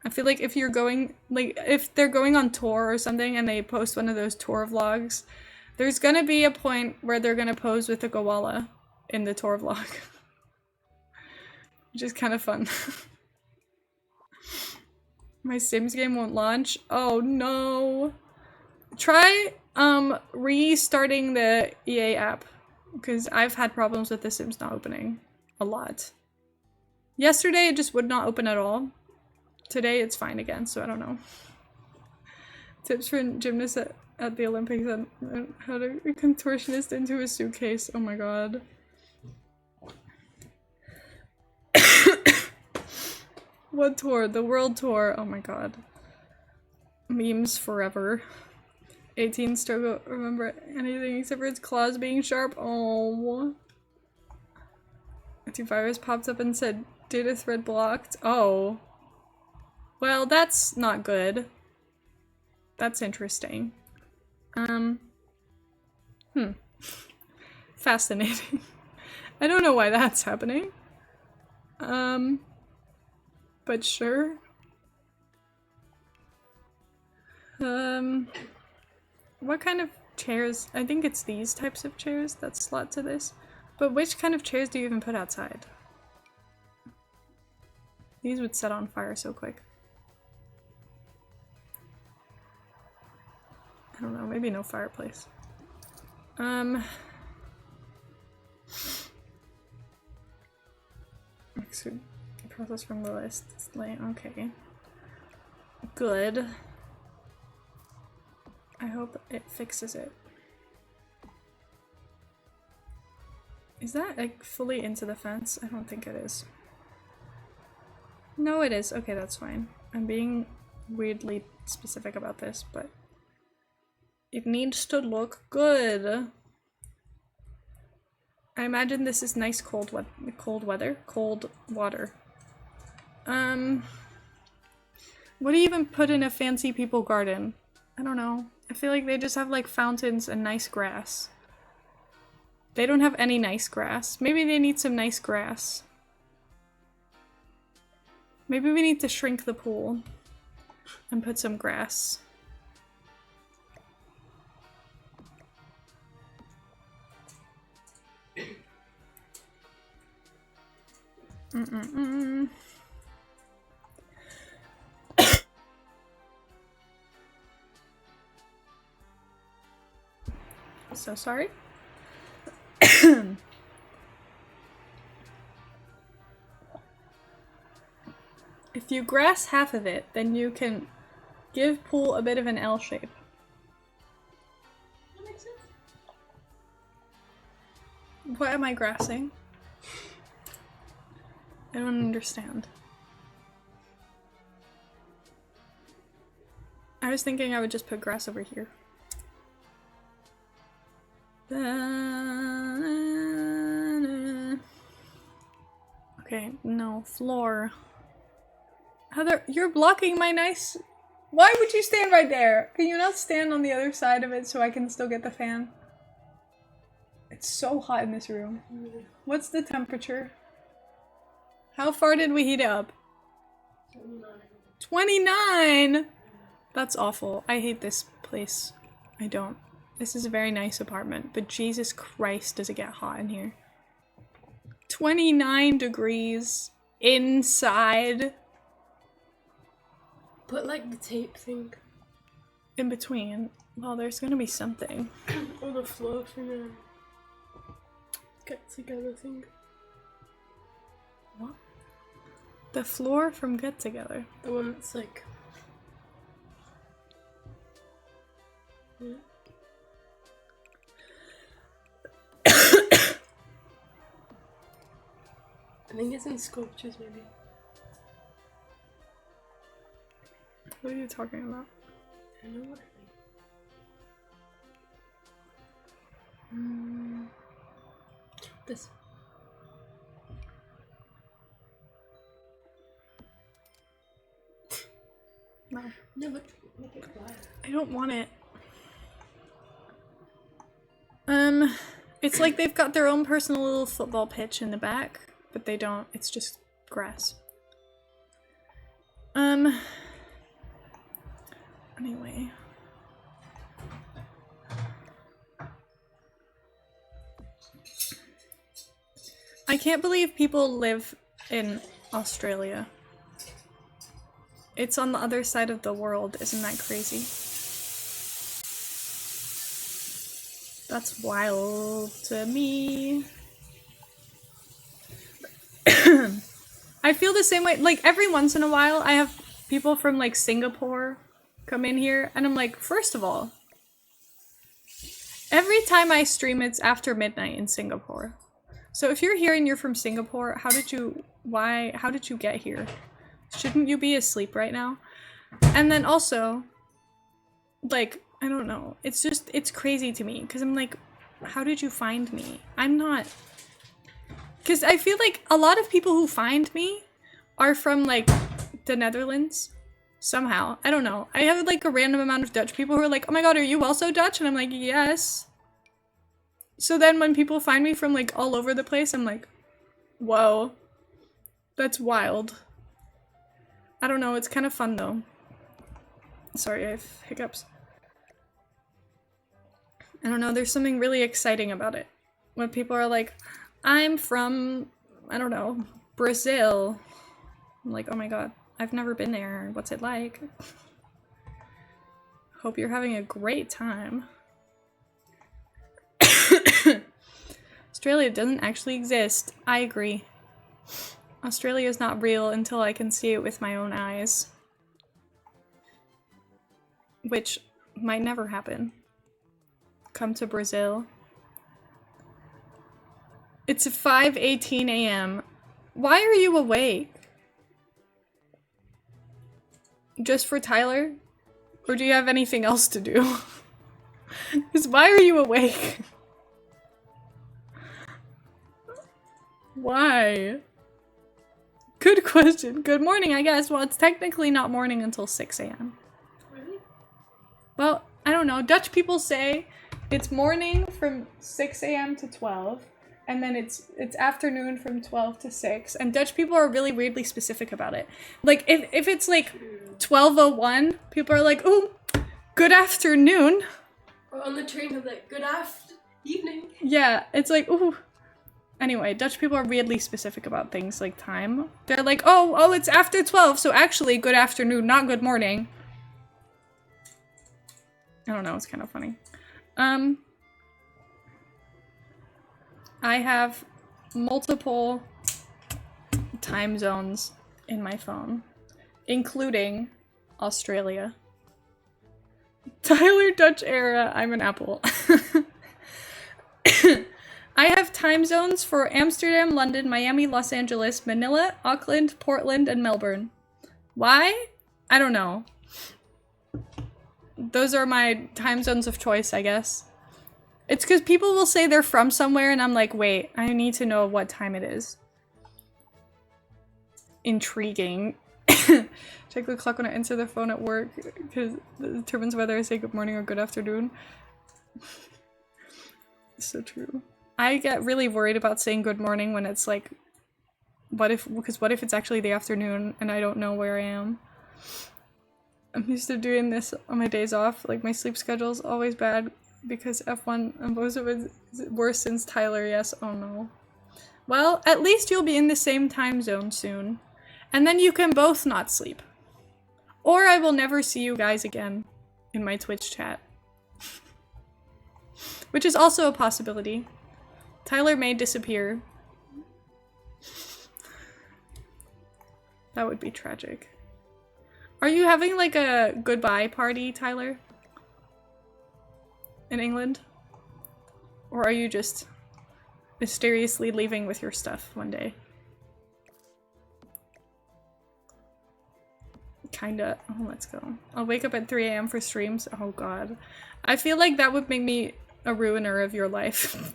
I feel like if you're going, like if they're going on tour or something and they post one of those tour vlogs, there's gonna be a point where they're gonna pose with a koala in the tour vlog. Which is kind of fun. My Sims game won't launch. Oh no. Try restarting the EA app, because I've had problems with the Sims not opening a lot. Yesterday it just would not open at all. Today it's fine again, so I don't know. Tips for gymnasts at the Olympics and how to contortionist into a suitcase. Oh my god. What tour? The world tour. Oh my god. Memes forever. 18 struggle remember anything except for its claws being sharp. Oh. Antivirus popped up and said data thread blocked. Oh. Well, that's not good. That's interesting. Fascinating. I don't know why that's happening. But sure. What kind of chairs? I think it's these types of chairs that slot to this. But which kind of chairs do you even put outside? These would set on fire so quick. I don't know, maybe no fireplace. Exit process from the list. Okay. Good. I hope it fixes it. Is that like fully into the fence? I don't think it is. No, it is. Okay, that's fine. I'm being weirdly specific about this, but it needs to look good. I imagine this is nice cold water. What do you even put in a fancy people garden? I don't know. I feel like they just have like fountains and nice grass. They don't have any nice grass. Maybe they need some nice grass. Maybe we need to shrink the pool and put some grass. So sorry. If you grass half of it, then you can give pool a bit of an L shape. That makes sense. What am I grassing? I don't understand. I was thinking I would just put grass over here. Okay, no, floor. Heather, you're blocking my nice... Why would you stand right there? Can you not stand on the other side of it so I can still get the fan? It's so hot in this room. What's the temperature? How far did we heat it up? 29! That's awful. I hate this place. I don't. This is a very nice apartment, but Jesus Christ, does it get hot in here. 29 degrees inside. Put like the tape thing. In between. Well, there's gonna be something. On the floor for the get together thing. What? The floor from Get Together. The one that's like... Yeah. I think it's in sculptures, maybe. What are you talking about? I don't know what I This. No. No, but make it quiet. I don't want it. It's like they've got their own personal little football pitch in the back, but they don't. It's just grass. Anyway. I can't believe people live in Australia. It's on the other side of the world, isn't that crazy? That's wild to me. I feel the same way, like every once in a while I have people from like Singapore come in here and I'm like, first of all, every time I stream it's after midnight in Singapore. So if you're here and you're from Singapore, how did you get here? Shouldn't you be asleep right now? And then also, like, I don't know. It's just, it's crazy to me. Because I'm like, how did you find me? I'm not... Because I feel like a lot of people who find me are from, like, the Netherlands. Somehow. I don't know. I have, like, a random amount of Dutch people who are like, oh my god, are you also Dutch? And I'm like, yes. So then when people find me from, like, all over the place, I'm like, whoa. That's wild. I don't know, it's kind of fun though. Sorry, I have hiccups. I don't know, there's something really exciting about it. When people are like, I'm from, I don't know, Brazil. I'm like, oh my god, I've never been there. What's it like? Hope you're having a great time. Australia doesn't actually exist. I agree. Australia is not real until I can see it with my own eyes. Which might never happen. Come to Brazil. It's 5:18 a.m. Why are you awake? Just for Tyler? Or do you have anything else to do? Because why are you awake? Why? Good question. Good morning, I guess. Well, it's technically not morning until 6 a.m. Really? Well, I don't know. Dutch people say it's morning from 6 a.m. to 12, and then it's afternoon from 12 to 6, and Dutch people are really weirdly specific about it. Like, if it's like 12:01, people are like, ooh, good afternoon. Or on the train, they're like, good evening. Yeah, it's like, ooh. Anyway, Dutch people are weirdly specific about things like time. They're like, oh, it's after 12, so actually good afternoon, not good morning. I don't know, it's kind of funny. I have multiple time zones in my phone, including Australia. Tyler Dutch era, I'm an apple. I have time zones for Amsterdam, London, Miami, Los Angeles, Manila, Auckland, Portland, and Melbourne. Why? I don't know. Those are my time zones of choice, I guess. It's because people will say they're from somewhere and I'm like, wait, I need to know what time it is. Intriguing. Check the clock when I answer the phone at work because it determines whether I say good morning or good afternoon. So true. I get really worried about saying good morning when it's like, what if it's actually the afternoon and I don't know where I am? I'm used to doing this on my days off. Like, my sleep schedule's always bad because F1 and most of it is worse since Tyler, yes, oh no. Well, at least you'll be in the same time zone soon. And then you can both not sleep. Or I will never see you guys again in my Twitch chat. Which is also a possibility. Tyler may disappear. That would be tragic. Are you having like a goodbye party, Tyler? In England? Or are you just mysteriously leaving with your stuff one day? Kinda. Oh, let's go. I'll wake up at 3 a.m. for streams. Oh god. I feel like that would make me a ruiner of your life.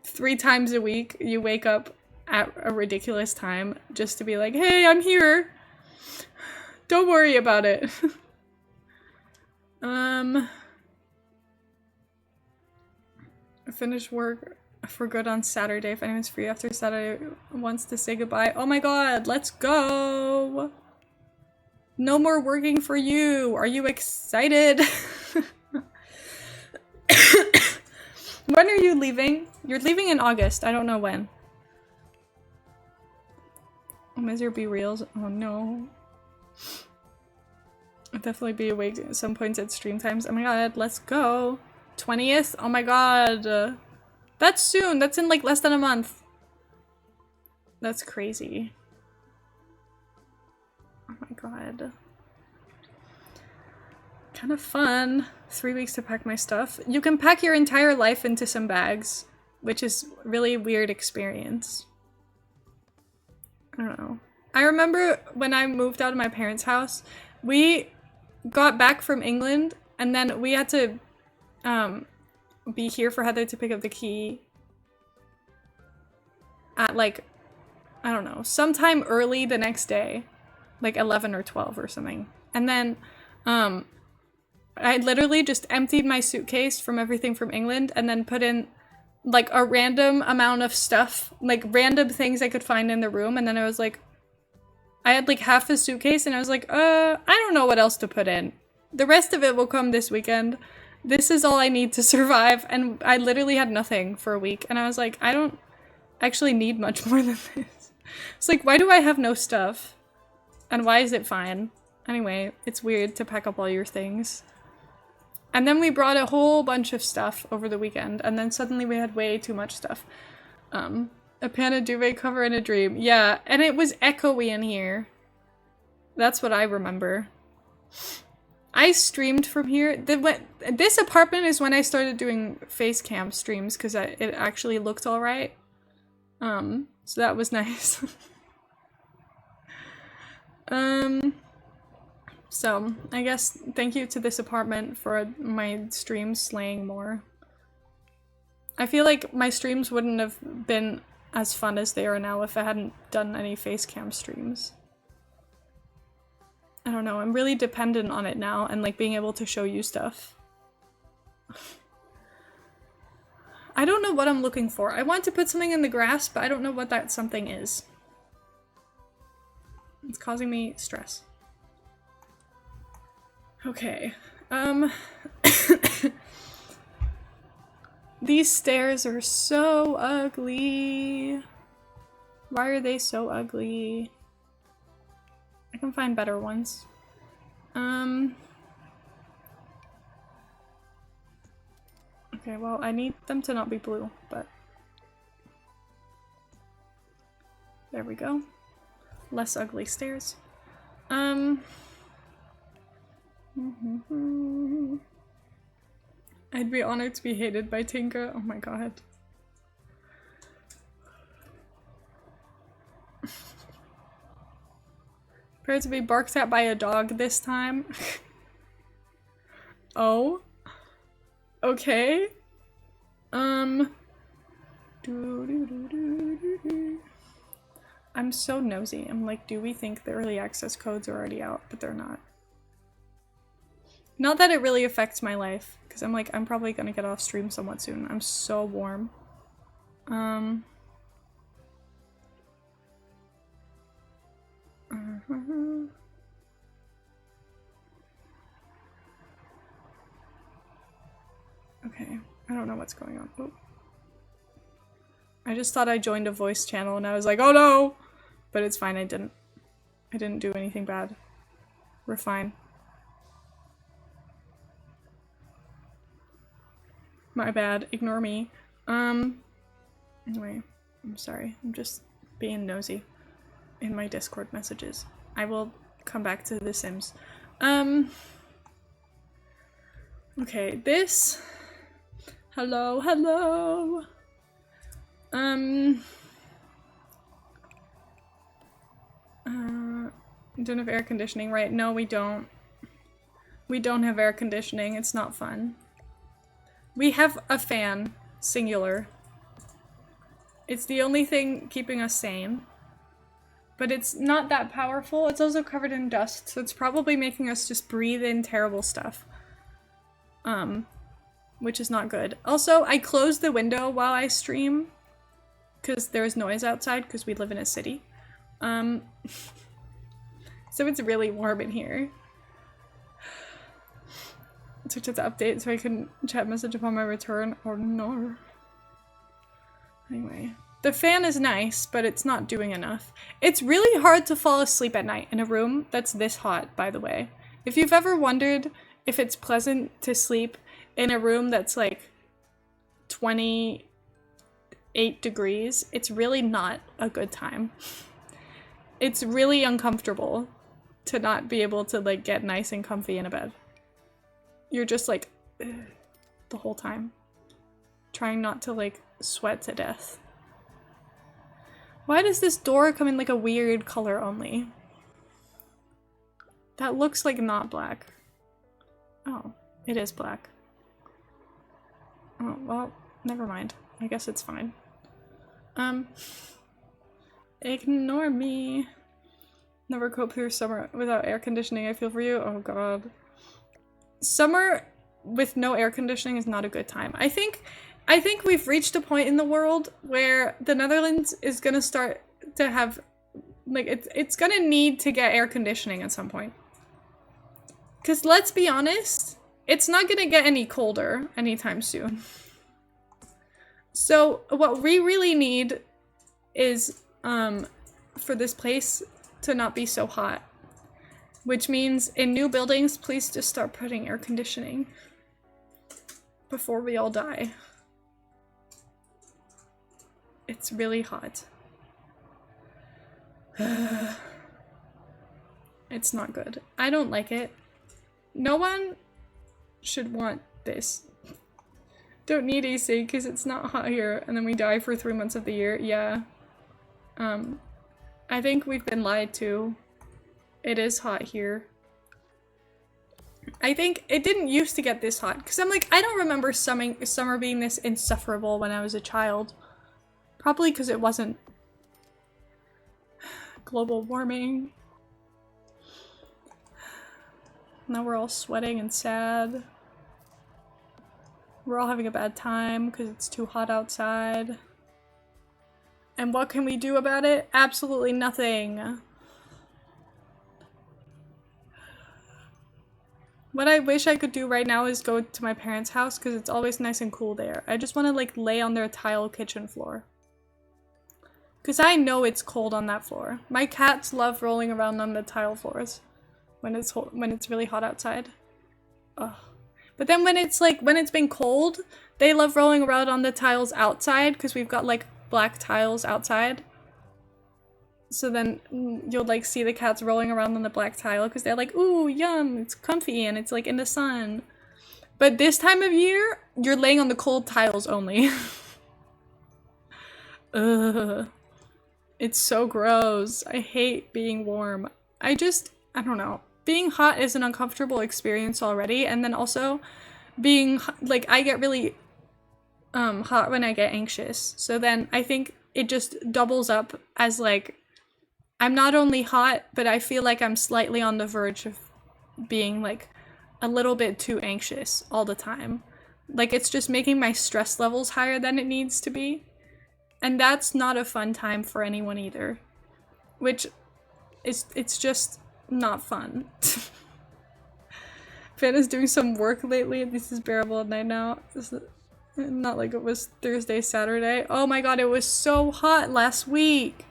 3 times a week, you wake up at a ridiculous time just to be like, hey, I'm here. Don't worry about it. I finished work for good on Saturday. If anyone's free after Saturday wants to say goodbye. Oh my god, let's go! No more working for you! Are you excited? When are you leaving? You're leaving in August. I don't know when. Misery be reals. Oh no. I'll definitely be awake at some points at stream times. Oh my god, let's go. 20th? Oh my god. That's soon. That's in like less than a month. That's crazy. Oh my god. Kind of fun. 3 weeks to pack my stuff. You can pack your entire life into some bags, which is really weird experience. I don't know. I remember when I moved out of my parents' house, we got back from England and then we had to be here for Heather to pick up the key at like, I don't know, sometime early the next day, like 11 or 12 or something. And then I literally just emptied my suitcase from everything from England and then put in like a random amount of stuff, like random things I could find in the room. And then I was like, I had like half a suitcase and I was like, I don't know what else to put in. The rest of it will come this weekend. This is all I need to survive. And I literally had nothing for a week. And I was like, I don't actually need much more than this. It's like, why do I have no stuff? And why is it fine? Anyway, it's weird to pack up all your things. And then we brought a whole bunch of stuff over the weekend, and then suddenly we had way too much stuff. A panda duvet cover in a dream. Yeah, and it was echoey in here. That's what I remember. I streamed from here. This apartment is when I started doing face cam streams, because it actually looked alright. So that was nice. So, I guess thank you to this apartment for my streams slaying more. I feel like my streams wouldn't have been as fun as they are now if I hadn't done any face cam streams. I don't know, I'm really dependent on it now and like being able to show you stuff. I don't know what I'm looking for. I want to put something in the grass, but I don't know what that something is. It's causing me stress. Okay, these stairs are so ugly. Why are they so ugly? I can find better ones. Okay, well, I need them to not be blue, but... There we go. Less ugly stairs. I'd be honored to be hated by Tinka. Oh my god. Prepared to be barked at by a dog this time. Oh. Okay. I'm so nosy. I'm like, do we think the early access codes are already out? But they're not. Not that it really affects my life, because I'm like, I'm probably gonna get off stream somewhat soon. I'm so warm. Okay, I don't know what's going on. Oh. I just thought I joined a voice channel and I was like, oh no! But it's fine, I didn't. I didn't do anything bad. We're fine. My bad, ignore me. Anyway, I'm sorry. I'm just being nosy in my Discord messages. I will come back to The Sims. Okay, this... Hello, hello! Don't have air conditioning, right? No, we don't. We don't have air conditioning. It's not fun. We have a fan, singular. It's the only thing keeping us sane. But it's not that powerful. It's also covered in dust, so it's probably making us just breathe in terrible stuff. Which is not good. Also, I closed the window while I stream because there's noise outside because we live in a city. So it's really warm in here. Switch it to update so I can chat message upon my return. Oh no. Anyway. The fan is nice, but it's not doing enough. It's really hard to fall asleep at night in a room that's this hot, by the way. If you've ever wondered if it's pleasant to sleep in a room that's like 28 degrees, it's really not a good time. It's really uncomfortable to not be able to like get nice and comfy in a bed. You're just like the whole time, trying not to like sweat to death. Why does this door come in like a weird color only? That looks like not black. Oh, it is black. Oh, well, never mind. I guess it's fine. Ignore me. Never cope through summer without air conditioning. I feel for you. Oh god. Summer with no air conditioning is not a good time. I think we've reached a point in the world where the Netherlands is gonna start to have, like, it's gonna need to get air conditioning at some point. Because let's be honest, it's not gonna get any colder anytime soon. So what we really need is for this place to not be so hot. Which means in new buildings, please just start putting air conditioning before we all die. It's really hot. It's not good. I don't like it. No one should want this. Don't need AC because it's not hot here and then we die for 3 months of the year. Yeah. I think we've been lied to. It is hot here. I think it didn't used to get this hot because I'm like, I don't remember summer being this insufferable when I was a child. Probably because it wasn't global warming. Now we're all sweating and sad. We're all having a bad time because it's too hot outside. And what can we do about it? Absolutely nothing. What I wish I could do right now is go to my parents' house because it's always nice and cool there. I just want to like lay on their tile kitchen floor. Because I know it's cold on that floor. My cats love rolling around on the tile floors when it's really hot outside. Ugh. But then when it's been cold, they love rolling around on the tiles outside because we've got like black tiles outside. So then you'll like see the cats rolling around on the black tile because they're like, ooh, yum, it's comfy and it's like in the sun. But this time of year, you're laying on the cold tiles only. Ugh. It's so gross. I hate being warm. I don't know. Being hot is an uncomfortable experience already, and then also being like, I get really hot when I get anxious. So then I think it just doubles up as like, I'm not only hot, but I feel like I'm slightly on the verge of being like a little bit too anxious all the time. Like it's just making my stress levels higher than it needs to be. And that's not a fun time for anyone either. Which it's just not fun. Vanna's doing some work lately. This is bearable at night now. Not like it was Thursday, Saturday. Oh my god, it was so hot last week.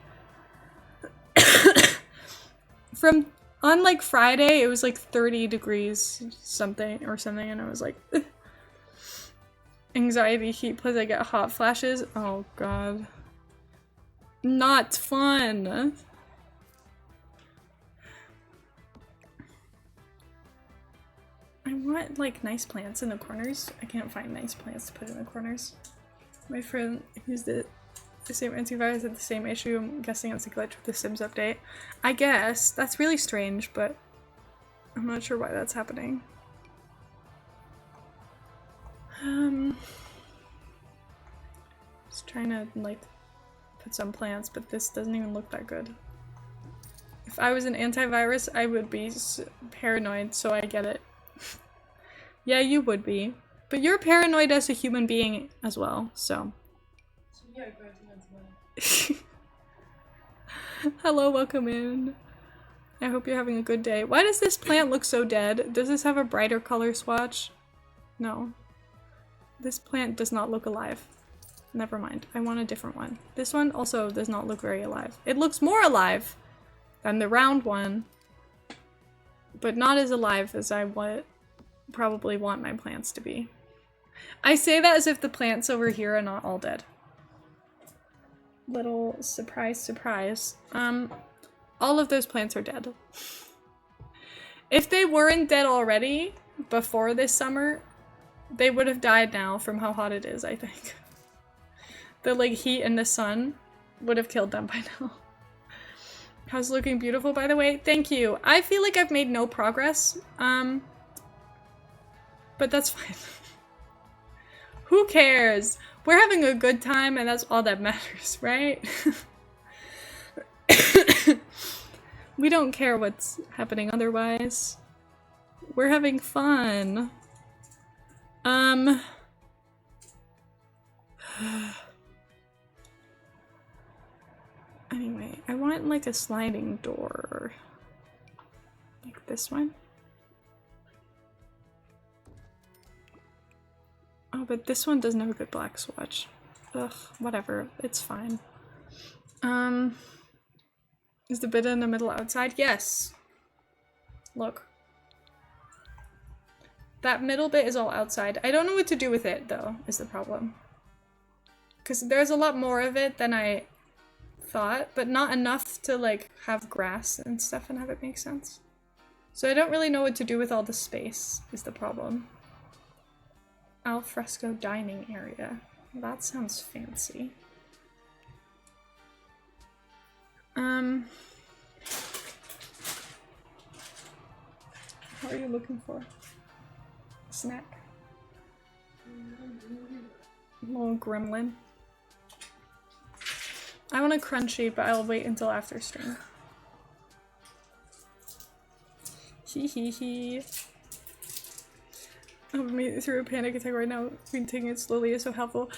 On like Friday, it was like 30 degrees something, and I was like, ugh. Anxiety, heat, plus I get hot flashes. Oh god. Not fun. I want like nice plants in the corners. I can't find nice plants to put in the corners. My friend used the same antivirus had the same issue. I'm guessing it's a glitch with the Sims update. I guess. That's really strange, but I'm not sure why that's happening. Just trying to like put some plants, but this doesn't even look that good. If I was an antivirus, I would be paranoid, so I get it. Yeah, you would be. But you're paranoid as a human being as well, so. Yeah, go to Hello, welcome in. I hope you're having a good day. Why does this plant look so dead? Does this have a brighter color swatch? No. This plant does not look alive. Never mind. I want a different one. This one also does not look very alive. It looks more alive than the round one, but not as alive as I probably want my plants to be. I say that as if the plants over here are not all dead. Little surprise, surprise. All of those plants are dead. If they weren't dead already before this summer, they would have died now from how hot it is, I think. The like heat and the sun would have killed them by now. How's looking beautiful, by the way? Thank you. I feel like I've made no progress. But that's fine. Who cares? We're having a good time and that's all that matters, right? We don't care what's happening otherwise. We're having fun. Anyway, I want like a sliding door. Like this one. Oh, but this one doesn't have a good black swatch. Ugh, whatever. It's fine. Is the bit in the middle outside? Yes. Look. That middle bit is all outside. I don't know what to do with it, though, is the problem. Because there's a lot more of it than I thought, but not enough to, like, have grass and stuff and have it make sense. So I don't really know what to do with all the space, is the problem. Al fresco dining area. That sounds fancy. What are you looking for? Snack. Little gremlin. I want a crunchy, but I'll wait until after stream. Hee hee hee. I'm through a panic attack right now. Being taking it slowly is so helpful.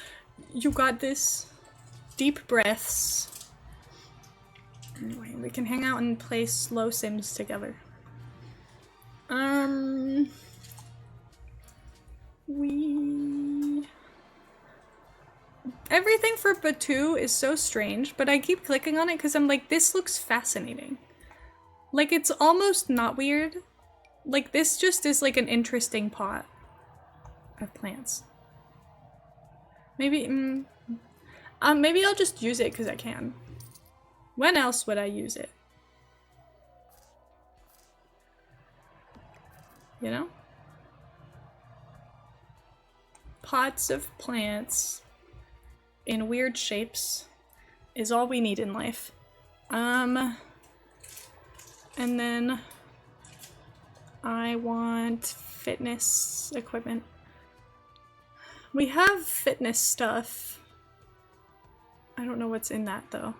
You got this. Deep breaths. Anyway, we can hang out and play slow sims together. Everything for Batu is so strange, but I keep clicking on it because I'm like, this looks fascinating. Like, it's almost not weird. Like, this just is like an interesting pot of plants. Maybe, maybe I'll just use it because I can. When else would I use it? You know? Pots of plants in weird shapes is all we need in life. And then I want fitness equipment. We have fitness stuff. I don't know what's in that though.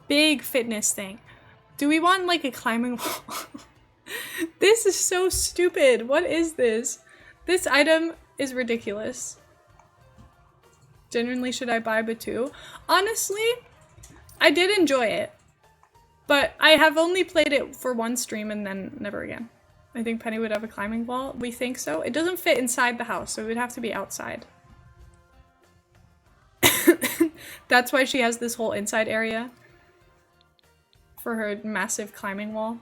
Big fitness thing. Do we want like a climbing wall? This is so stupid. What is this? This item is ridiculous. Genuinely, should I buy Batu? Honestly, I did enjoy it. But I have only played it for one stream and then never again. I think Penny would have a climbing wall. We think so. It doesn't fit inside the house, so it would have to be outside. That's why she has this whole inside area for her massive climbing wall.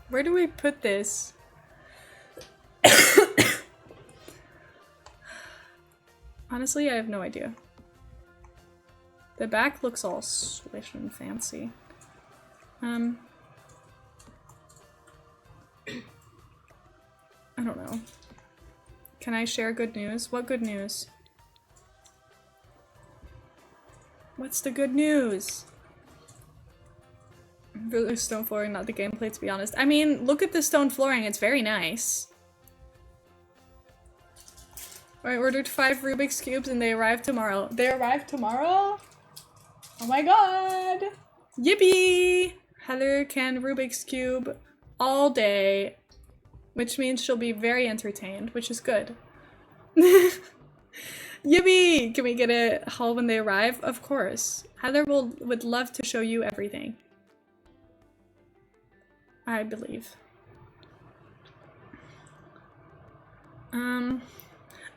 Where do we put this? Honestly, I have no idea. The back looks all swish and fancy. I don't know. Can I share good news? What good news? What's the good news? The stone flooring, not the gameplay, to be honest. I mean, look at the stone flooring, it's very nice. I ordered 5 Rubik's Cubes and they arrive tomorrow. They arrive tomorrow? Oh my god! Yippee! Heather can Rubik's Cube all day, which means she'll be very entertained, which is good. Yippee! Can we get a haul when they arrive? Of course. Heather would love to show you everything. I believe.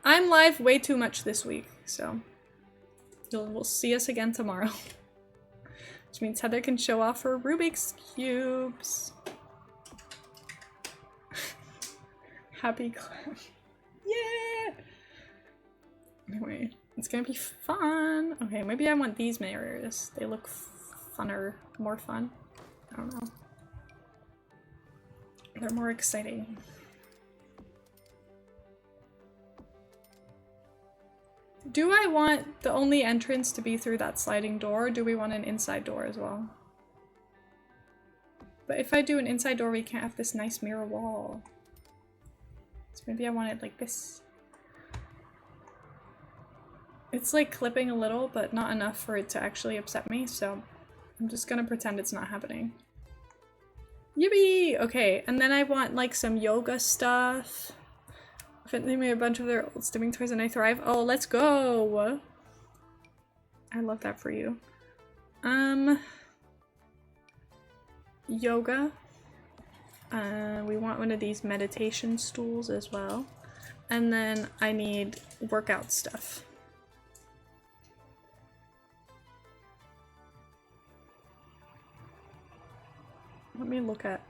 I'm live way too much this week, so we'll see us again tomorrow. Which means Heather can show off her Rubik's Cubes. Happy clap. Yeah! Anyway, it's gonna be fun. Okay, maybe I want these mirrors. They look funner, more fun. I don't know. They're more exciting. Do I want the only entrance to be through that sliding door, or do we want an inside door as well? But if I do an inside door, we can't have this nice mirror wall. So maybe I want it like this. It's like clipping a little, but not enough for it to actually upset me, so I'm just gonna pretend it's not happening. Yippee! Okay, and then I want like some yoga stuff. They made a bunch of their old stimming toys and I thrive. Oh, let's go! I love that for you. Yoga. We want one of these meditation stools as well. And then I need workout stuff. Let me look at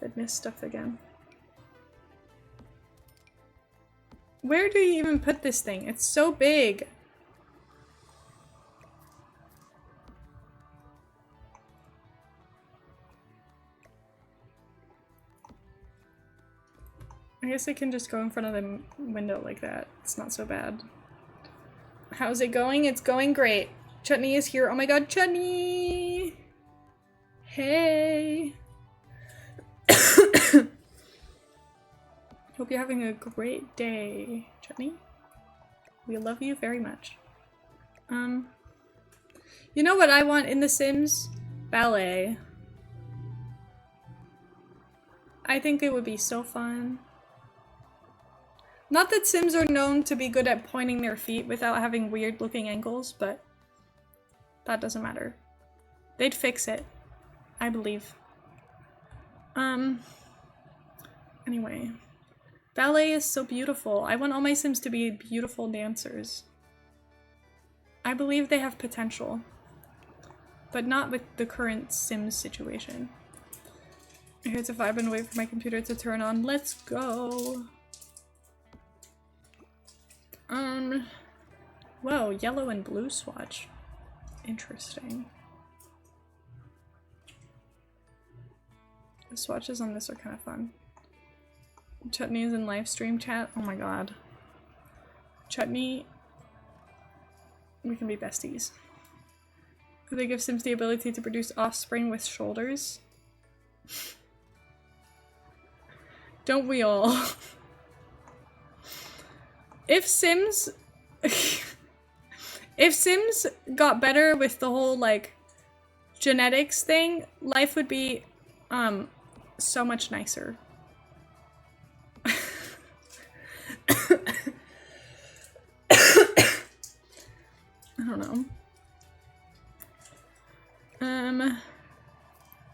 fitness stuff again. Where do you even put this thing? It's so big. I guess I can just go in front of the window like that. It's not so bad. How's it going? It's going great. Chutney is here. Oh my god, Chutney! Hey! Hope you're having a great day, Chutney. We love you very much. You know what I want in The Sims? Ballet. I think it would be so fun. Not that Sims are known to be good at pointing their feet without having weird looking ankles, but that doesn't matter. They'd fix it. I believe. Anyway. Ballet is so beautiful. I want all my Sims to be beautiful dancers. I believe they have potential. But not with the current Sims situation. Here's a vibe and wait for my computer to turn on. Let's go! Whoa, yellow and blue swatch. Interesting. The swatches on this are kind of fun. Chutney is in live stream chat. Oh my god. Chutney. We can be besties. Could they give Sims the ability to produce offspring with shoulders? Don't we all? If Sims... if Sims got better with the whole, like, genetics thing, life would be, so much nicer. I don't know.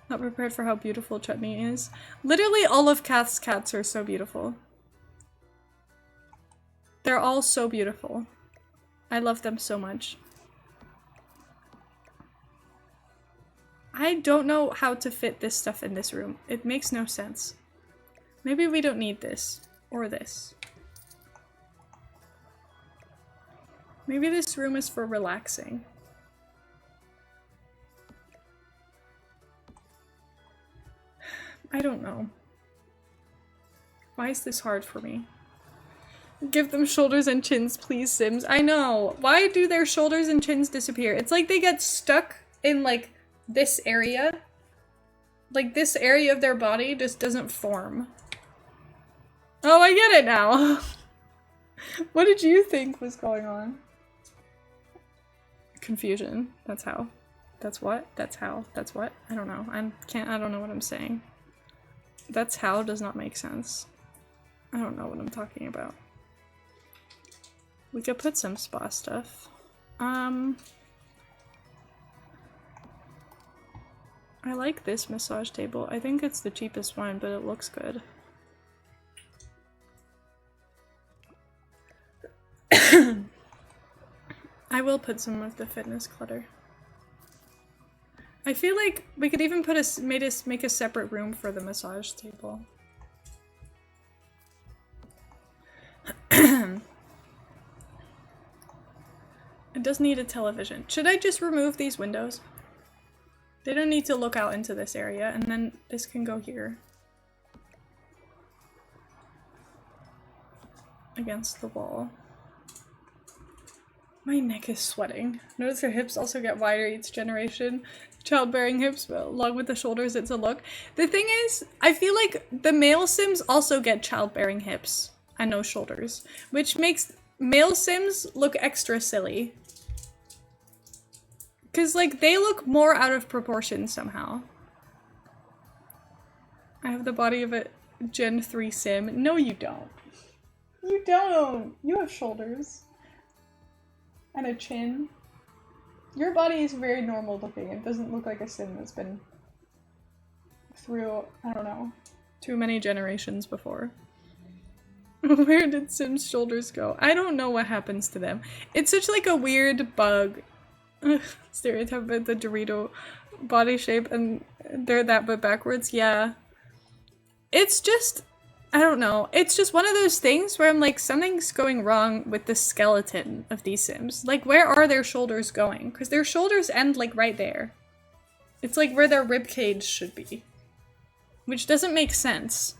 Not prepared for how beautiful Chutney is. Literally all of Kath's cats are so beautiful. They're all so beautiful. I love them so much. I don't know how to fit this stuff in this room. It makes no sense. Maybe we don't need this. Or this. Maybe this room is for relaxing. I don't know. Why is this hard for me? Give them shoulders and chins, please, Sims. I know. Why do their shoulders and chins disappear? It's like they get stuck in, like, this area. Like, this area of their body just doesn't form. Oh, I get it now. What did you think was going on? Confusion. That's how. That's what? That's how. That's what? I don't know. I don't know what I'm saying. That's how does not make sense. I don't know what I'm talking about. We could put some spa stuff. I like this massage table. I think it's the cheapest one, but it looks good. I will put some of the fitness clutter. I feel like we could even put make a separate room for the massage table. It does need a television. Should I just remove these windows? They don't need to look out into this area, and then this can go here. Against the wall. My neck is sweating. Notice her hips also get wider each generation. Childbearing hips, along with the shoulders, it's a look. The thing is, I feel like the male Sims also get childbearing hips and no shoulders, which makes male Sims look extra silly. Because, like, they look more out of proportion somehow. I have the body of a Gen 3 Sim. No, you don't. You don't! You have shoulders. And a chin. Your body is very normal looking. It doesn't look like a Sim that's been through, I don't know, too many generations before. Where did Sim's shoulders go? I don't know what happens to them. It's such like a weird bug. Stereotype about the Dorito body shape and they're that but backwards. Yeah. It's just, I don't know. It's just one of those things where I'm like, something's going wrong with the skeleton of these Sims. Like, where are their shoulders going? Because their shoulders end like right there. It's like where their rib cage should be. Which doesn't make sense.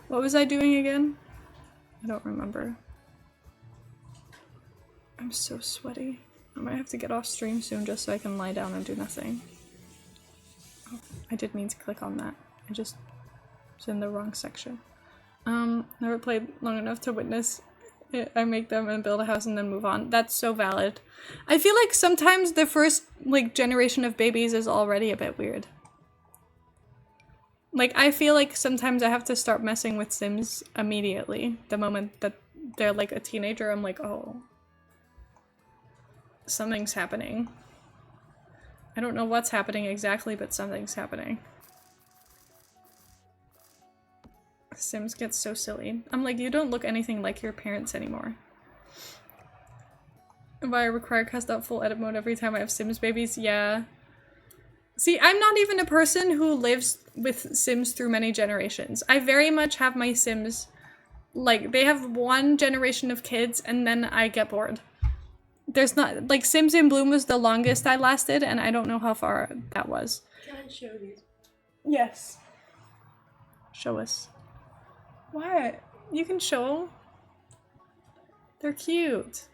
What was I doing again? I don't remember. I'm so sweaty. I might have to get off stream soon just so I can lie down and do nothing. Oh, I did mean to click on that. I just was in the wrong section. Never played long enough to witness it. I make them and build a house and then move on. That's so valid. I feel like sometimes the first, like, generation of babies is already a bit weird. Like, I feel like sometimes I have to start messing with Sims immediately. The moment that they're, like, a teenager, I'm like, oh. Something's happening. I don't know what's happening exactly, but something's happening. Sims get so silly. I'm like, you don't look anything like your parents anymore. Why I require cast out full edit mode every time I have Sims babies? Yeah. See, I'm not even a person who lives with Sims through many generations. I very much have my Sims, like, they have one generation of kids and then I get bored. There's not, like, Sims in Bloom was the longest I lasted and I don't know how far that was. Can I show these? Yes. Show us. What? You can show? They're cute.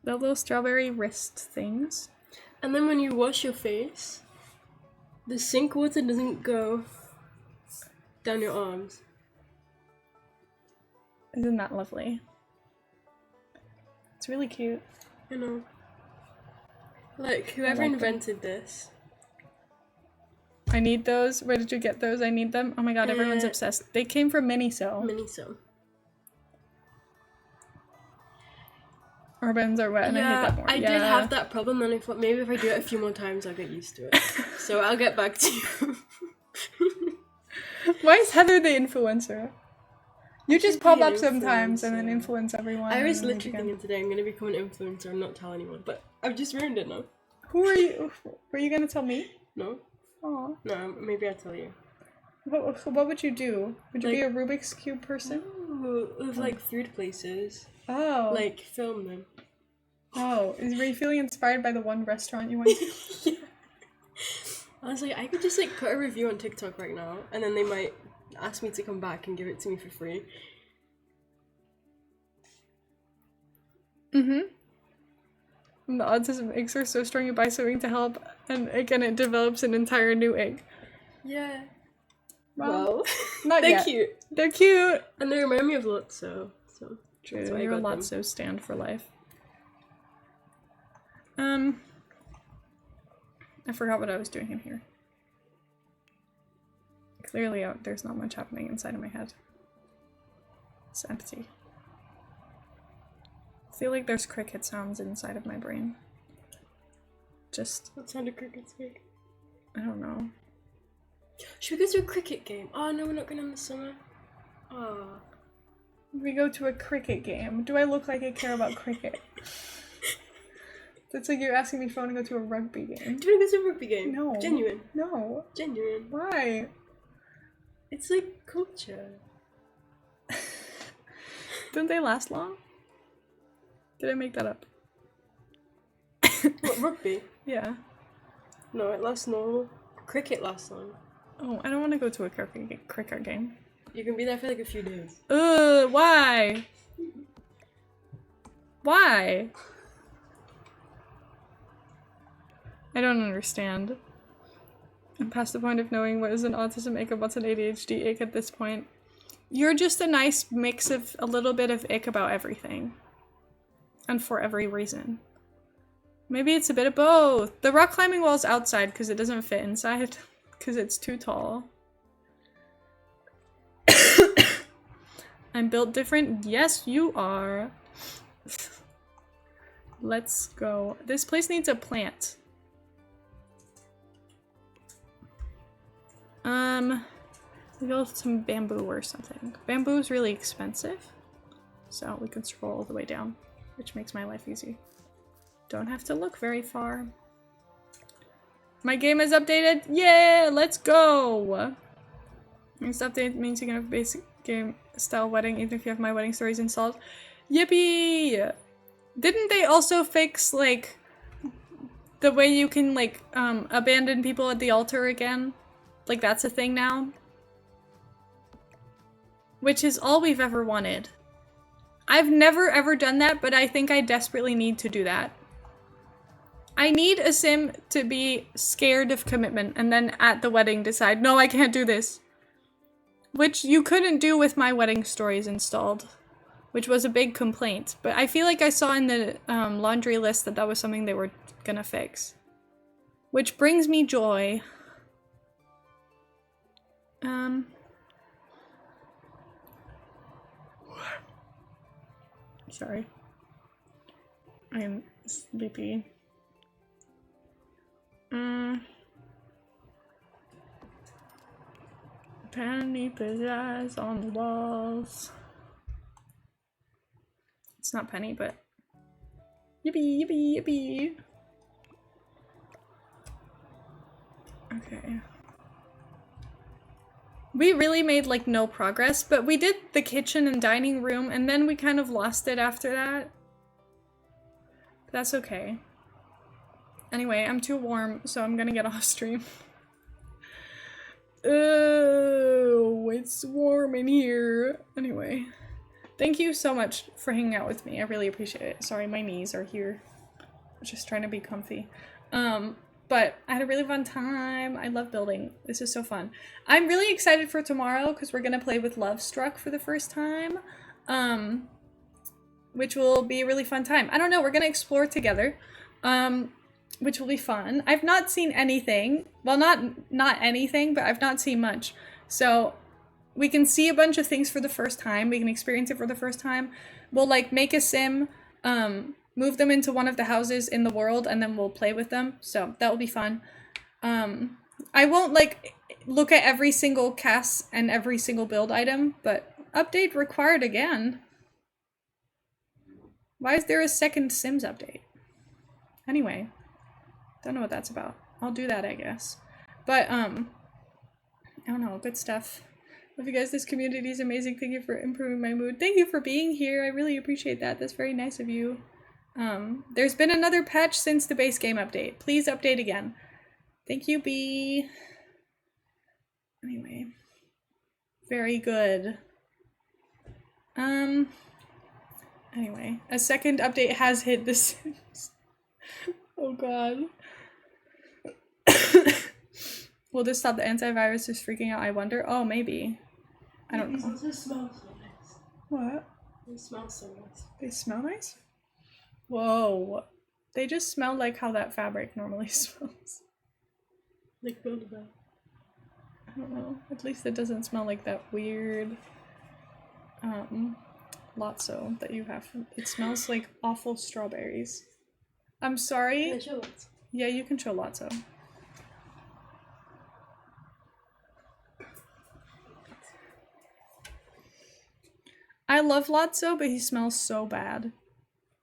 The little strawberry wrist things. And then when you wash your face, the sink water doesn't go down your arms. Isn't that lovely? It's really cute. You know. Like, whoever invented this. I need those. Where did you get those? I need them. Oh my god, everyone's obsessed. They came from Miniso. Miniso. Urbans are wet and I hate that more. I did have that problem and I thought maybe if I do it a few more times I'll get used to it. So I'll get back to you. Why is Heather the influencer? You just pop up sometimes and then influence everyone. I was literally thinking today I'm gonna become an influencer and not tell anyone, but I've just ruined it now. Who are you? Were you gonna tell me? No. Aw. No, maybe I'll tell you. What would you do? Would you be a Rubik's Cube person? No, of like food places. Oh. Like film them. Oh, were you feeling inspired by the one restaurant you went to? Yeah. I was like, I could just like put a review on TikTok right now and then they might ask me to come back and give it to me for free. And the autism eggs are so strong you buy something to help, and again it develops an entire new egg. Yeah. Well, Well, not they're yet. cute. They're cute. And they remind me of Lotso. So True, that's why you're I a got them. Lotso stand for life. I forgot what I was doing in here. Clearly, there's not much happening inside of my head. It's empty. I feel like there's cricket sounds inside of my brain. Just, What sound do crickets make? I don't know. Should we go to a cricket game? Oh no, we're not going in the summer. Oh. We go to a cricket game. Do I look like I care about cricket? That's like you're asking me if I want to go to a rugby game. Do you want to go to a rugby game? No. Genuine. No. Genuine. Why? It's like culture. Don't they last long? Did I make that up? What, rugby? Yeah. No, it lasts normal. Cricket lasts long. Oh, I don't want to go to a cricket game. You can be there for like a few days. Why? Why? I don't understand. I'm past the point of knowing what is an autism ick and what's an ADHD ick at this point. You're just a nice mix of a little bit of ick about everything. And for every reason. Maybe it's a bit of both. The rock climbing wall's outside because it doesn't fit inside. Because it's too tall. I'm built different? Yes, you are. Let's go. This place needs a plant. We go with some bamboo or something. Bamboo is really expensive. So we can scroll all the way down, which makes my life easy. Don't have to look very far. My game is updated. Yeah, let's go. This update means you can have basic game style wedding even if you have My Wedding Stories installed. Yippee! Didn't they also fix like the way you can like abandon people at the altar again? Like that's a thing now? Which is all we've ever wanted. I've never ever done that, but I think I desperately need to do that. I need a sim to be scared of commitment and then at the wedding decide, no, I can't do this. Which you couldn't do with My Wedding Stories installed, which was a big complaint. But I feel like I saw in the laundry list that that was something they were gonna fix. Which brings me joy. Sorry. I'm sleepy. Penny pizzazz on the walls. It's not Penny, but yippee, yippee, yippee. Okay. We really made like no progress, but we did the kitchen and dining room and then we kind of lost it after that. That's okay. Anyway, I'm too warm, so I'm gonna get off stream. Oh, it's warm in here. Anyway, thank you so much for hanging out with me. I really appreciate it. Sorry, my knees are here. I'm just trying to be comfy. But I had a really fun time. I love building. This is so fun. I'm really excited for tomorrow because we're gonna play with Love Struck for the first time. Which will be a really fun time. I don't know, we're gonna explore together. Which will be fun. I've not seen anything. Well, not anything, but I've not seen much. So we can see a bunch of things for the first time. We can experience it for the first time. We'll like make a sim, move them into one of the houses in the world, and then we'll play with them. So that will be fun. I won't like look at every single cast and every single build item, but update required again. Why is there a second Sims update? Anyway. Don't know what that's about. I'll do that, I guess. But, I don't know, good stuff. Love you guys. This community is amazing. Thank you for improving my mood. Thank you for being here. I really appreciate that. That's very nice of you. There's been another patch since the base game update. Please update again. Thank you, B. Anyway. Very good. Anyway, a second update has hit The Sims. Oh god. Will this stop the antivirus just freaking out? I wonder. Oh, maybe. I don't know. These also smell so nice. What? They smell so nice. They smell nice? Whoa. They just smell like how that fabric normally smells. Like Build-A-Bear. I don't know. At least it doesn't smell like that weird Lotso that you have. It smells like awful strawberries. I'm sorry. Can I show it? Yeah, you can show Lotso. I love Lotso, but he smells so bad.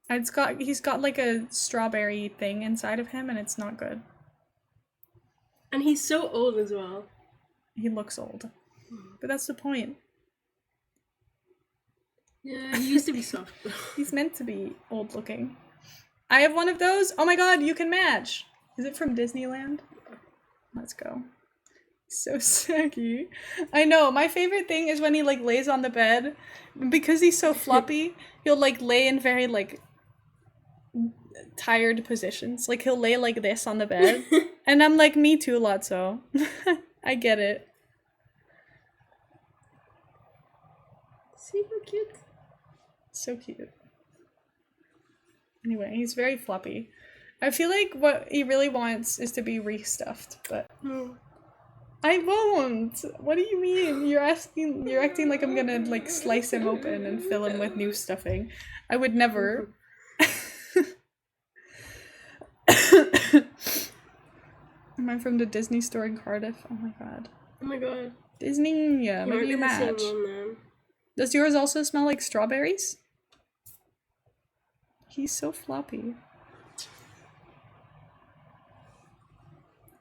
He's got like a strawberry thing inside of him and it's not good. And he's so old as well. He looks old. But that's the point. Yeah, he used to be soft. He's meant to be old looking. I have one of those. Oh my god, you can match. Is it from Disneyland? Let's go. So saggy. I know, my favorite thing is when he like lays on the bed. Because he's so floppy, he'll like lay in very like tired positions. Like he'll lay like this on the bed. And I'm like, me too, Lotso. I get it. See how cute? So cute. Anyway, he's very floppy. I feel like what he really wants is to be restuffed, but No. I won't. What do you mean? You're acting like I'm gonna like slice him open and fill him with new stuffing. I would never. Am I from the Disney store in Cardiff? Oh my god. Oh my god. Disney, yeah, maybe you match. Does yours also smell like strawberries? He's so floppy.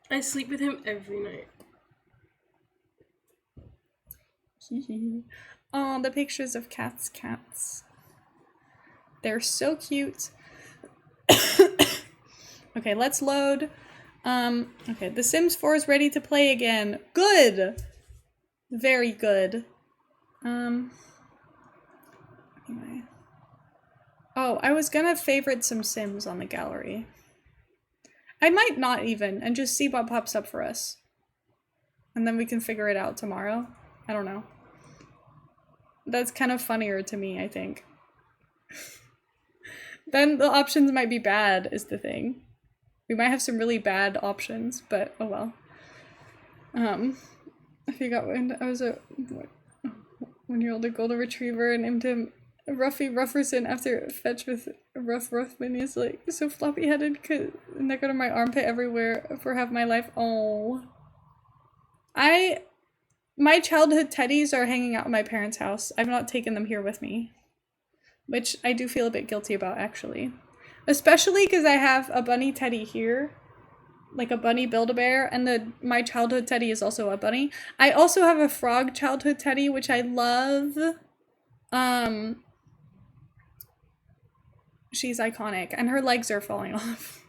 I sleep with him every night. Oh, the pictures of cats. They're so cute. Okay, let's load. Okay, The Sims 4 is ready to play again. Good! Very good. Anyway. Oh, I was gonna favorite some Sims on the gallery. I might not even, and just see what pops up for us. And then we can figure it out tomorrow. I don't know. That's kind of funnier to me, I think. Then the options might be bad, is the thing. We might have some really bad options, but oh well. I forgot when I was a 1-year-old golden retriever and named him Ruffy Rufferson after fetch with Ruffman. He's like so floppy headed, cause and they go to my armpit everywhere for half my life. Oh, my childhood teddies are hanging out at my parents' house. I've not taken them here with me, which I do feel a bit guilty about actually, especially because I have a bunny teddy here, like a bunny Build-A-Bear, and my childhood teddy is also a bunny. I also have a frog childhood teddy, which I love. She's iconic, and her legs are falling off,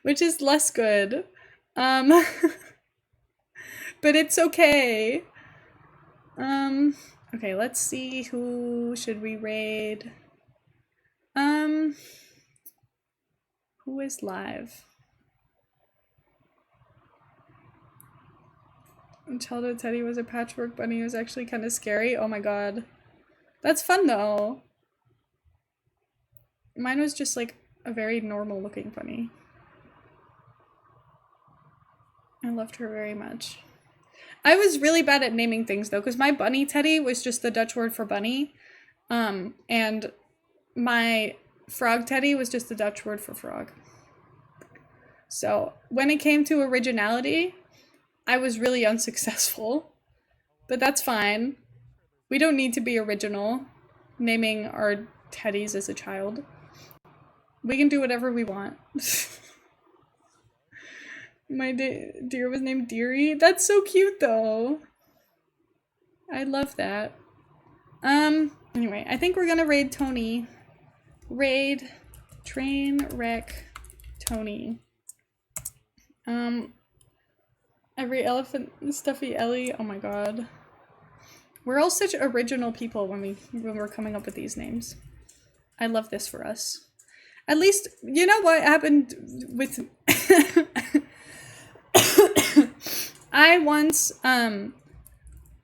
which is less good. But it's okay. Okay, let's see, who should we raid? Who is live? Childhood teddy was a patchwork bunny. It was actually kind of scary. Oh my god. That's fun though. Mine was just like a very normal looking bunny. I loved her very much. I was really bad at naming things though, because my bunny teddy was just the Dutch word for bunny. And my frog teddy was just the Dutch word for frog. So when it came to originality, I was really unsuccessful. But that's fine. We don't need to be original naming our teddies as a child. We can do whatever we want. My deer was named Deary. That's so cute though. I love that. Anyway, I think we're gonna raid Tony. Raid train wreck Tony. Every elephant stuffy Ellie. Oh my god. We're all such original people when we're coming up with these names. I love this for us. At least, you know what happened with... I once, I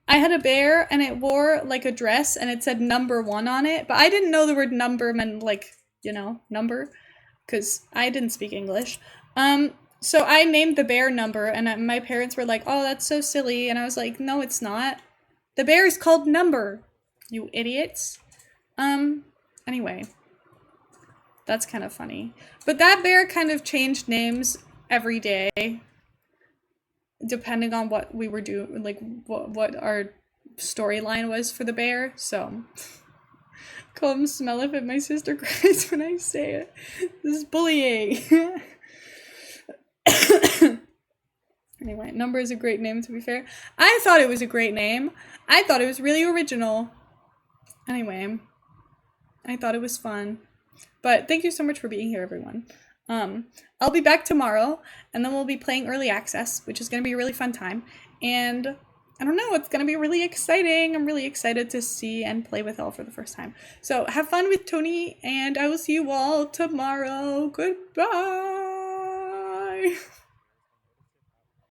had a bear and it wore like a dress and it said number 1 on it, but I didn't know the word number meant like, you know, number, because I didn't speak English. So I named the bear Number, and my parents were like, oh, that's so silly. And I was like, no, it's not. The bear is called Number, you idiots. Anyway, that's kind of funny. But that bear kind of changed names every day, depending on what we were doing, like what our storyline was for the bear. So, come smell it, but my sister cries when I say it. This is bullying. Anyway, Number is a great name, to be fair. I thought it was a great name. I thought it was really original. Anyway, I thought it was fun. But thank you so much for being here, everyone. I'll be back tomorrow, and then we'll be playing Early Access, which is going to be a really fun time. And I don't know, it's going to be really exciting. I'm really excited to see and play with Elle for the first time. So have fun with Tony, and I will see you all tomorrow. Goodbye!